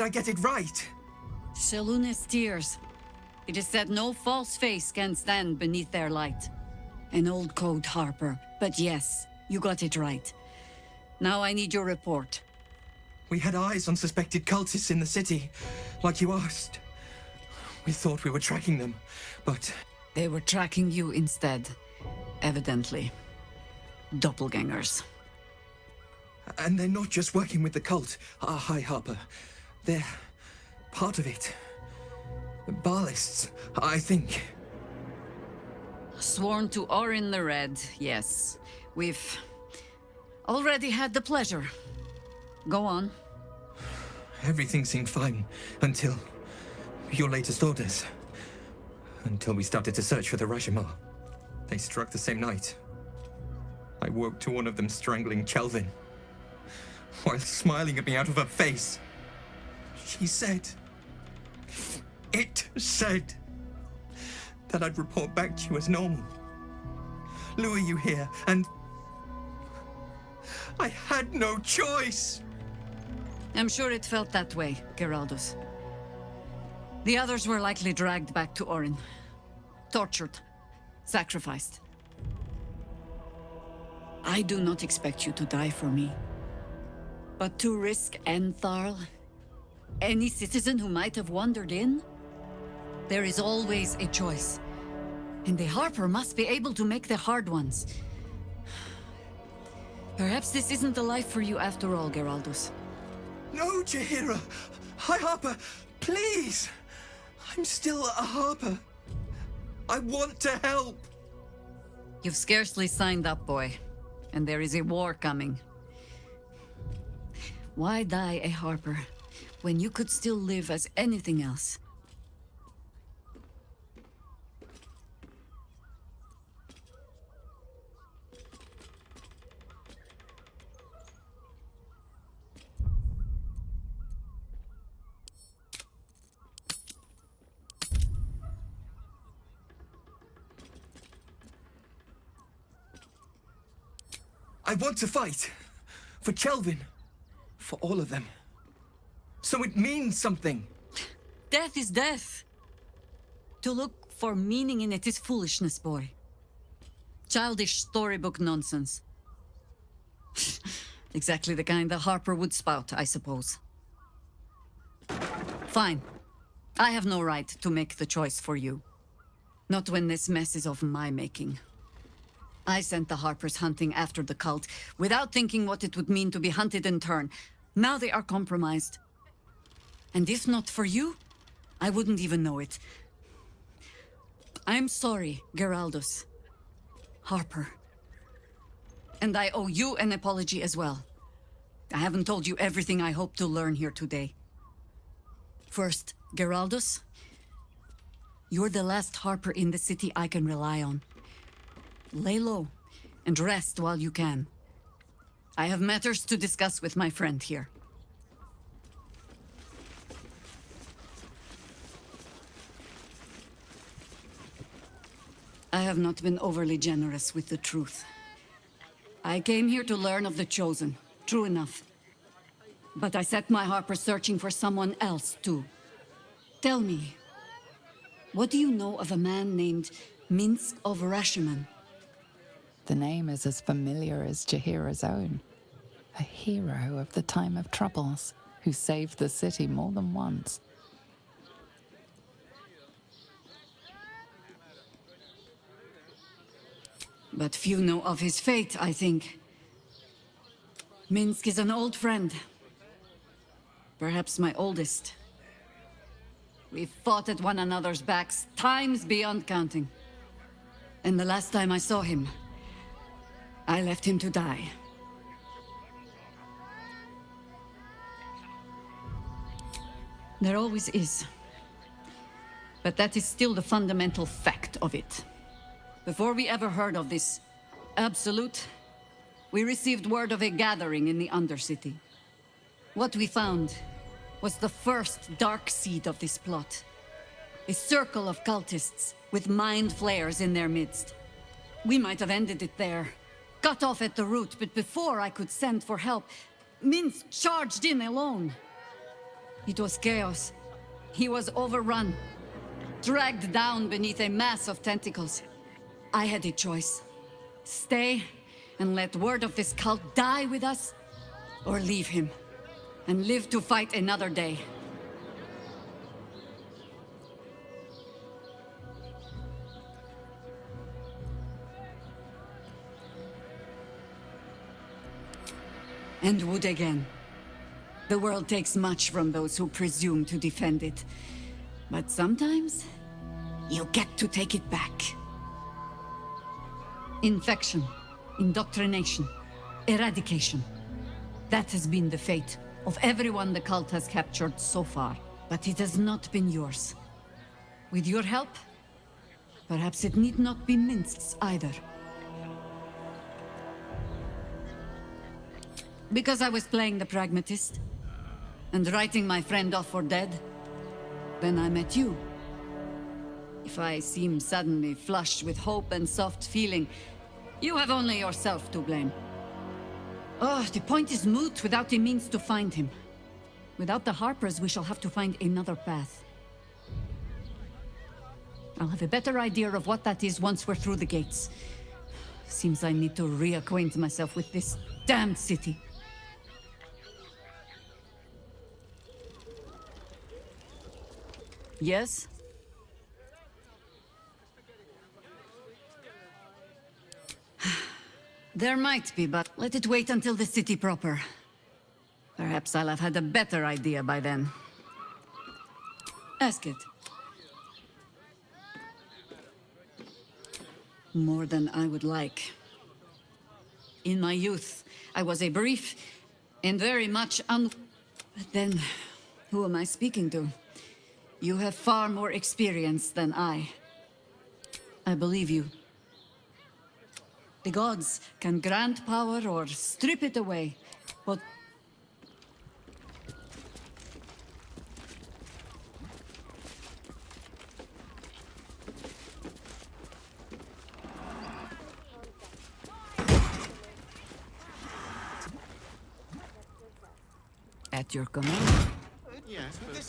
I get it right? Shaluna's tears. It is said no false face can stand beneath their light. An old code, Harper. But yes, you got it right. Now I need your report. We had eyes on suspected cultists in the city, like you asked. We thought we were tracking them, but... They were tracking you instead. Evidently. Doppelgangers. And they're not just working with the cult, High Harper. They're part of it. Baalists, I think. Sworn to Orin the Red, yes. We've already had the pleasure. Go on. Everything seemed fine until your latest orders. Until we started to search for the Rashomar. They struck the same night. I woke to one of them strangling Chelvin, while smiling at me out of her face. She said... It said... that I'd report back to you as normal. Lure you here, and... I had no choice! I'm sure it felt that way, Geraldus. The others were likely dragged back to Orin. Tortured. Sacrificed. I do not expect you to die for me. But to risk Entharl, any citizen who might have wandered in, there is always a choice. And the Harper must be able to make the hard ones. Perhaps this isn't the life for you after all, Geraldus. No, Jaheira! High Harper, please! I'm still a Harper. I want to help! You've scarcely signed up, boy. And there is a war coming. Why die a Harper, when you could still live as anything else? I want to fight. For Chelvin. For all of them. So it means something. Death is death. To look for meaning in it is foolishness, boy. Childish storybook nonsense. Exactly the kind the Harper would spout, I suppose. Fine. I have no right to make the choice for you. Not when this mess is of my making. I sent the Harpers hunting after the cult, without thinking what it would mean to be hunted in turn. Now they are compromised. And if not for you, I wouldn't even know it. I'm sorry, Geraldus. Harper. And I owe you an apology as well. I haven't told you everything I hope to learn here today. First, Geraldus, you're the last Harper in the city I can rely on. Lay low and rest while you can. I have matters to discuss with my friend here. I have not been overly generous with the truth. I came here to learn of the Chosen, true enough. But I set my Harper searching for someone else, too. Tell me, what do you know of a man named Minsk of Rashomon? The name is as familiar as Jaheira's own. A hero of the time of troubles, who saved the city more than once. But few know of his fate, I think. Minsk is an old friend. Perhaps my oldest. We've fought at one another's backs times beyond counting. And the last time I saw him, I left him to die. There always is. But that is still the fundamental fact of it. Before we ever heard of this Absolute, we received word of a gathering in the Undercity. What we found was the first dark seed of this plot. A circle of cultists with mind flayers in their midst. We might have ended it there, cut off at the root, but before I could send for help, Minsk charged in alone. It was chaos. He was overrun, dragged down beneath a mass of tentacles. I had a choice. Stay and let word of this cult die with us, or leave him and live to fight another day. And would again. The world takes much from those who presume to defend it. But sometimes, you get to take it back. Infection, indoctrination, eradication. That has been the fate of everyone the cult has captured so far. But it has not been yours. With your help, perhaps it need not be Minsk's either. Because I was playing the pragmatist, and writing my friend off for dead, then I met you. If I seem suddenly flushed with hope and soft feeling, you have only yourself to blame. Oh, the point is moot without a means to find him. Without the Harpers, we shall have to find another path. I'll have a better idea of what that is once we're through the gates. Seems I need to reacquaint myself with this damned city. Yes? There might be, but let it wait until the city proper. Perhaps I'll have had a better idea by then. Ask it. More than I would like. In my youth, I was a brief and very much But then, who am I speaking to? You have far more experience than I. I believe you. The gods can grant power or strip it away, but... At your command. Yes, but they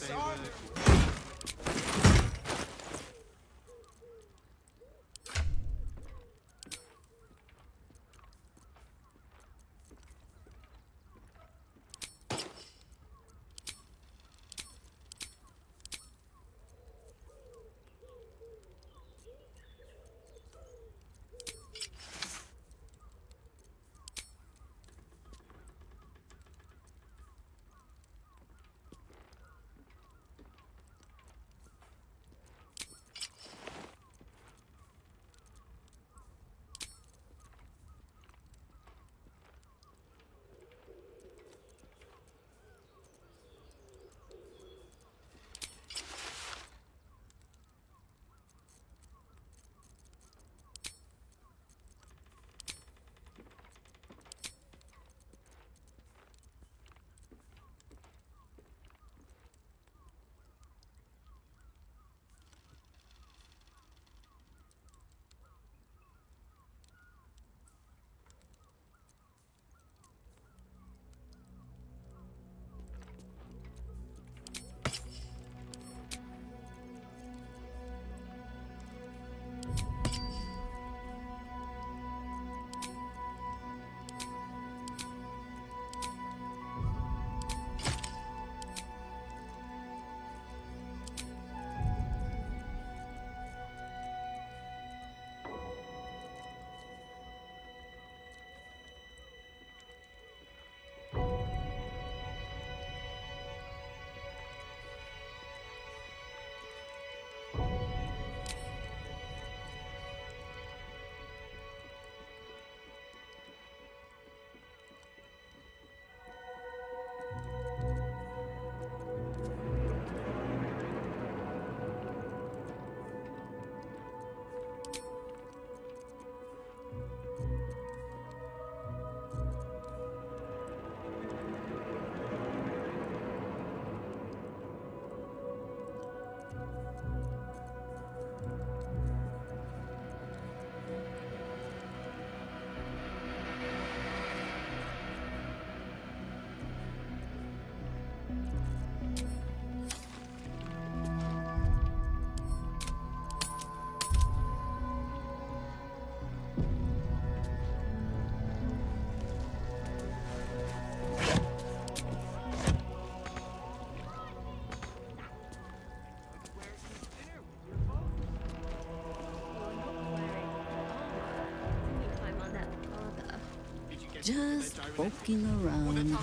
Just poking around.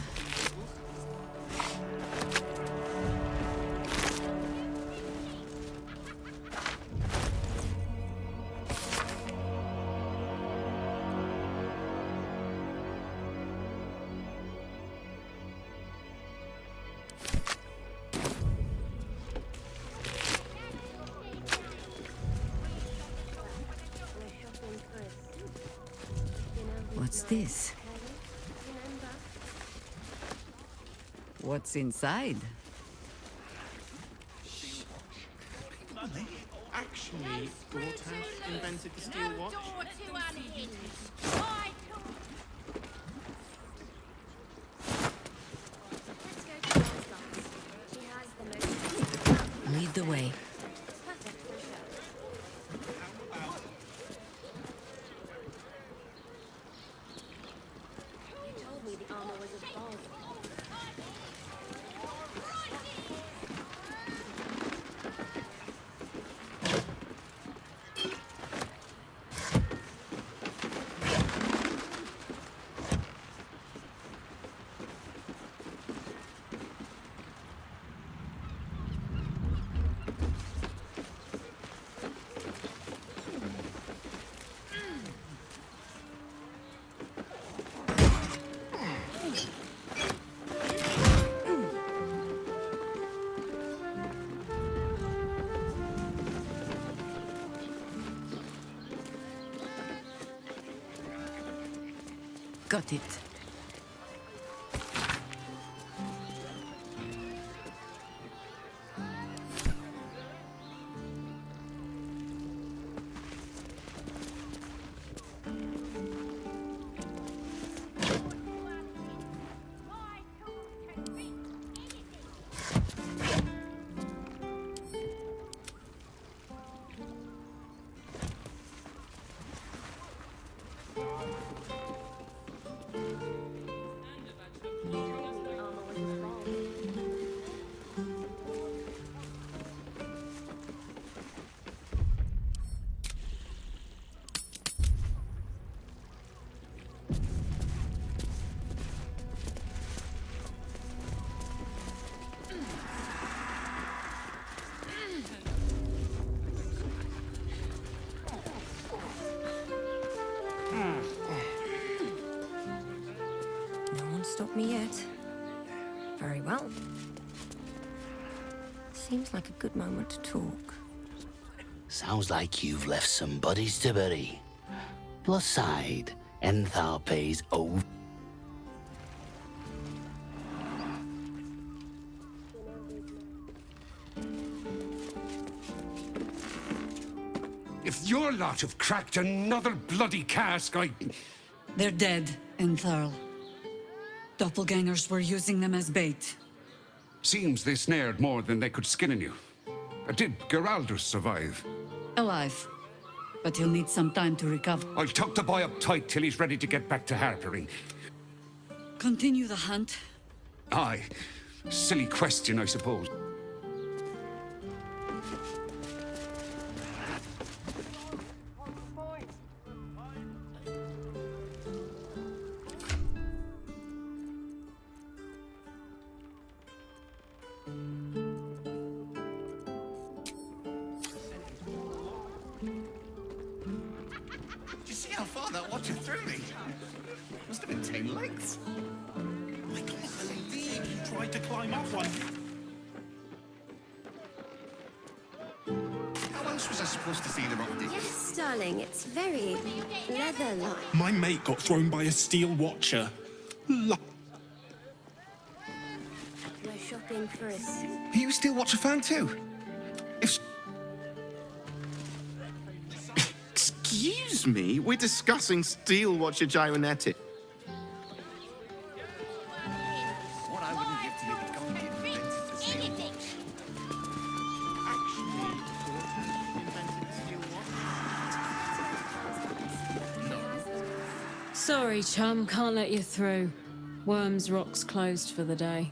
What's this? What's inside? Actually, Broadhouse invented the steel watch. Lead the way. You told me the armor was of Baldur. Got it. No one stopped me yet. Very well. Seems like a good moment to talk. Sounds like you've left some buddies to bury. Plus side, Enthar pays over. If your lot have cracked another bloody cask, They're dead, Entharl. Doppelgangers were using them as bait. Seems they snared more than they could skin in you. Did Geraldur survive? Alive. But he'll need some time to recover. I'll tuck the boy up tight till he's ready to get back to harpering. Continue the hunt. Aye. Silly question, I suppose. Did you see how far that watcher threw me? Must have been 10 lengths. I can't believe you tried to climb up one. How else was I supposed to see the rock dig? Yes, darling, it's very leather-like. My mate got thrown by a steel watcher. Go shopping for a suit. Are you a steel watcher fan too? If... Excuse me, we're discussing steel watcher gyronetic. What I wouldn't give to be the company that invented the steel watch. Actually, invented the steel watch. Sorry, chum, can't let you through. Worms Rock's closed for the day.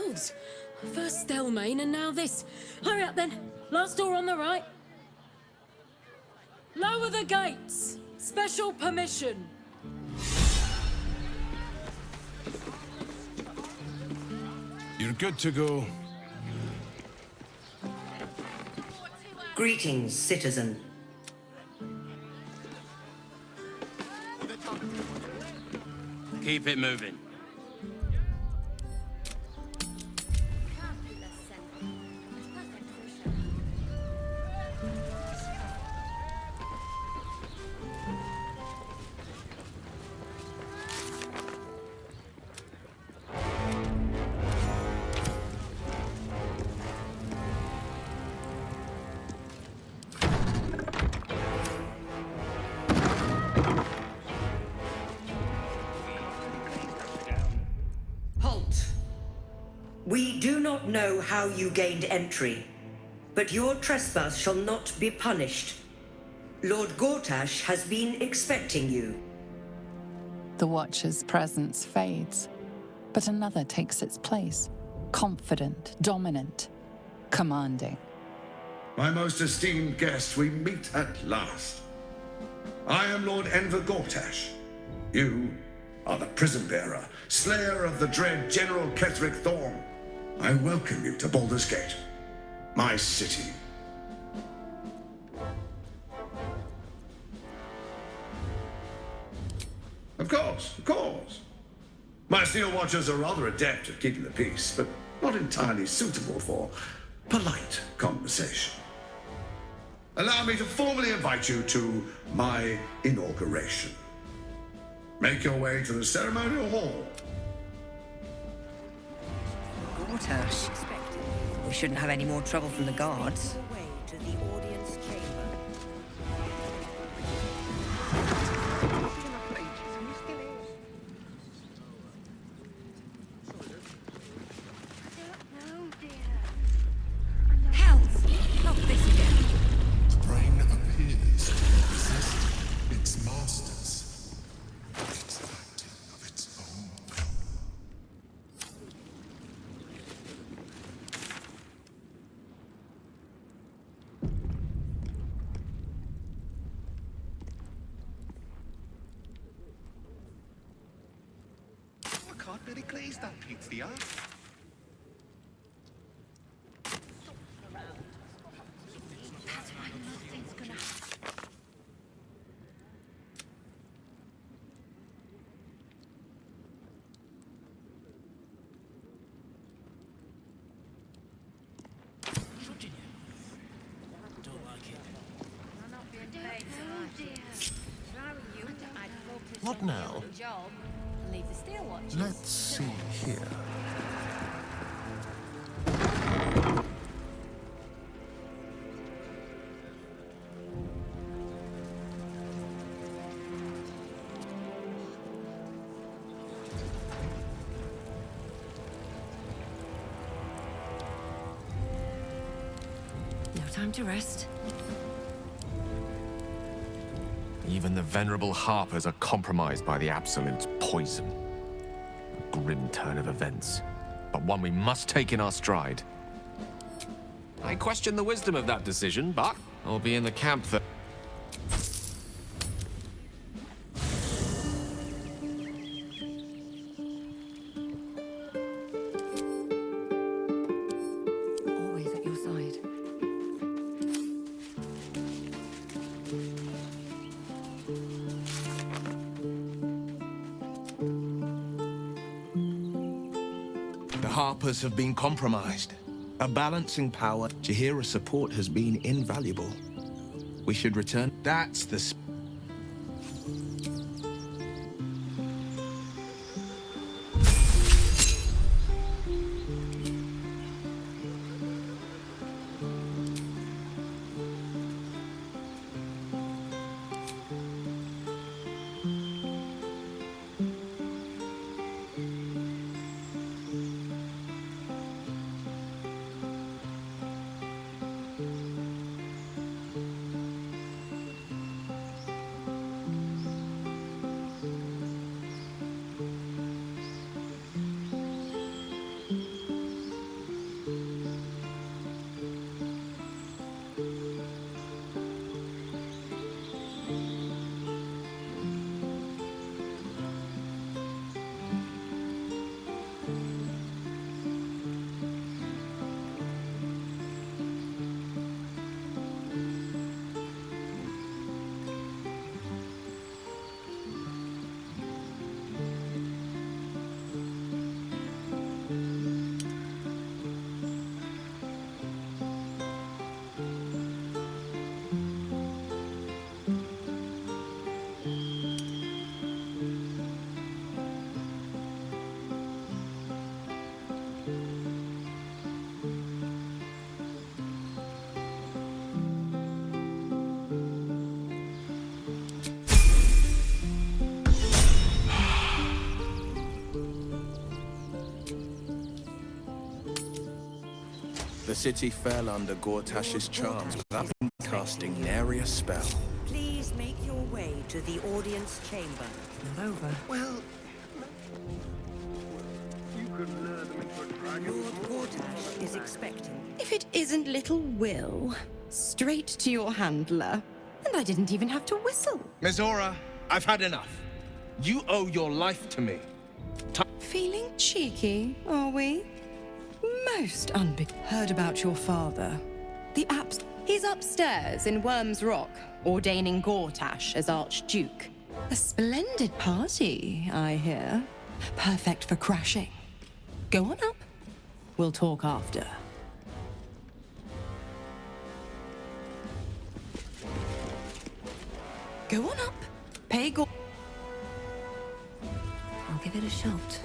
Loads. First Stelmane and now this. Hurry up then. Last door on the right. Lower the gates. Special permission. You're good to go. Greetings, citizen. Keep it moving. Halt! We do not know how you gained entry, but your trespass shall not be punished. Lord Gortash has been expecting you. The Watcher's presence fades, but another takes its place. Confident, dominant, commanding. My most esteemed guest, we meet at last. I am Lord Enver Gortash. You are the prison bearer, slayer of the dread General Ketheric Thorm. I welcome you to Baldur's Gate, my city. Of course. My Steel Watchers are rather adept at keeping the peace, but not entirely suitable for polite conversation. Allow me to formally invite you to my inauguration. Make your way to the ceremonial hall. Gortash. We shouldn't have any more trouble from the guards. Hells! Not this again. Brain appears to resist its masters. It's acting of its own will. I can't really glaze that pizza. What now? Let's see here. No time to rest. Even the venerable Harpers are compromised by the Absolute's poison. A grim turn of events, but one we must take in our stride. I question the wisdom of that decision, but I'll be in the camp that... Always at your side. The Harpers have been compromised. A balancing power. Jaheira's support has been invaluable. We should return. That's the... The city fell under Gortash's charms without casting nary a spell. Please make your way to the audience chamber. Not over. Well, Lord Gortash is expecting. If it isn't little Will, straight to your handler. And I didn't even have to whistle. Mizora, I've had enough. You owe your life to me. Feeling cheeky, are we? Most Heard about your father. He's upstairs in Worm's Rock, ordaining Gortash as Archduke. A splendid party, I hear. Perfect for crashing. Go on up. We'll talk after. Go on up. Pay I'll give it a shot.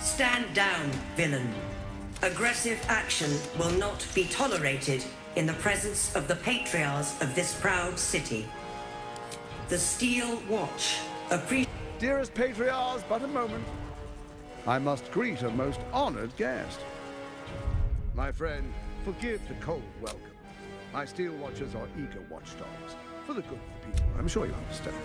Stand down, villain. Aggressive action will not be tolerated in the presence of the patriarchs of this proud city. The Steel Watch Dearest patriarchs, but a moment. I must greet a most honored guest. My friend, forgive the cold welcome. My Steel Watchers are eager watchdogs for the good of the people. I'm sure you understand.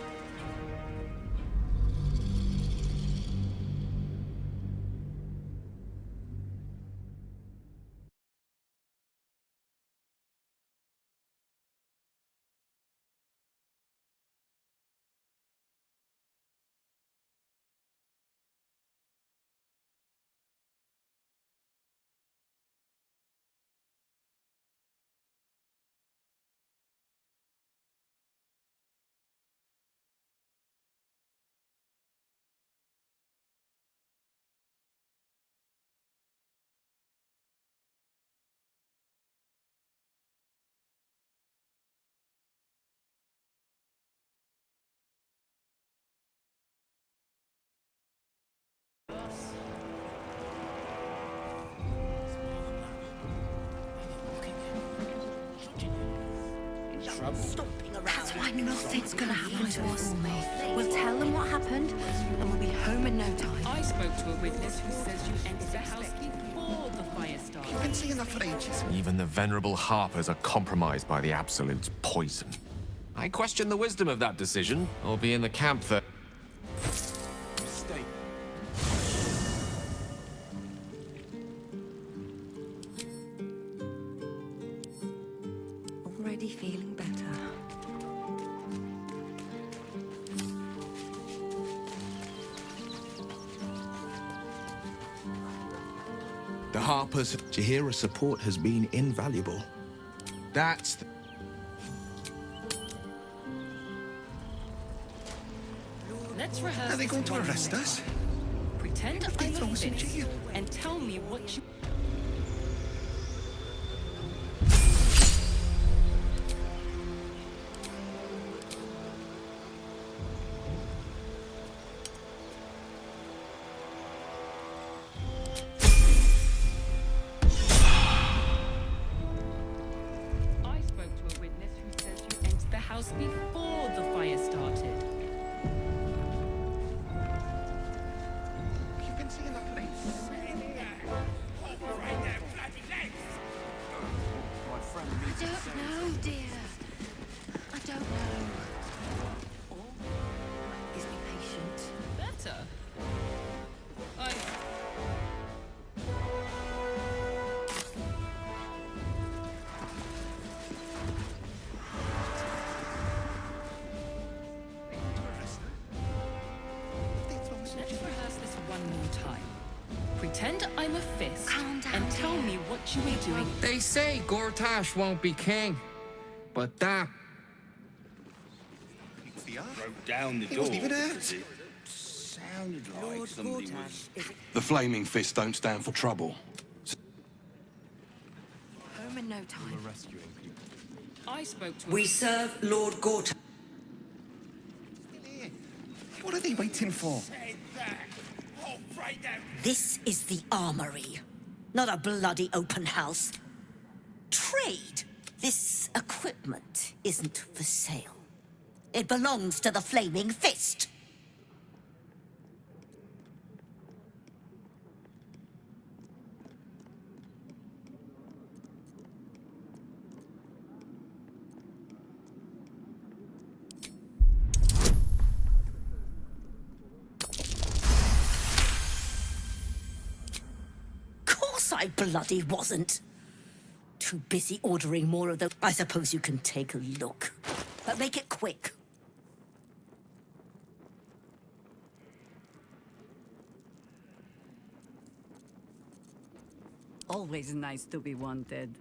That's why nothing's gonna happen to us. We'll tell them what happened, and we'll be home in no time. I spoke to a witness who says you entered the house before the fire started. You've been seeing that for ages. Even the venerable Harpers are compromised by the Absolute's poison. I question the wisdom of that decision. I'll be in the camp that... Mistake. Already feeling better. The Harpers' Jahira support has been invaluable. That's the... Let's rehearse. Are they going to arrest us? Pretend If they I'm throw a us in witness jail. and tell me what you... I spoke to a witness who says you entered the house before the fire started. You've been seeing that for ages. I don't know, dear. I don't know. Or is be patient. Better. I... Let's rehearse this one more time. Pretend I'm a fist and tell me what you were doing. They say Gortash won't be king, but that... Broke down the door. He wasn't even hurt. Sounded like somebody was... The Flaming Fist don't stand for trouble. Home in no time. I spoke to We serve Lord Gortash. What are they waiting for? This is the armory, not a bloody open house. Trade. This equipment isn't for sale. It belongs to the Flaming Fist. Course I bloody wasn't. Too busy ordering more of those. I suppose you can take a look, but make it quick. Always nice to be wanted.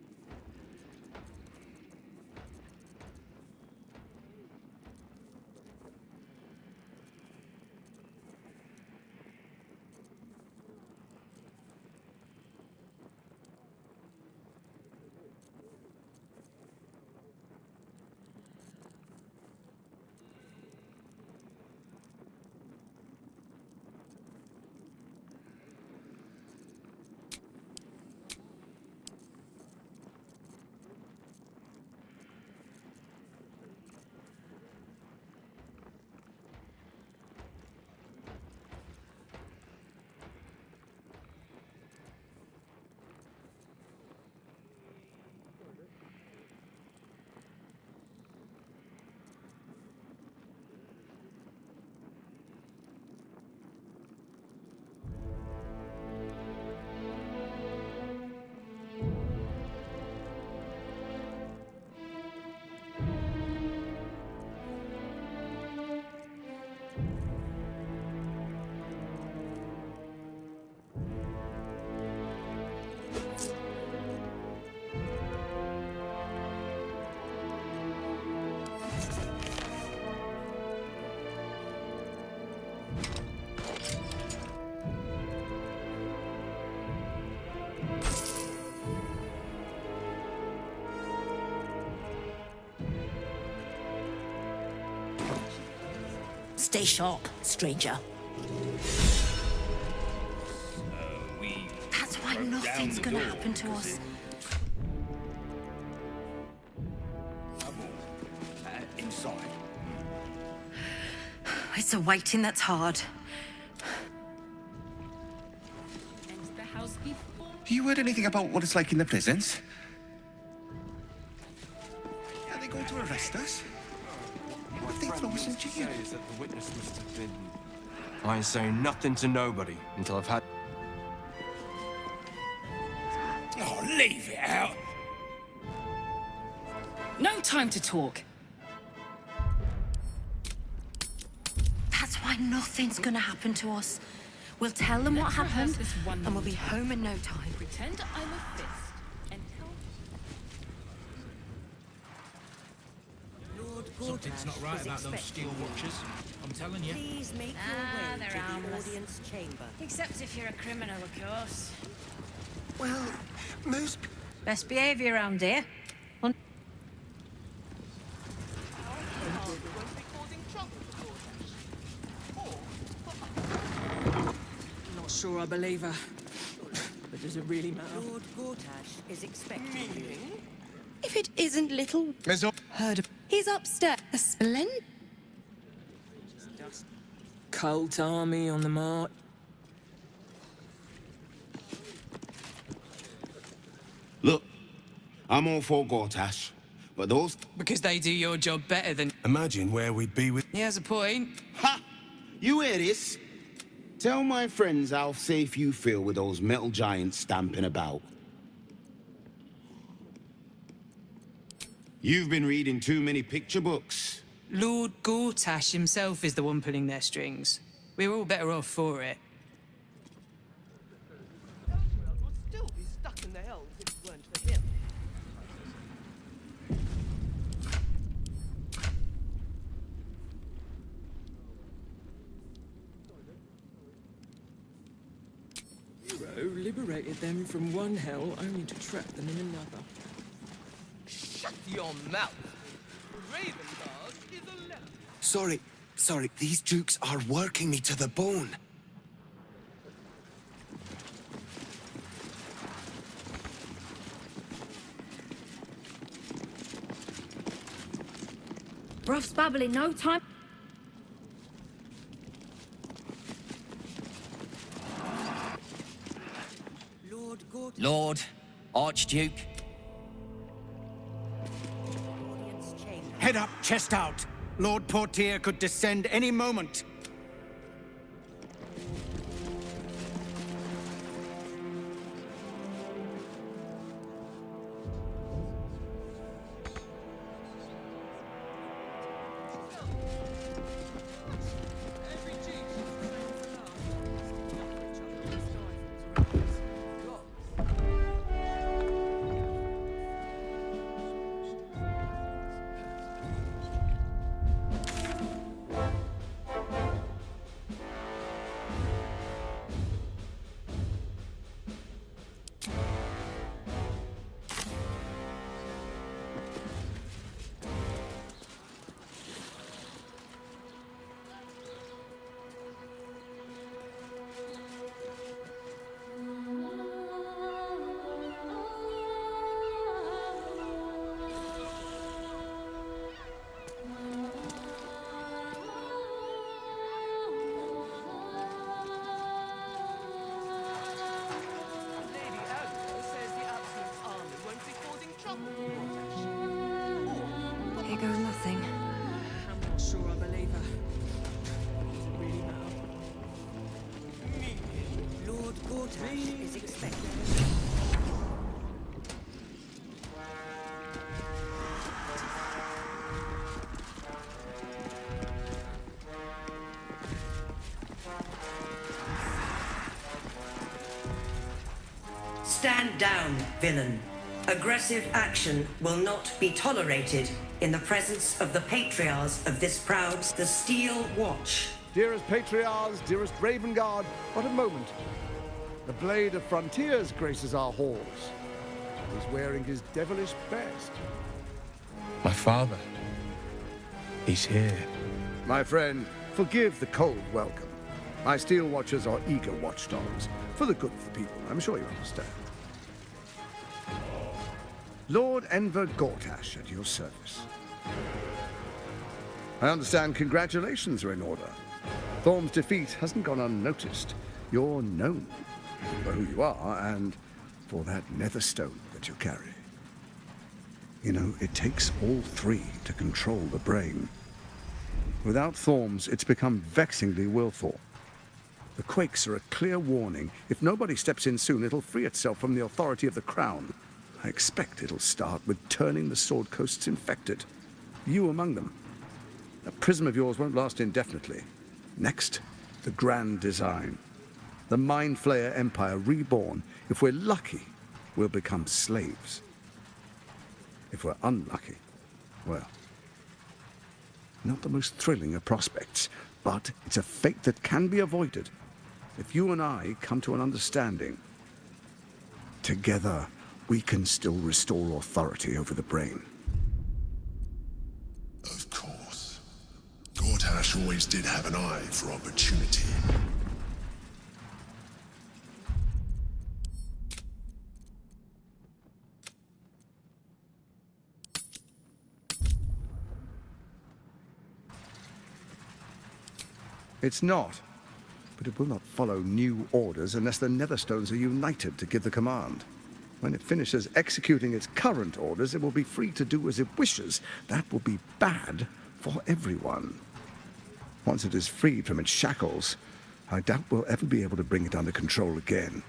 Stay sharp, stranger. That's why nothing's gonna happen to us. Inside. It's the waiting that's hard. The house before. You heard anything about what it's like in the prisons? Yeah, they going to arrest us? What if they throw us in jail? I ain't saying nothing to nobody until I've had... Oh, leave it out. No time to talk. That's why nothing's gonna happen to us. We'll tell them what happened, and we'll be home in no time. Pretend I'm a fist and tell. Something's not right about those steel watchers. I'm telling you. Please make your way they're to the harmless. audience chamber. Except if you're a criminal, of course. Well, most... Best behaviour around here. Not sure I believe her. But does it really matter? Lord Gortash is expecting you. If it isn't little... Heard of... He's upstairs. A splendid... Cult army on the march. Look, I'm all for Gortash, but those... Because they do your job better than... Imagine where we'd be with... He has a point. Ha! You hear this? Tell my friends how safe you feel with those metal giants stamping about. You've been reading too many picture books. Lord Gortash himself is the one pulling their strings. We're all better off for it. would still be stuck in the hells if it weren't for him. Hero liberated them from one hell only to trap them in another. Shut your mouth! Ravengard is a left. Sorry, these dukes are working me to the bone. Bruff's bubbling, no time. Lord, Archduke. Head up, chest out. Lord Portier could descend any moment. Here goes nothing. I'm not sure I believe her. Does it really matter? Lord Gortash is expected. Stand down, villain. Aggressive action will not be tolerated in the presence of the patriarchs of this proud, the Steel Watch. Dearest patriarchs, dearest Raven Guard, what a moment. The blade of frontiers graces our halls. He's wearing his devilish best. My father. He's here. My friend, forgive the cold welcome. My Steel Watchers are eager watchdogs, for the good of the people, I'm sure you understand. Lord Enver Gortash at your service. I understand congratulations are in order. Thorm's defeat hasn't gone unnoticed. You're known for who you are and for that nether stone that you carry. You know, it takes all three to control the brain. Without Thorms, it's become vexingly willful. The quakes are a clear warning. If nobody steps in soon, it'll free itself from the authority of the crown. I expect it'll start with turning the Sword Coasts infected. You among them. That prism of yours won't last indefinitely. Next, the grand design. The Mind Flayer Empire reborn. If we're lucky, we'll become slaves. If we're unlucky, well, not the most thrilling of prospects, but it's a fate that can be avoided if you and I come to an understanding. Together, we can still restore authority over the brain. Of course. Gortash always did have an eye for opportunity. It's not, but it will not follow new orders unless the Netherstones are united to give the command. When it finishes executing its current orders, it will be free to do as it wishes. That will be bad for everyone. Once it is freed from its shackles, I doubt we'll ever be able to bring it under control again.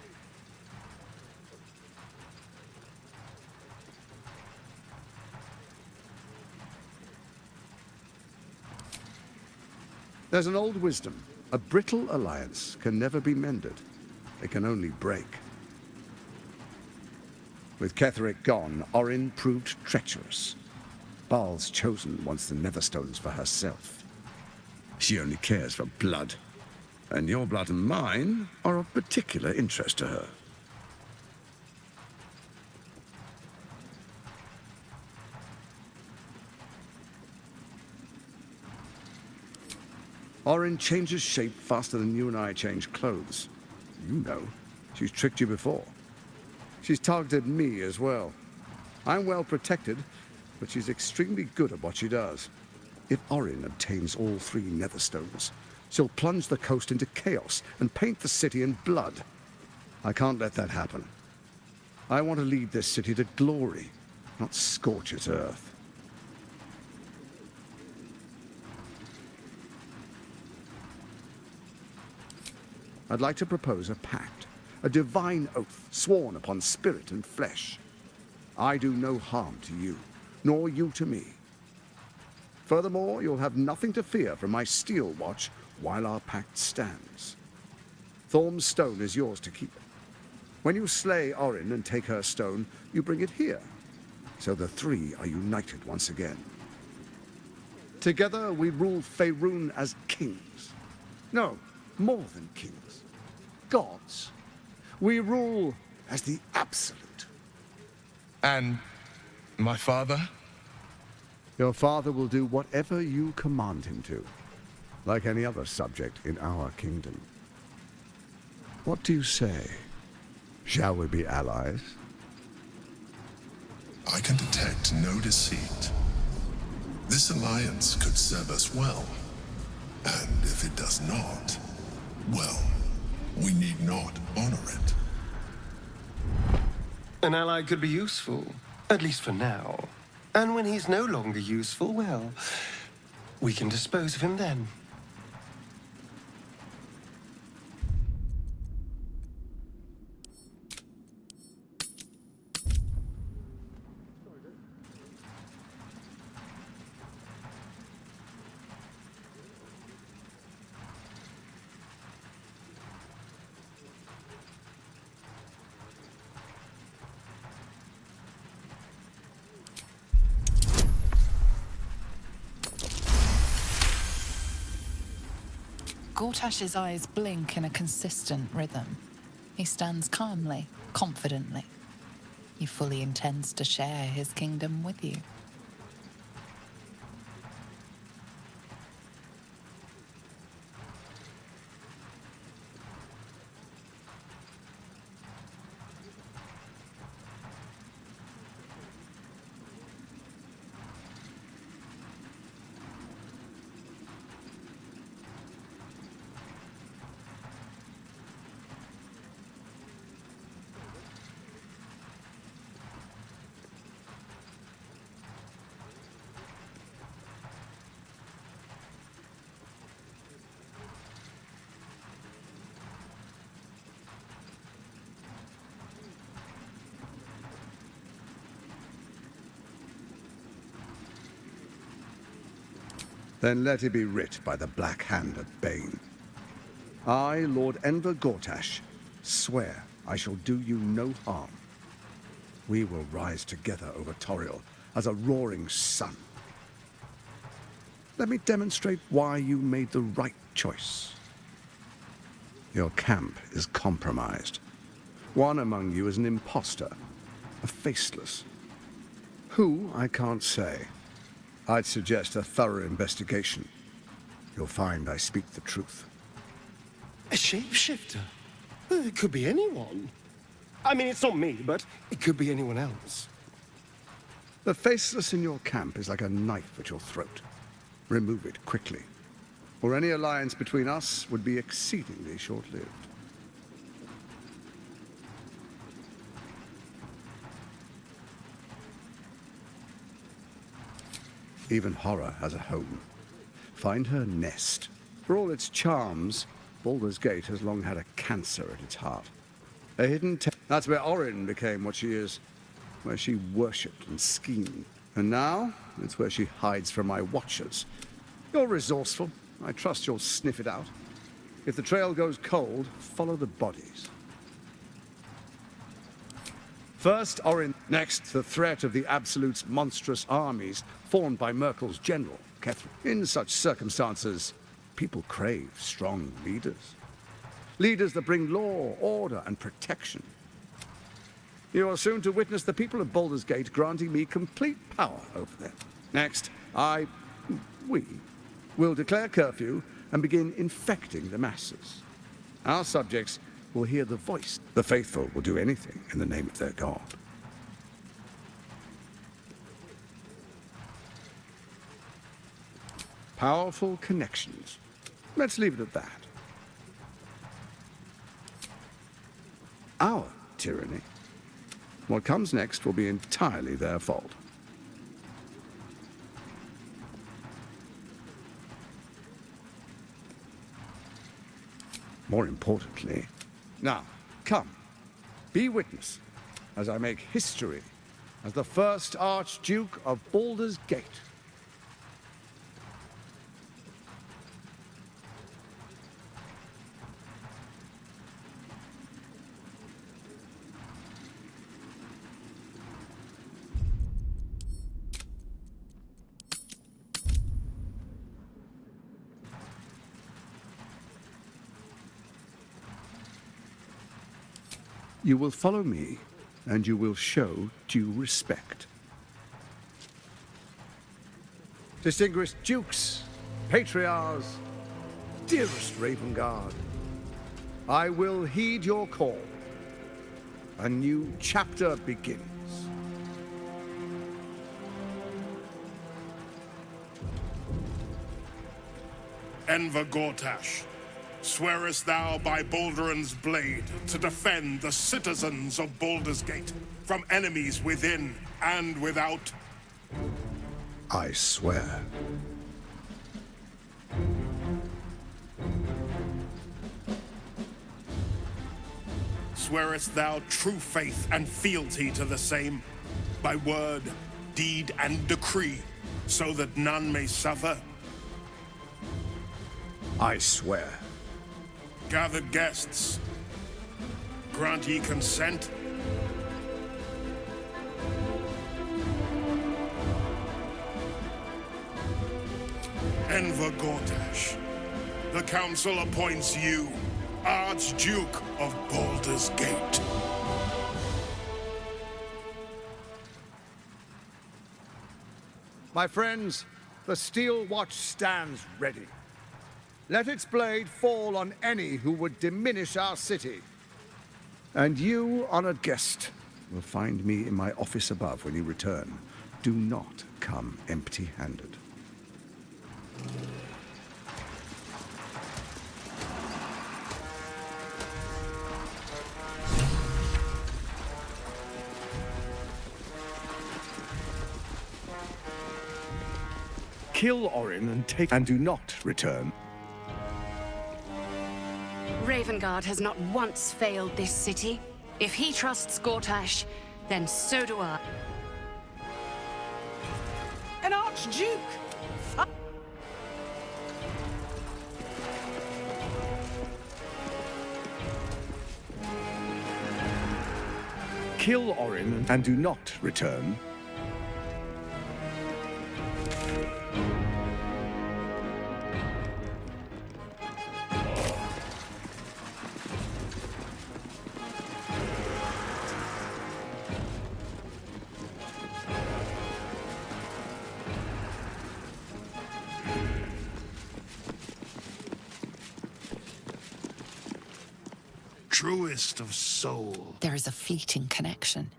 There's an old wisdom. A brittle alliance can never be mended. It can only break. With Ketheric gone, Orin proved treacherous. Baal's chosen wants the Netherstones for herself. She only cares for blood. And your blood and mine are of particular interest to her. Orin changes shape faster than you and I change clothes. You know, she's tricked you before. She's targeted me as well. I'm well protected, but she's extremely good at what she does. If Orin obtains all 3 Netherstones, she'll plunge the coast into chaos and paint the city in blood. I can't let that happen. I want to lead this city to glory, not scorch its earth. I'd like to propose a pact, a divine oath sworn upon spirit and flesh. I do no harm to you, nor you to me. Furthermore, you'll have nothing to fear from my steel watch while our pact stands. Thorm's stone is yours to keep. When you slay Orin and take her stone, you bring it here, so the 3 are united once again. Together we rule Faerun as kings. No, more than kings. Gods. We rule as the Absolute. And my father? Your father will do whatever you command him to, like any other subject in our kingdom. What do you say? Shall we be allies? I can detect no deceit. This alliance could serve us well. And if it does not, well, we need not honor it. An ally could be useful, at least for now. And when he's no longer useful, well, we can dispose of him then. Gortash's eyes blink in a consistent rhythm. He stands calmly, confidently. He fully intends to share his kingdom with you. Then let it be writ by the black hand of Bane. I, Lord Enver Gortash, swear I shall do you no harm. We will rise together over Toriel as a roaring sun. Let me demonstrate why you made the right choice. Your camp is compromised. One among you is an imposter, a faceless. Who, I can't say. I'd suggest a thorough investigation. You'll find I speak the truth. A shapeshifter? Well, it could be anyone. I mean, it's not me, but it could be anyone else. The faceless in your camp is like a knife at your throat. Remove it quickly, or any alliance between us would be exceedingly short-lived. Even horror has a home. Find her nest. For all its charms, Baldur's Gate has long had a cancer at its heart. A hidden that's where Orin became what she is, where she worshipped and schemed. And now, it's where she hides from my watchers. You're resourceful. I trust you'll sniff it out. If the trail goes cold, follow the bodies. First, Orin. Next, the threat of the Absolute's monstrous armies formed by Merkel's general, Catherine. In such circumstances, people crave strong leaders. Leaders that bring law, order, and protection. You are soon to witness the people of Baldur's Gate granting me complete power over them. Next, we will declare curfew and begin infecting the masses. Our subjects will hear the voice. The faithful will do anything in the name of their god. Powerful connections. Let's leave it at that. Our tyranny. What comes next will be entirely their fault. More importantly, now, come, be witness as I make history as the first Archduke of Baldur's Gate. You will follow me, and you will show due respect. Distinguished dukes, patriarchs, dearest Ravengard, I will heed your call. A new chapter begins. Enver Gortash, swearest thou by Balduran's blade to defend the citizens of Baldur's Gate from enemies within and without? I swear. Swearest thou true faith and fealty to the same, by word, deed, and decree, so that none may suffer? I swear. Gathered guests, grant ye consent? Enver Gortash, the council appoints you Archduke of Baldur's Gate. My friends, the Steel Watch stands ready. Let its blade fall on any who would diminish our city. And you, honored guest, will find me in my office above when you return. Do not come empty-handed. Kill Orin and take... and do not return. Ravengard has not once failed this city. If he trusts Gortash, then so do I. An Archduke! Kill Orin and do not return. Truest of soul. There is a fleeting connection.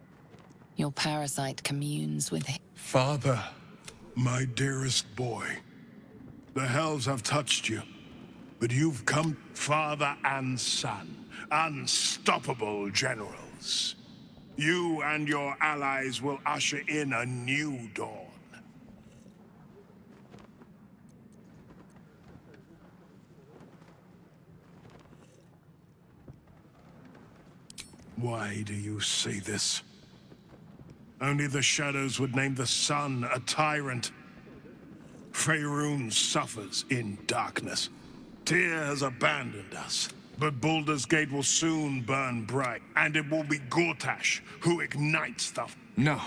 Your parasite communes with him. Father, my dearest boy, the hells have touched you, but you've come father and son, unstoppable generals. You and your allies will usher in a new dawn. Why do you say this? Only the shadows would name the sun a tyrant. Faerun suffers in darkness. Tyr has abandoned us. But Baldur's Gate will soon burn bright, and it will be Gortash who ignites the... No.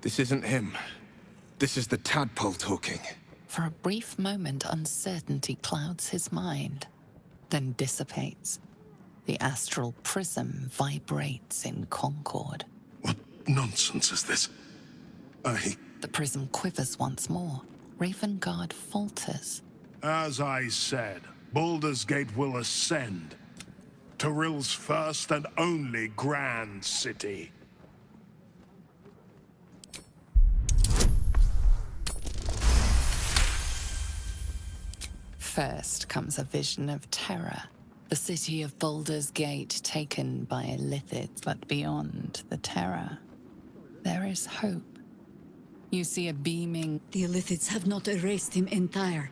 This isn't him. This is the tadpole talking. For a brief moment, uncertainty clouds his mind, then dissipates. The astral prism vibrates in concord. What nonsense is this? The prism quivers once more. Ravengard falters. As I said, Baldur's Gate will ascend. Tyrill's first and only grand city. First comes a vision of terror. The city of Baldur's Gate taken by Illithids, but beyond the terror, there is hope. You see a beaming... The Illithids have not erased him entire.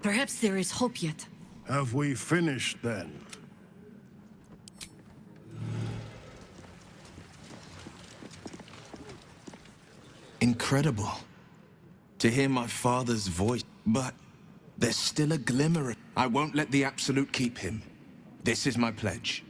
Perhaps there is hope yet. Have we finished then? Incredible. To hear my father's voice, but there's still a glimmer. I won't let the Absolute keep him. This is my pledge.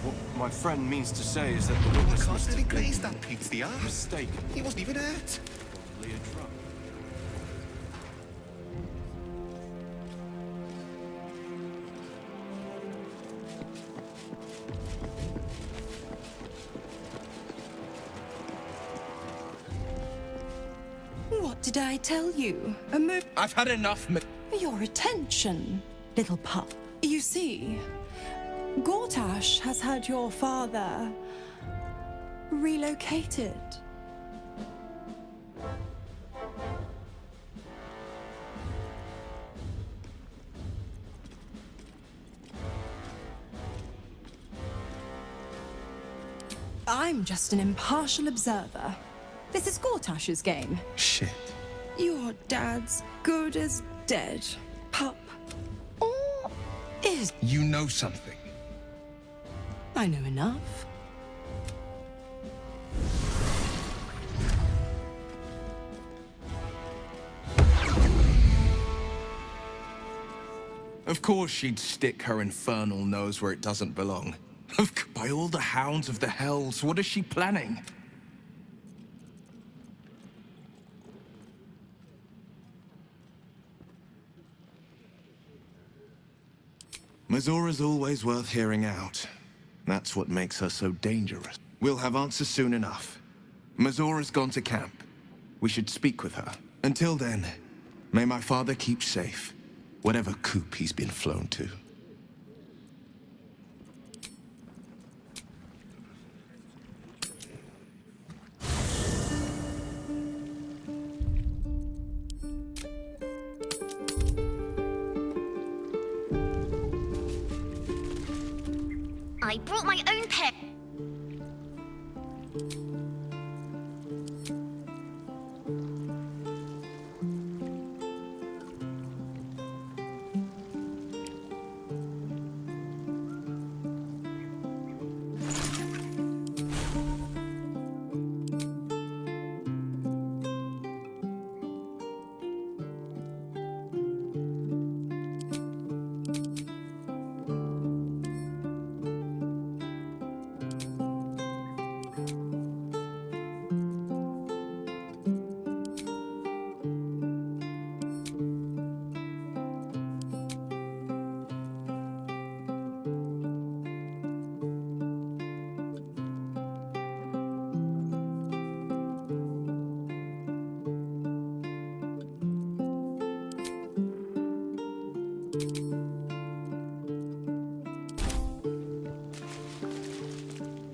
What my friend means to say is that the witness must have been glazed that pig to the arse. mistaken. He wasn't even hurt. Probably a drug. What did I tell you? I've had enough, Your attention, little pup. You see, Gortash has had your father relocated. I'm just an impartial observer. This is Gortash's game. Shit. Your dad's good as dead, pup. Or is... You know something. I know enough. Of course she'd stick her infernal nose where it doesn't belong. By all the hounds of the hells, what is she planning? Mazora's always worth hearing out. That's what makes her so dangerous. We'll have answers soon enough. Mazora's gone to camp. We should speak with her. Until then, may my father keep safe, whatever coop he's been flown to. I brought my own pair.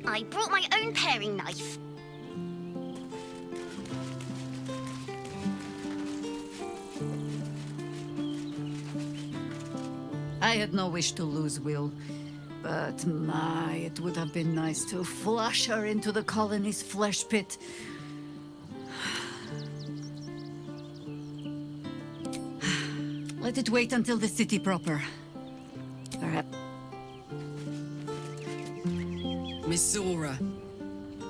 I brought my own paring knife. I had no wish to lose Will, but my, it would have been nice to flush her into the colony's flesh pit. Let it wait until the city proper. Perhaps. Miss Zora,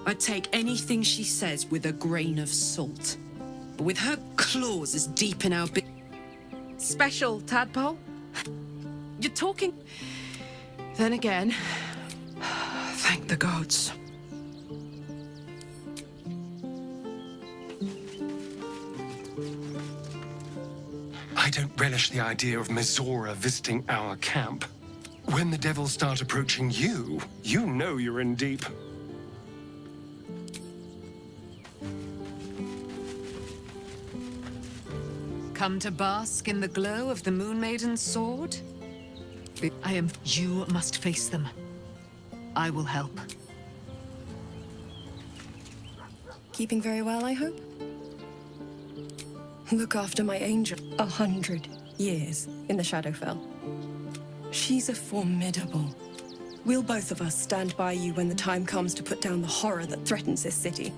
I take anything she says with a grain of salt. But with her claws as deep in our Special, Tadpole? You're talking... Then again, thank the gods. I don't relish the idea of Mizora visiting our camp. When the devils start approaching you, you know you're in deep. Come to bask in the glow of the Moon Maiden's sword? You must face them. I will help. Keeping very well, I hope? Look after my angel. 100 years in the Shadowfell. She's a formidable. We'll both of us stand by you when the time comes to put down the horror that threatens this city.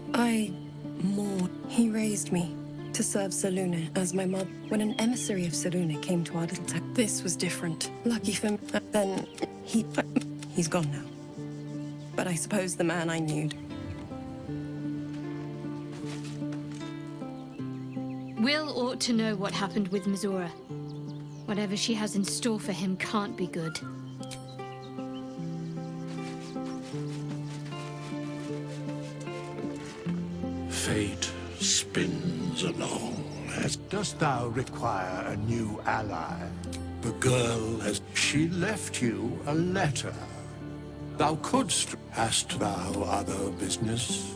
He raised me to serve Selûne as my mother. When an emissary of Selûne came to our little town, this was different. Lucky for me. Then he's gone now. But I suppose the man I knew. Will ought to know what happened with Mizora. Whatever she has in store for him can't be good. Fate spins along as... Dost thou require a new ally? The girl has... She left you a letter. Thou couldst... Hast thou other business?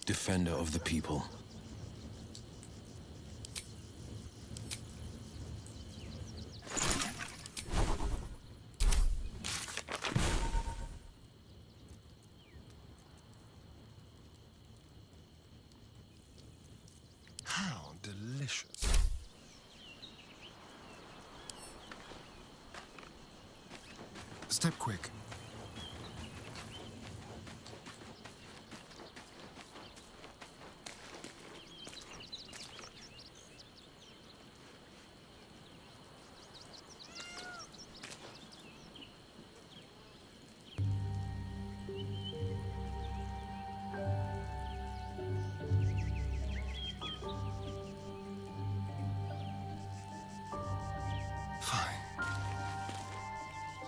Defender of the people. How delicious. Step quick.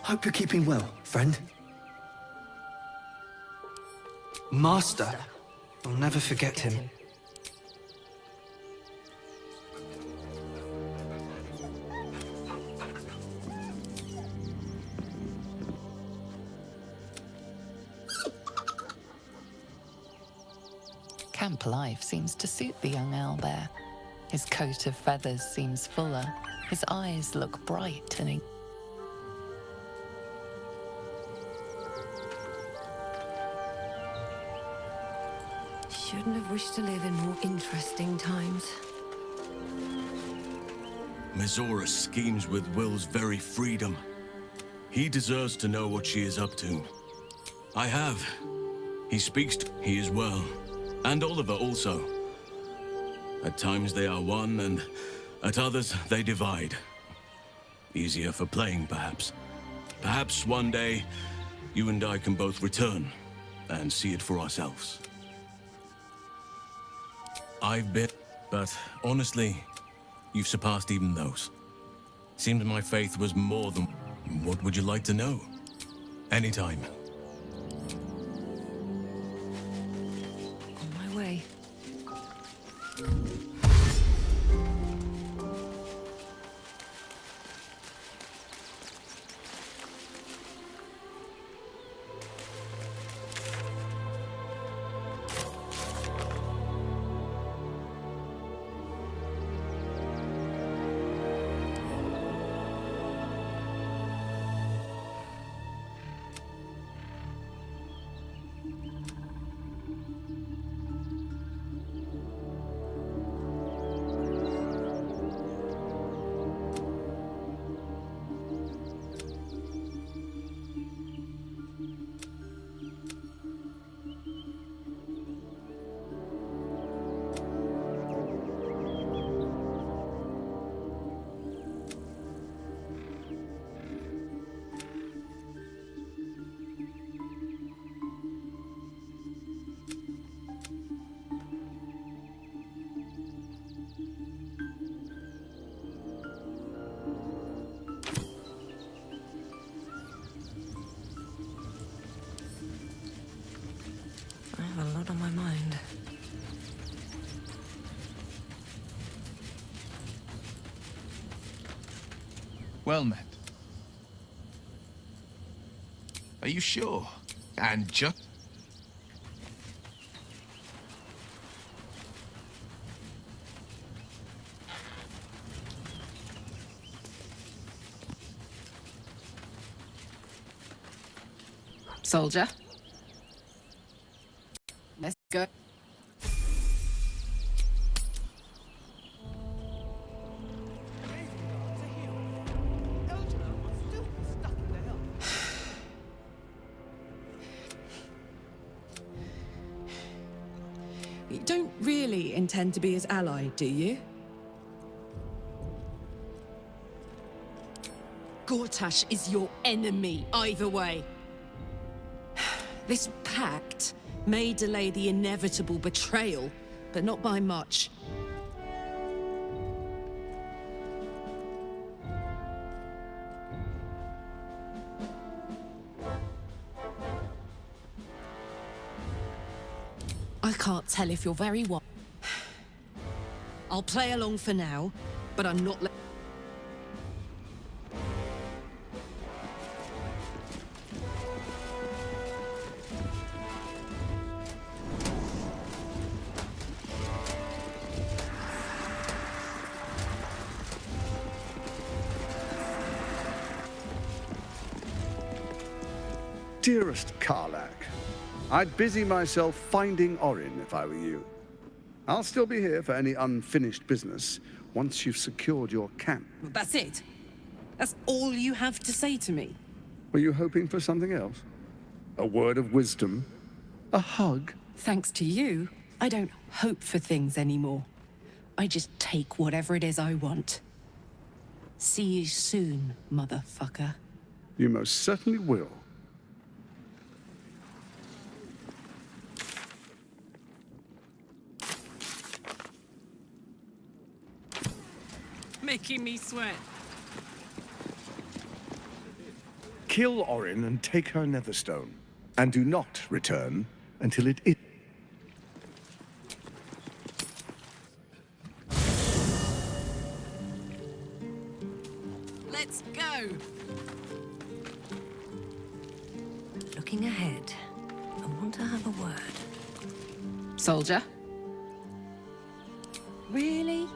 Hope you're keeping well, friend. Master. I'll never forget him. Camp life seems to suit the young owlbear. His coat of feathers seems fuller. His eyes look bright and Shouldn't have wished to live in more interesting times. Mizora schemes with Will's very freedom. He deserves to know what she is up to. I have. He speaks to... He is well. And Oliver also. At times they are one, and at others they divide. Easier for playing, perhaps. Perhaps one day, you and I can both return and see it for ourselves. I've been... But honestly, you've surpassed even those. Seems my faith was more than... What would you like to know? Anytime. On my way. lot on my mind. Well met. Are you sure? And just... Soldier. Let's go. You don't really intend to be his ally, do you? Gortash is your enemy, either way. This pact may delay the inevitable betrayal, but not by much. I can't tell if you're very wise. I'll play along for now, but I'm not Dearest Karlak, I'd busy myself finding Orin if I were you. I'll still be here for any unfinished business once you've secured your camp. That's it? That's all you have to say to me? Were you hoping for something else? A word of wisdom? A hug? Thanks to you, I don't hope for things anymore. I just take whatever it is I want. See you soon, motherfucker. You most certainly will. Making me sweat. Kill Orin and take her Netherstone. And do not return until it is... Let's go! Looking ahead, I want to have a word. Soldier? Really?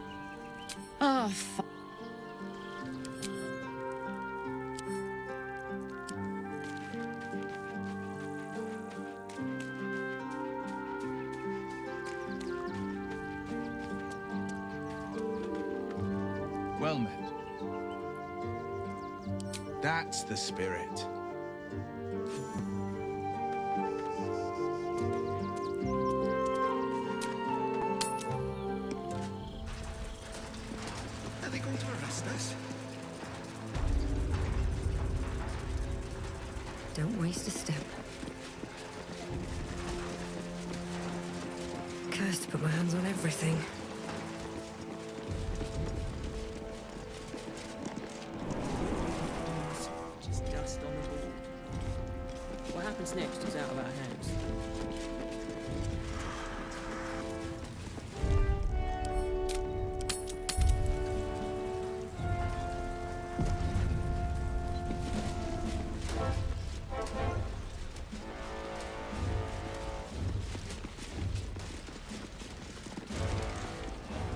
Oh, fuck. Well met. That's the spirit. Are they going to arrest us? Don't waste a step. Cursed to put my hands on everything. Just dust on the board. What happens next is out of our hands.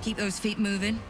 Keep those feet moving.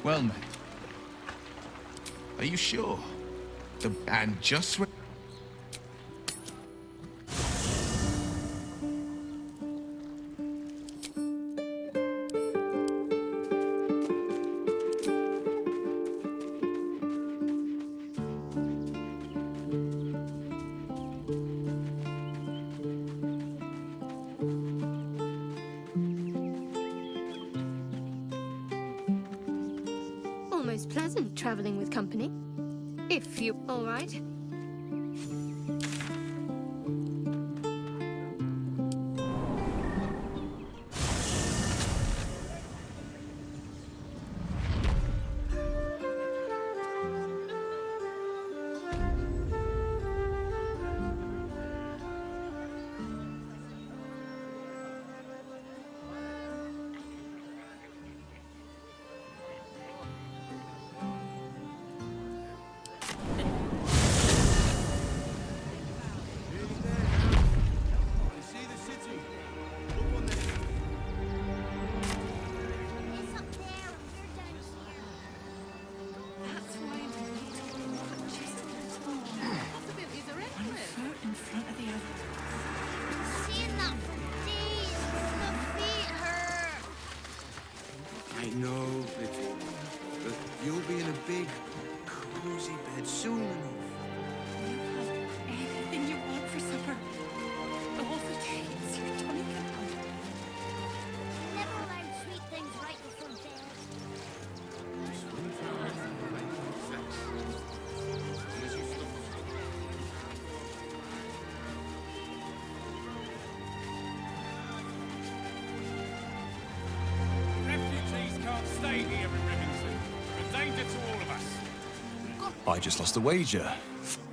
Well met. Are you sure? And just when... Almost pleasant traveling with company. If you... all right. I know, little, but you'll be in a big, cozy bed soon enough. Anything you want for supper. All the treats your tummy can hold. Never allowed sweet things right before bed. Refugees can't stay here in Rivington. A danger to all of us. I just lost a wager.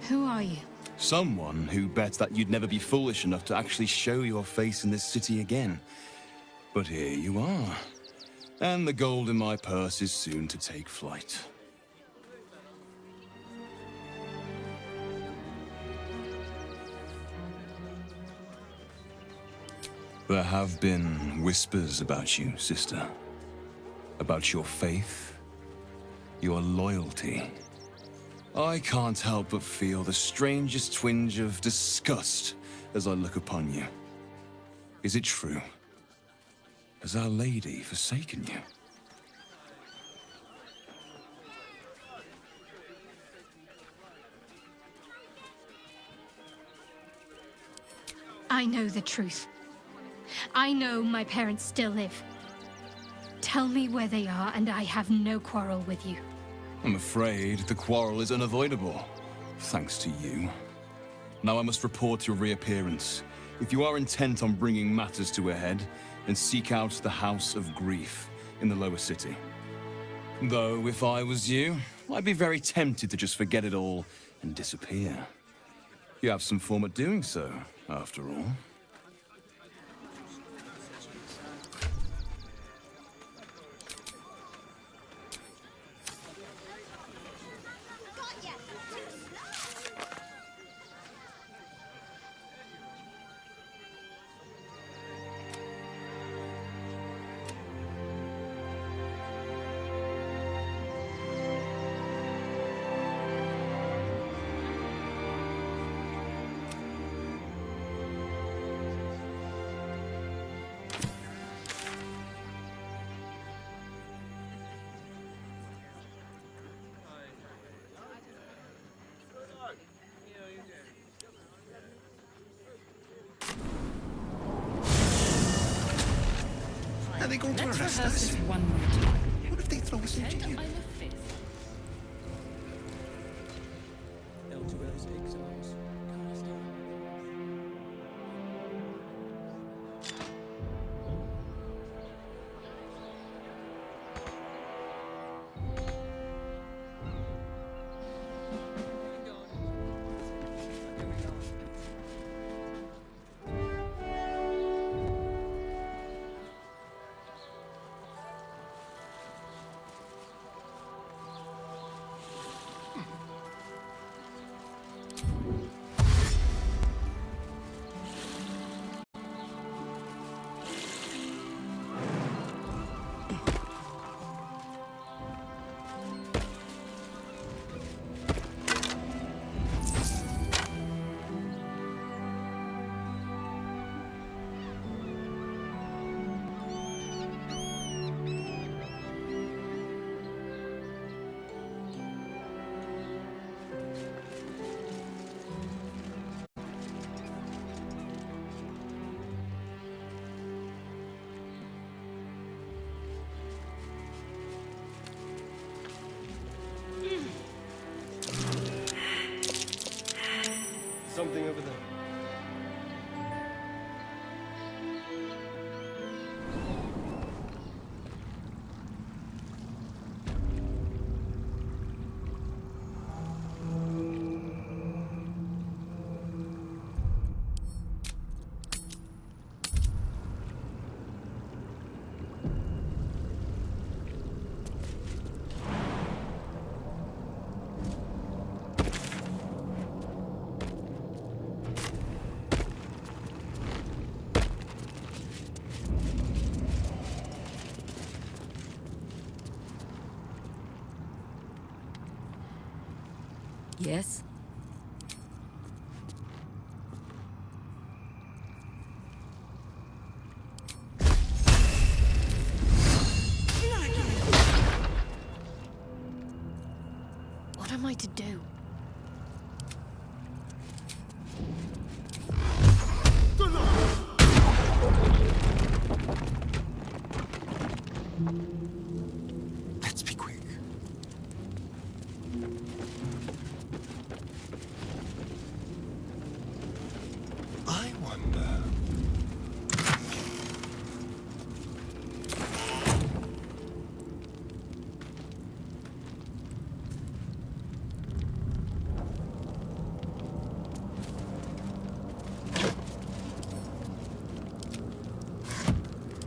Who are you? Someone who bet that you'd never be foolish enough to actually show your face in this city again. But here you are. And the gold in my purse is soon to take flight. There have been whispers about you, sister. About your faith, your loyalty. I can't help but feel the strangest twinge of disgust as I look upon you. Is it true? Has Our Lady forsaken you? I know the truth. I know my parents still live. Tell me where they are, and I have no quarrel with you. I'm afraid the quarrel is unavoidable, thanks to you. Now I must report your reappearance. If you are intent on bringing matters to a head, then seek out the House of Grief in the lower city. Though, if I was you, I'd be very tempted to just forget it all and disappear. You have some form at doing so, after all. Are they going to Let's arrest rehearse us? this one more time. What if they throw us in jail? L2L's exiles. Cast out. Yes? What am I to do? Let's be quick. I wonder.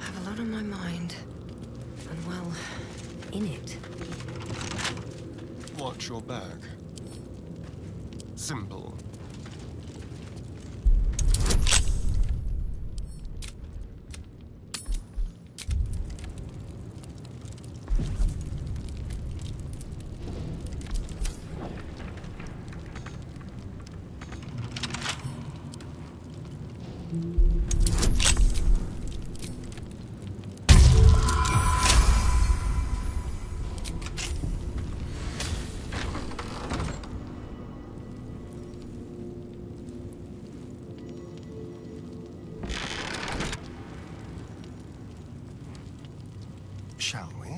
I have a lot on my mind. And well, in it. Watch your back. Simple. Shall we?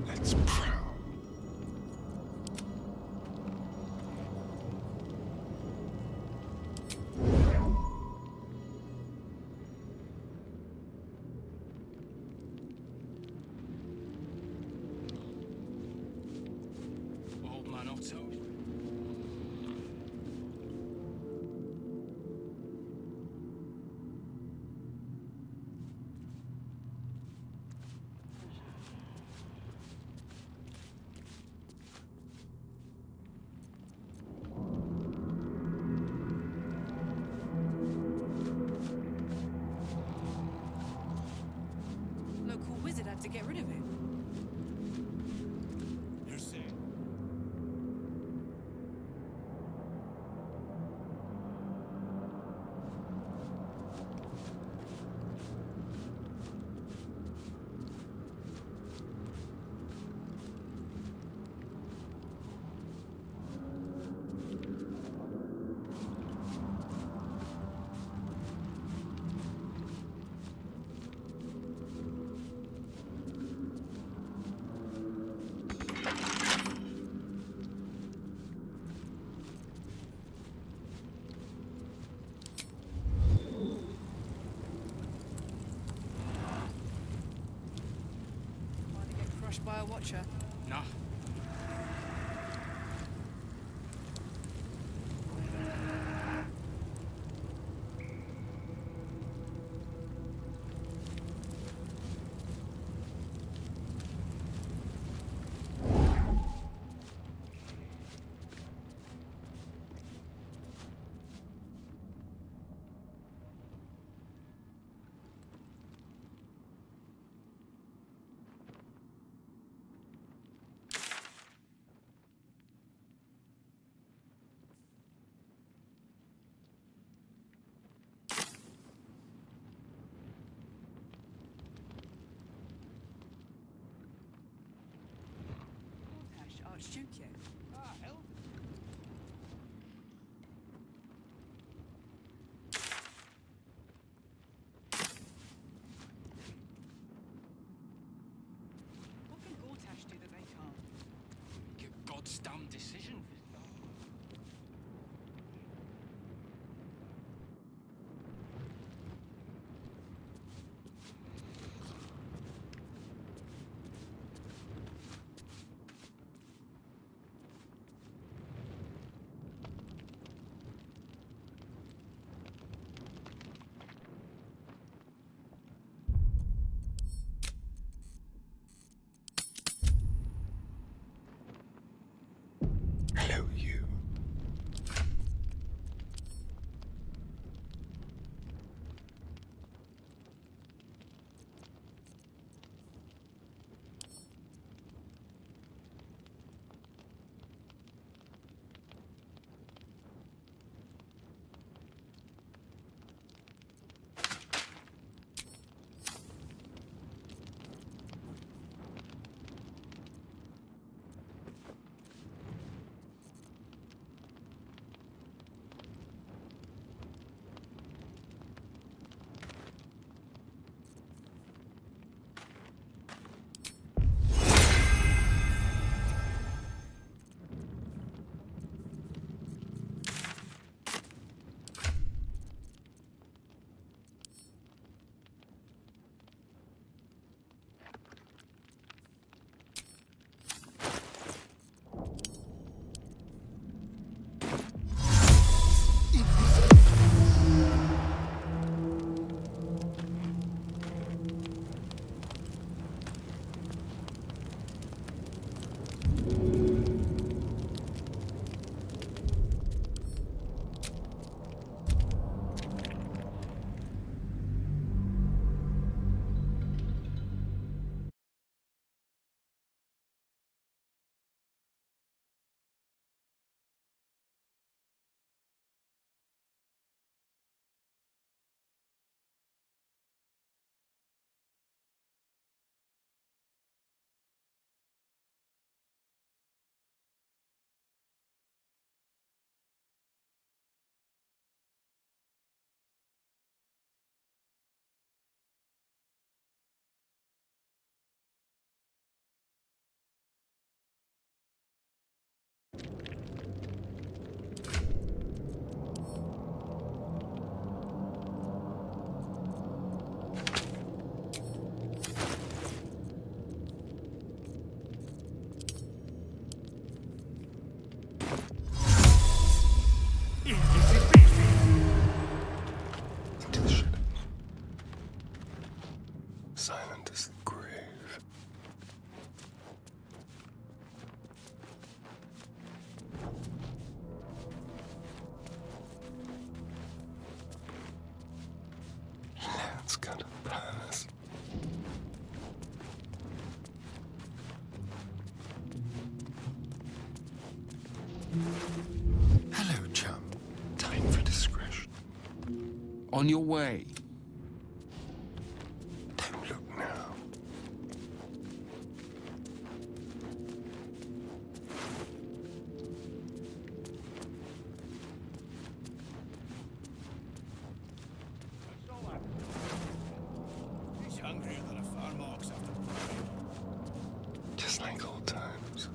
Let's prowl. Old man Otto. Local wizard had to get rid of it. You see. Want to get crushed by a watcher? Nah. Archduke yet? Ah, hell. What can Gortash do that they can't? Make a goddamn decision. purse. Hello, chum. Time for discretion. On your way. Don't look now. He's hungrier than a farm ox after Just like old times.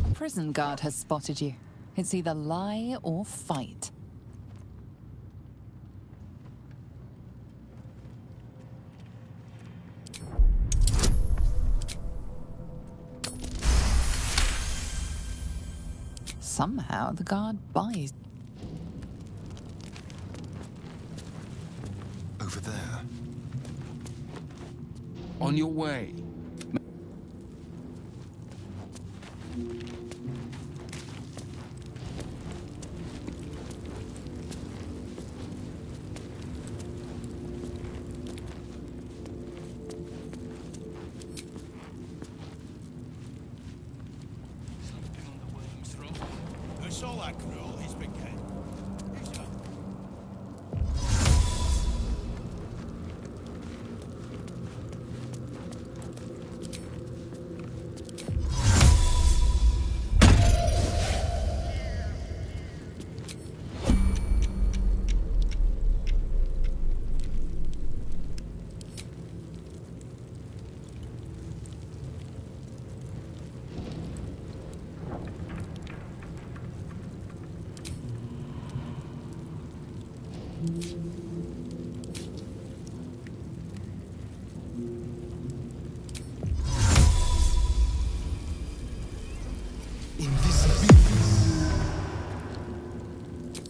A prison guard has spotted you. It's either lie or fight. Somehow the guard buys. Over there. On your way. Who saw that cruel? He's been getting. He's up.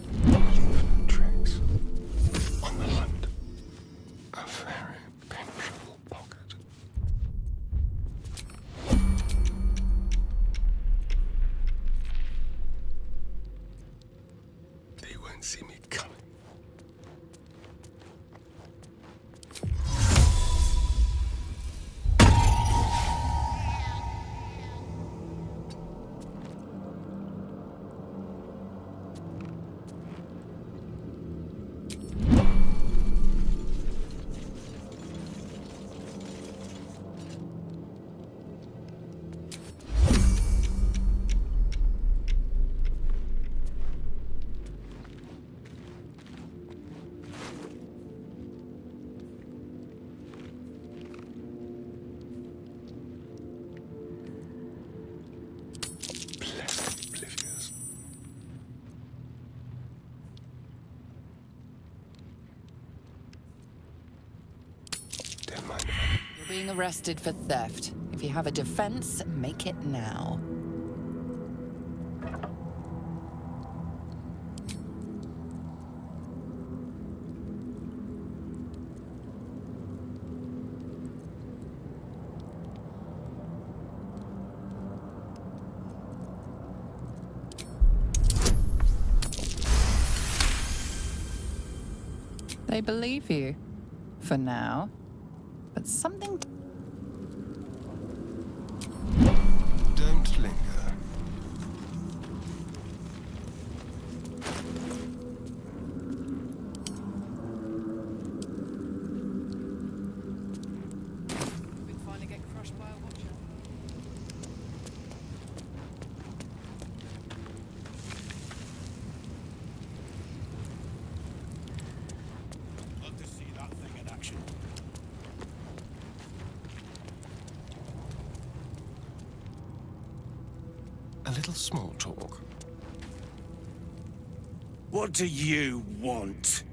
Leave tracks on the hunt. A very penetrable pocket. They won't see me coming. Oblivious. Don't mind. You're being arrested for theft. If you have a defense, make it now. They believe you. For now. But something... Don't linger. A little small talk. What do you want?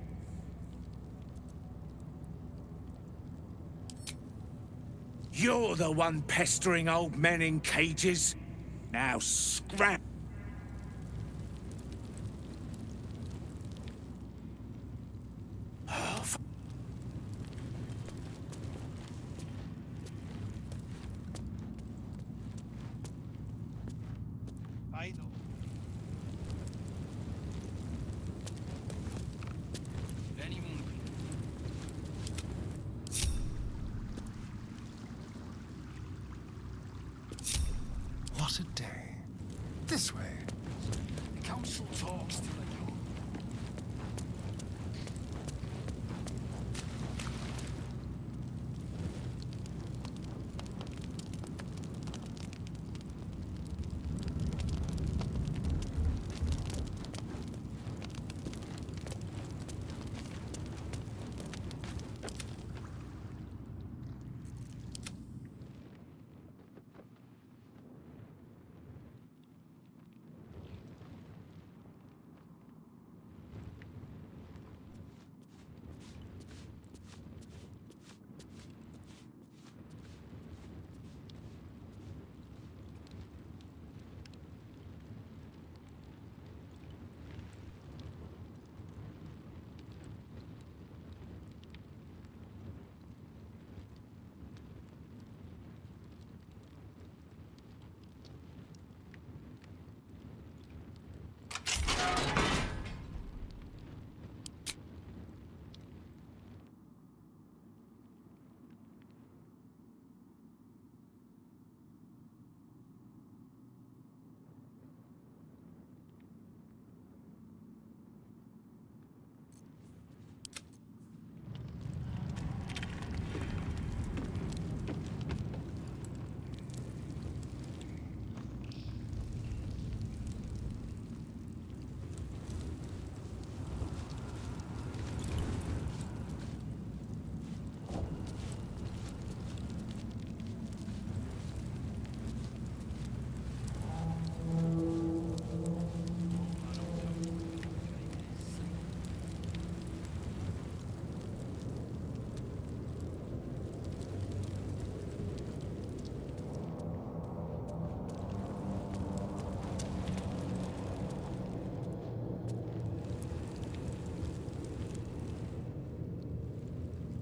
You're the one pestering old men in cages. Now scrap. What a day. This way. Council talks.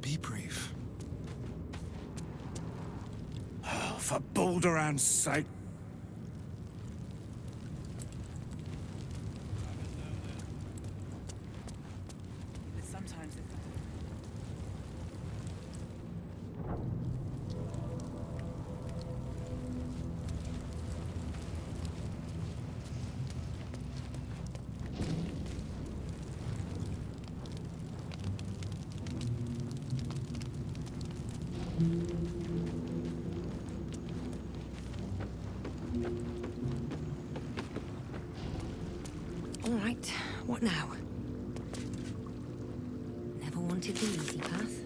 Be brief. Oh, for Baldur's sake. Sometimes it's... All right, what now? Never wanted the easy path.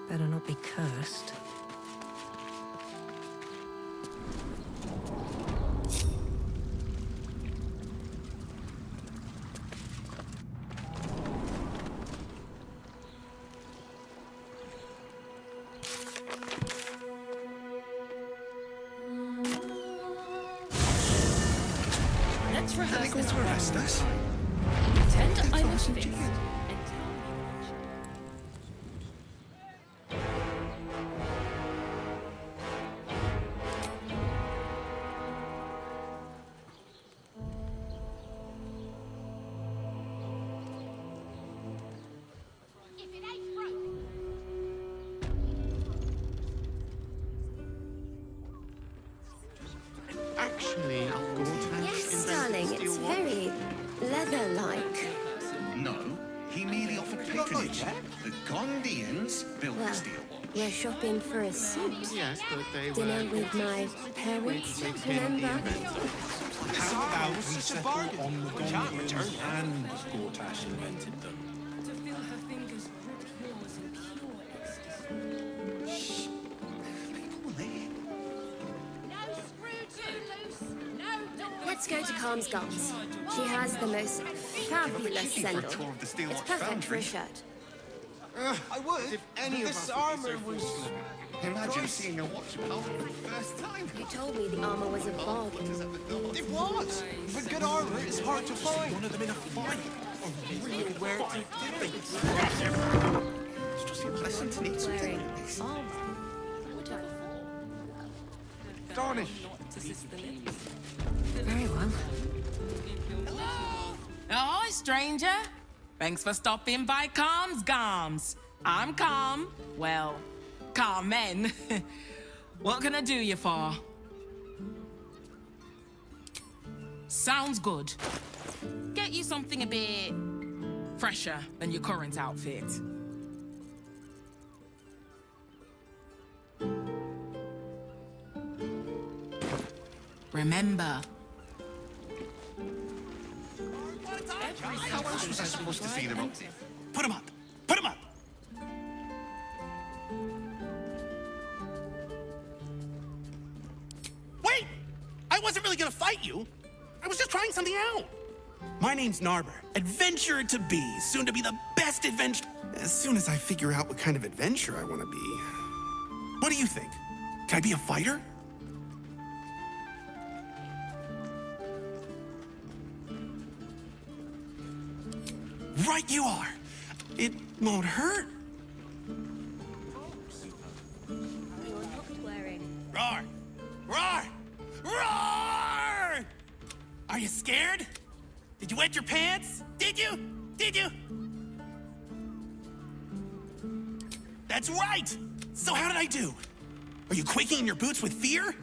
Better not be cursed. Let's Are they rehearse going this. to arrest us? Pretend They I'm a promised fist. you. And tell Actually, Gortash Yes, invented darling, the it's steel watch. very leather-like. No, he merely offered patronage. The Gondians built Well, the steel watch. We're shopping for a suit. Yes, but they were... Dinner with my parents, remember? How about we settle on the Gondolians and Gortash invented them? To feel her fingers grip yours in pure ecstasy. Let's go to Calm's Gums. She has the most fabulous sandal. It's perfect for a shirt. I would. If any of this armor was... Imagine seeing a watch powder for the first time. You told me the armor was a bargain. It was. But good armor is hard to find. One of them in a fight. A real wear to do. It's just pleasant to need something like this. Darnish. Very well. Ahoy, stranger. Thanks for stopping by Calm's Gums. I'm Calm. Well, Carmen. What can I do you for? Sounds good. Get you something a bit fresher than your current outfit. Remember, How else was I supposed to see them up? Put them up! Put them up! Wait! I wasn't really gonna fight you. I was just trying something out. My name's Narber, adventurer to be, soon to be the best adventure. As soon as I figure out what kind of adventurer I want to be. What do you think? Can I be a fighter? Right you are. It won't hurt. Roar! Roar! Roar! Are you scared? Did you wet your pants? Did you? Did you? That's right! So how did I do? Are you quaking in your boots with fear?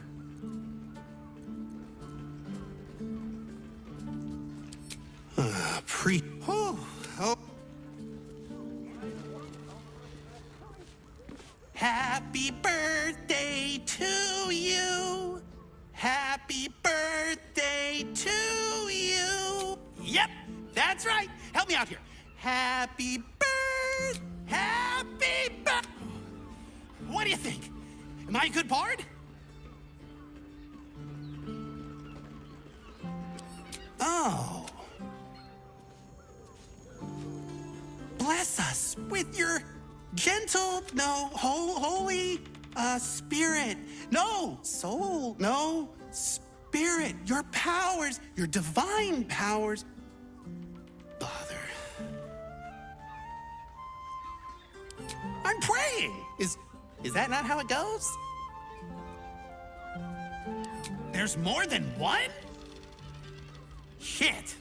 Oh. Happy birthday to you. Happy birthday to you. Yep, that's right. Help me out here. Happy birthday. Happy birthday. What do you think? Am I a good bard? Oh. Bless us with your gentle, no, holy, spirit. No, soul, no, spirit. Your powers, your divine powers. Bother. I'm praying. Is that not how it goes? There's more than one? Shit.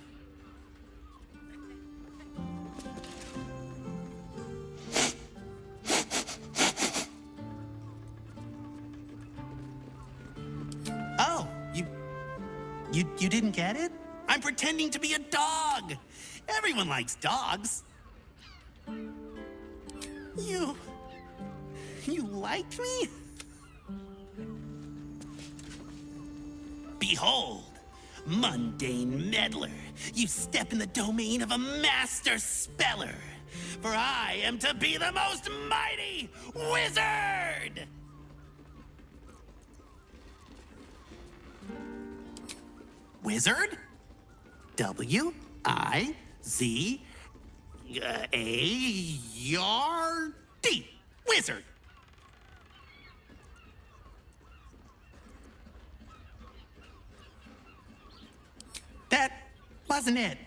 Oh, you didn't get it? I'm pretending to be a dog. Everyone likes dogs. You liked me? Behold, mundane meddler, you step in the domain of a master speller, for I am to be the most mighty wizard! Wizard? W-I-Z-A-R-D. Wizard. That wasn't it.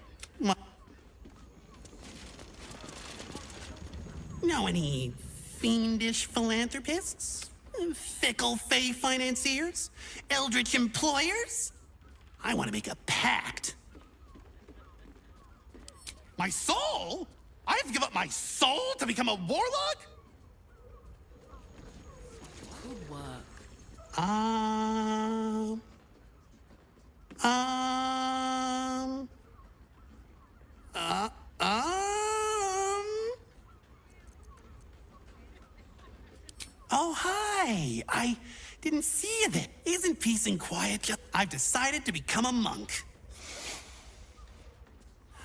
Know any fiendish philanthropists? Fickle fey financiers? Eldritch employers? I want to make a pact. My soul? I have to give up my soul to become a warlock? Good work. Didn't see you then. Isn't peace and quiet just... I've decided to become a monk.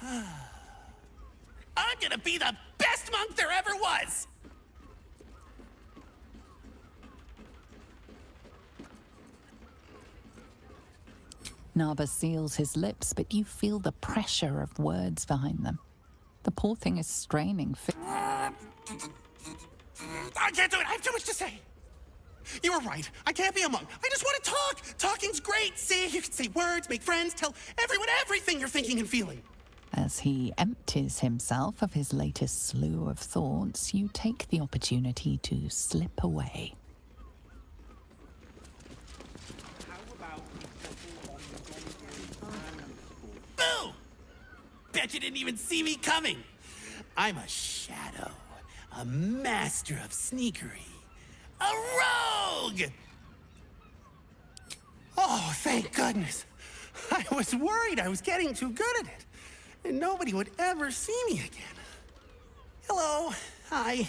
I'm gonna be the best monk there ever was! Naba seals his lips, but you feel the pressure of words behind them. The poor thing is straining. I can't do it. I have too much to say. You were right. I can't be a monk. I just want to talk. Talking's great. See, you can say words, make friends, tell everyone everything you're thinking and feeling. As he empties himself of his latest slew of thoughts, you take the opportunity to slip away. Boo! Bet you didn't even see me coming. I'm a shadow, a master of sneakery, a rogue! Oh, thank goodness. I was worried I was getting too good at it, and nobody would ever see me again. Hello. Hi.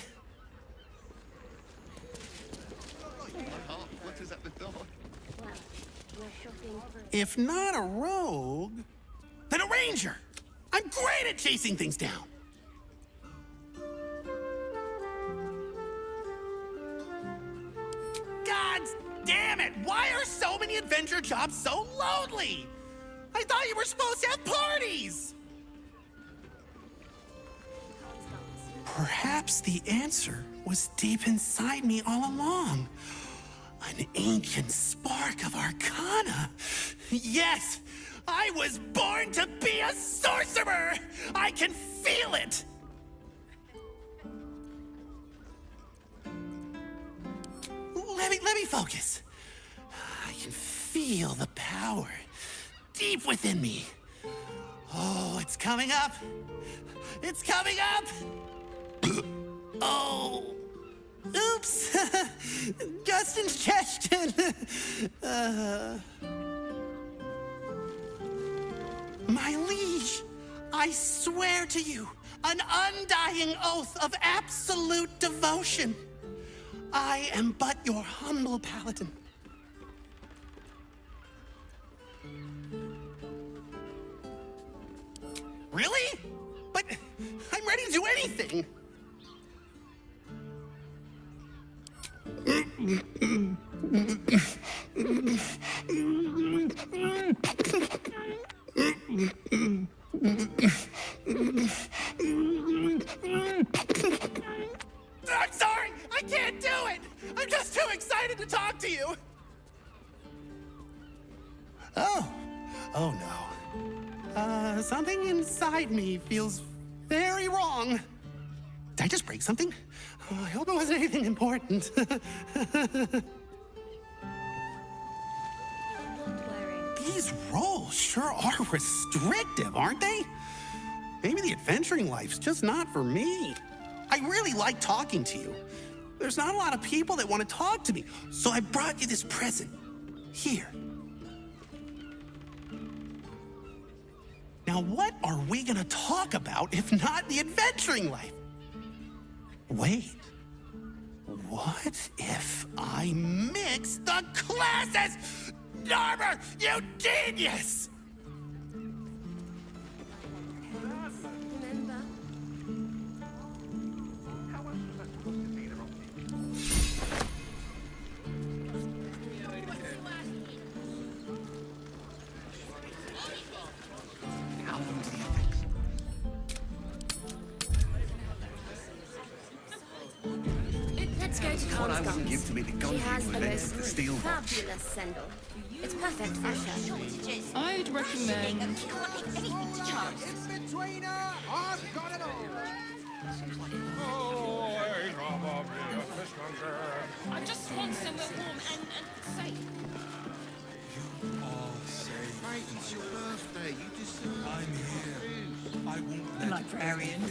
If not a rogue, then a ranger. I'm great at chasing things down. God damn it! Why are so many adventure jobs so lonely? I thought you were supposed to have parties! Perhaps the answer was deep inside me all along. An ancient spark of arcana. Yes! I was born to be a sorcerer! I can feel it! Let me focus. I can feel the power deep within me. Oh, it's coming up. It's coming up! Oh. Oops. Just ingestion. My liege, I swear to you, an undying oath of absolute devotion. I am but your humble paladin. Really? But I'm ready to do anything. I'm sorry! I can't do it! I'm just too excited to talk to you! Oh. Oh no. Something inside me feels very wrong. Did I just break something? Oh, I hope it wasn't anything important. These roles sure are restrictive, aren't they? Maybe the adventuring life's just not for me. I really like talking to you. There's not a lot of people that want to talk to me, so I brought you this present. Here. Now, what are we gonna talk about if not the adventuring life? Wait. What if I mix the classes? Narmer, you genius! Let's go to What I Calm's wouldn't give to be the She gun has who the invented most the steel watch. fabulous sandal. It's perfect for a shirt. I'd recommend... In between her, I've got it all. I just want somewhere warm and safe. Mate, it's your birthday. You deserve I'm here. I won't Librarian.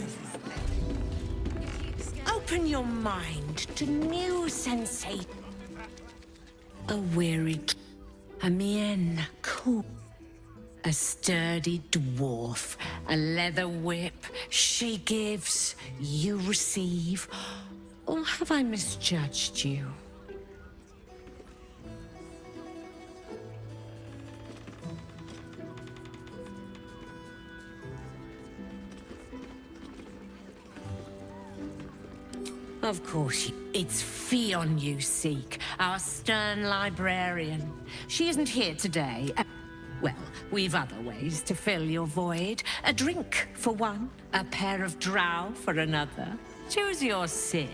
Open your mind to new sensations. A weary, a mien cool, a sturdy dwarf, a leather whip. She gives, you receive. Or have I misjudged you? Of course, it's Fionn you seek, our stern librarian. She isn't here today. Well, we've other ways to fill your void. A drink for one, a pair of drow for another. Choose your sin.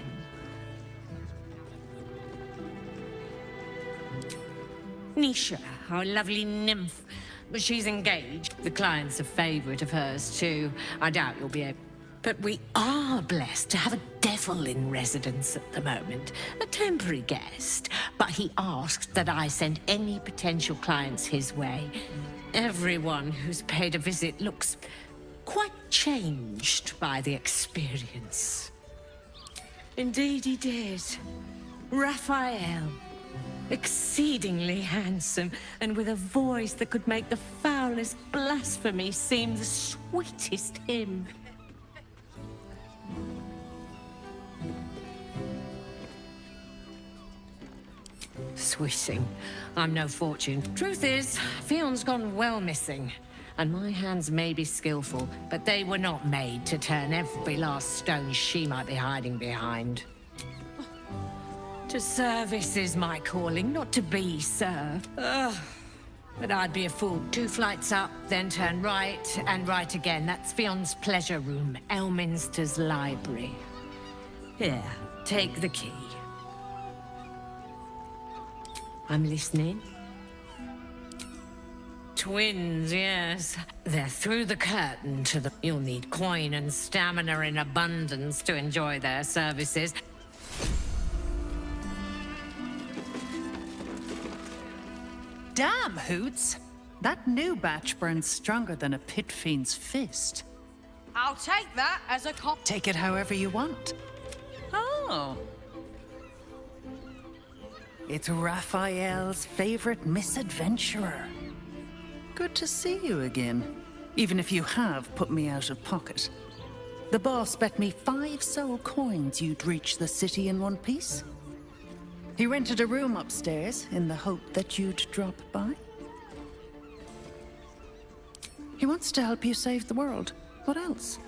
Nisha, our lovely nymph. But she's engaged. The client's a favorite of hers, too. I doubt you'll be able... But we are blessed to have a devil in residence at the moment. A temporary guest. But he asked that I send any potential clients his way. Everyone who's paid a visit looks quite changed by the experience. Indeed he did. Raphael. Exceedingly handsome, and with a voice that could make the foulest blasphemy seem the sweetest hymn. Sweeting. I'm no fortune. Truth is, Fionn's gone well missing. And my hands may be skillful, but they were not made to turn every last stone she might be hiding behind. To service is my calling, not to be served. But I'd be a fool. 2 flights up, then turn right, and right again. That's Fionn's pleasure room, Elminster's library. Here, take the key. I'm listening. Twins, yes. They're through the curtain to the... You'll need coin and stamina in abundance to enjoy their services. Damn, Hoots! That new batch burns stronger than a pit fiend's fist. I'll take that as a Take it however you want. Oh. It's Raphael's favorite misadventurer. Good to see you again, even if you have put me out of pocket. The boss bet me 5 soul coins you'd reach the city in one piece. He rented a room upstairs in the hope that you'd drop by. He wants to help you save the world. What else?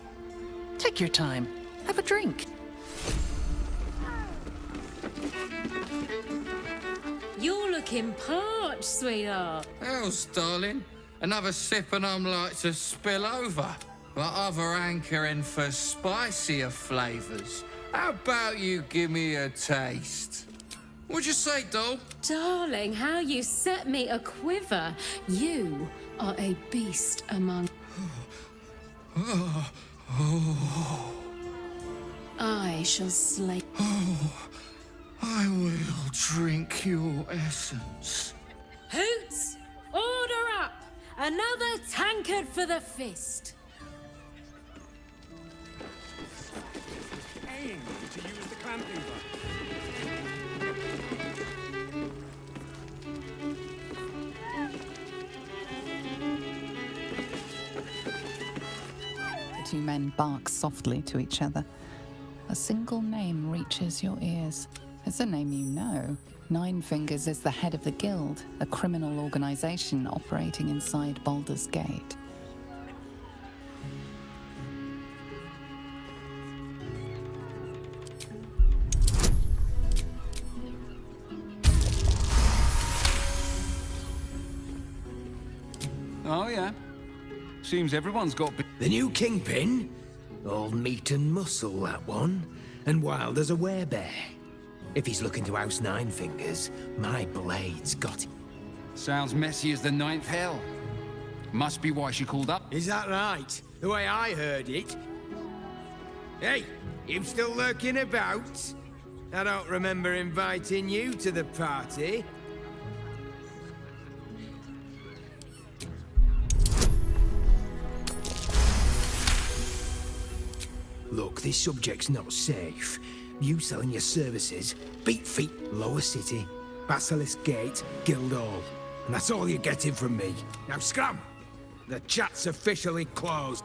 Take your time. Have a drink. You're looking parched, sweetheart. Else, darling. Another sip and I'm like to spill over. But other hankering for spicier flavours. How about you give me a taste? What'd you say, doll? Darling, how you set me a quiver. You are a beast among... I shall slay... I will drink your essence. Hoots, order up! Another tankard for the fist. Aim to use the clamping The 2 men bark softly to each other. A single name reaches your ears. It's a name you know. 9 Fingers is the head of the Guild, a criminal organization operating inside Baldur's Gate. Oh, yeah. Seems everyone's got... The new kingpin? All meat and muscle, that one. And wild as a werebear. If he's looking to oust 9 Fingers, my blade's got him. Sounds messy as the 9th hell. Must be why she called up. Is that right? The way I heard it? Hey, you still lurking about? I don't remember inviting you to the party. Look, this subject's not safe. You selling your services, beat feet, lower city, Basilisk Gate, Guildhall. And that's all you're getting from me. Now scram! The chat's officially closed.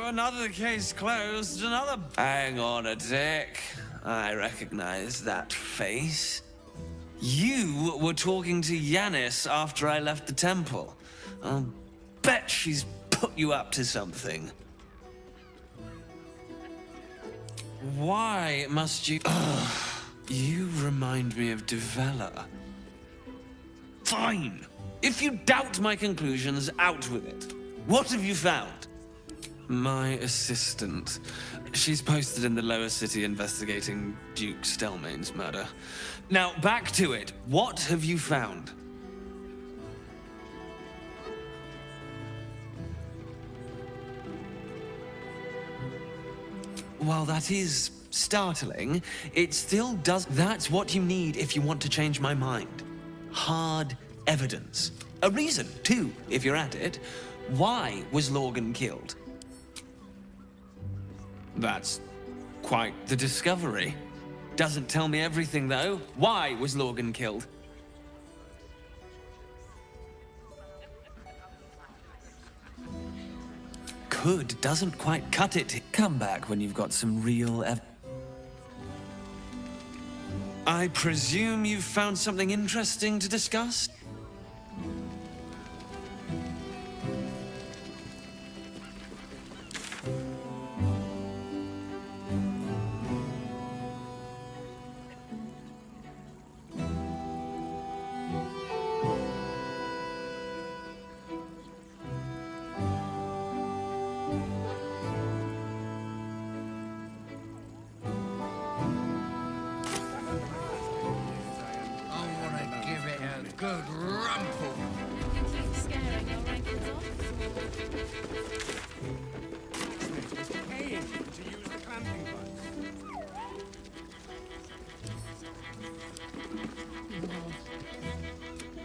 Another case closed, another... Hang on a tick. I recognize that face. You were talking to Yanis after I left the temple. I'll bet she's put you up to something. Why must you... You remind me of Devella. Fine! If you doubt my conclusions, out with it. What have you found? My assistant. She's posted in the lower city investigating Duke Stelmane's murder. Now, back to it. What have you found? While that is startling, it still does... That's what you need if you want to change my mind. Hard evidence. A reason, too, if you're at it. Why was Lorgan killed? That's quite the discovery. Doesn't tell me everything, though. Why was Lorgan killed? Could doesn't quite cut it. Come back when you've got some real I presume you've found something interesting to discuss? Good rumple.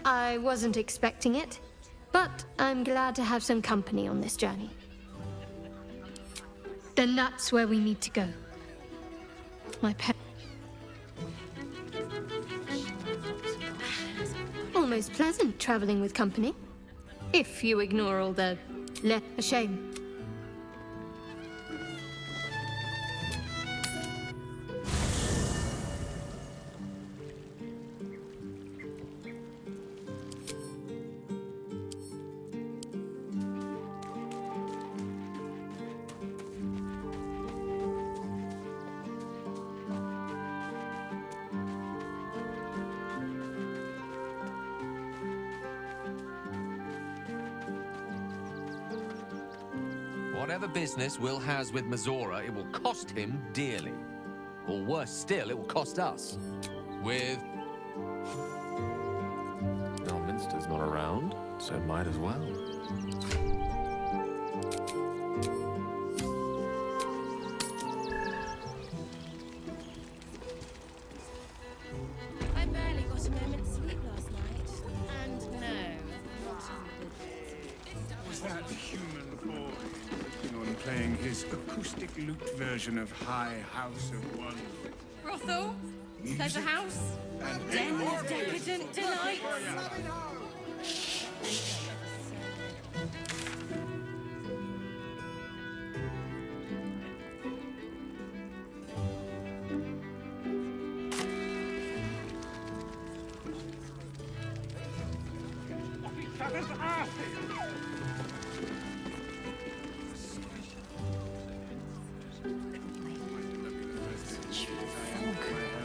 I wasn't expecting it, but I'm glad to have some company on this journey. Then that's where we need to go. My pet. Almost pleasant traveling with company. If you ignore all the a shame. Whatever business Will has with Mizora, it will cost him dearly. Or worse still, it will cost us. With... Elminster's not around, so might as well. I barely got a moment's sleep last night. And no, not Was that human boy working on playing his acoustic lute version of High House of Wonder? Brothel? Pleasure house? And Den of decadent delights?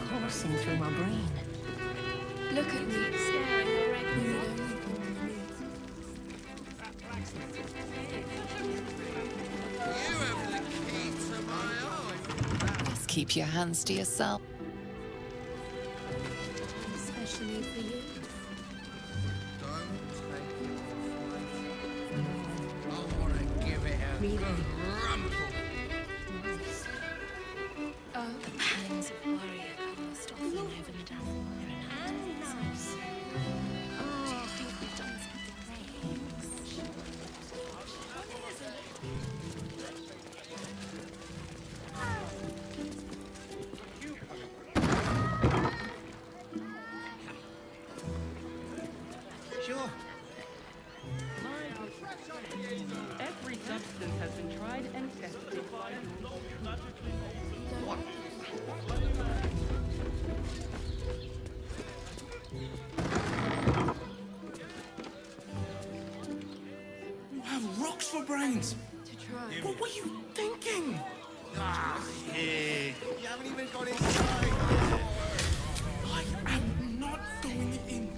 Coursing through my brain. look at me staring directly at You have the key to my heart. Just keep your hands to yourself. especially for you. I want to give it a Really? good rumple. Oh, the pangs of warrior cast off in over the down. Do you think we've done something Sure. Every substance has been tried and tested. What? have rocks for brains. What were you thinking? Hey. You haven't even got inside yet. I am not going in.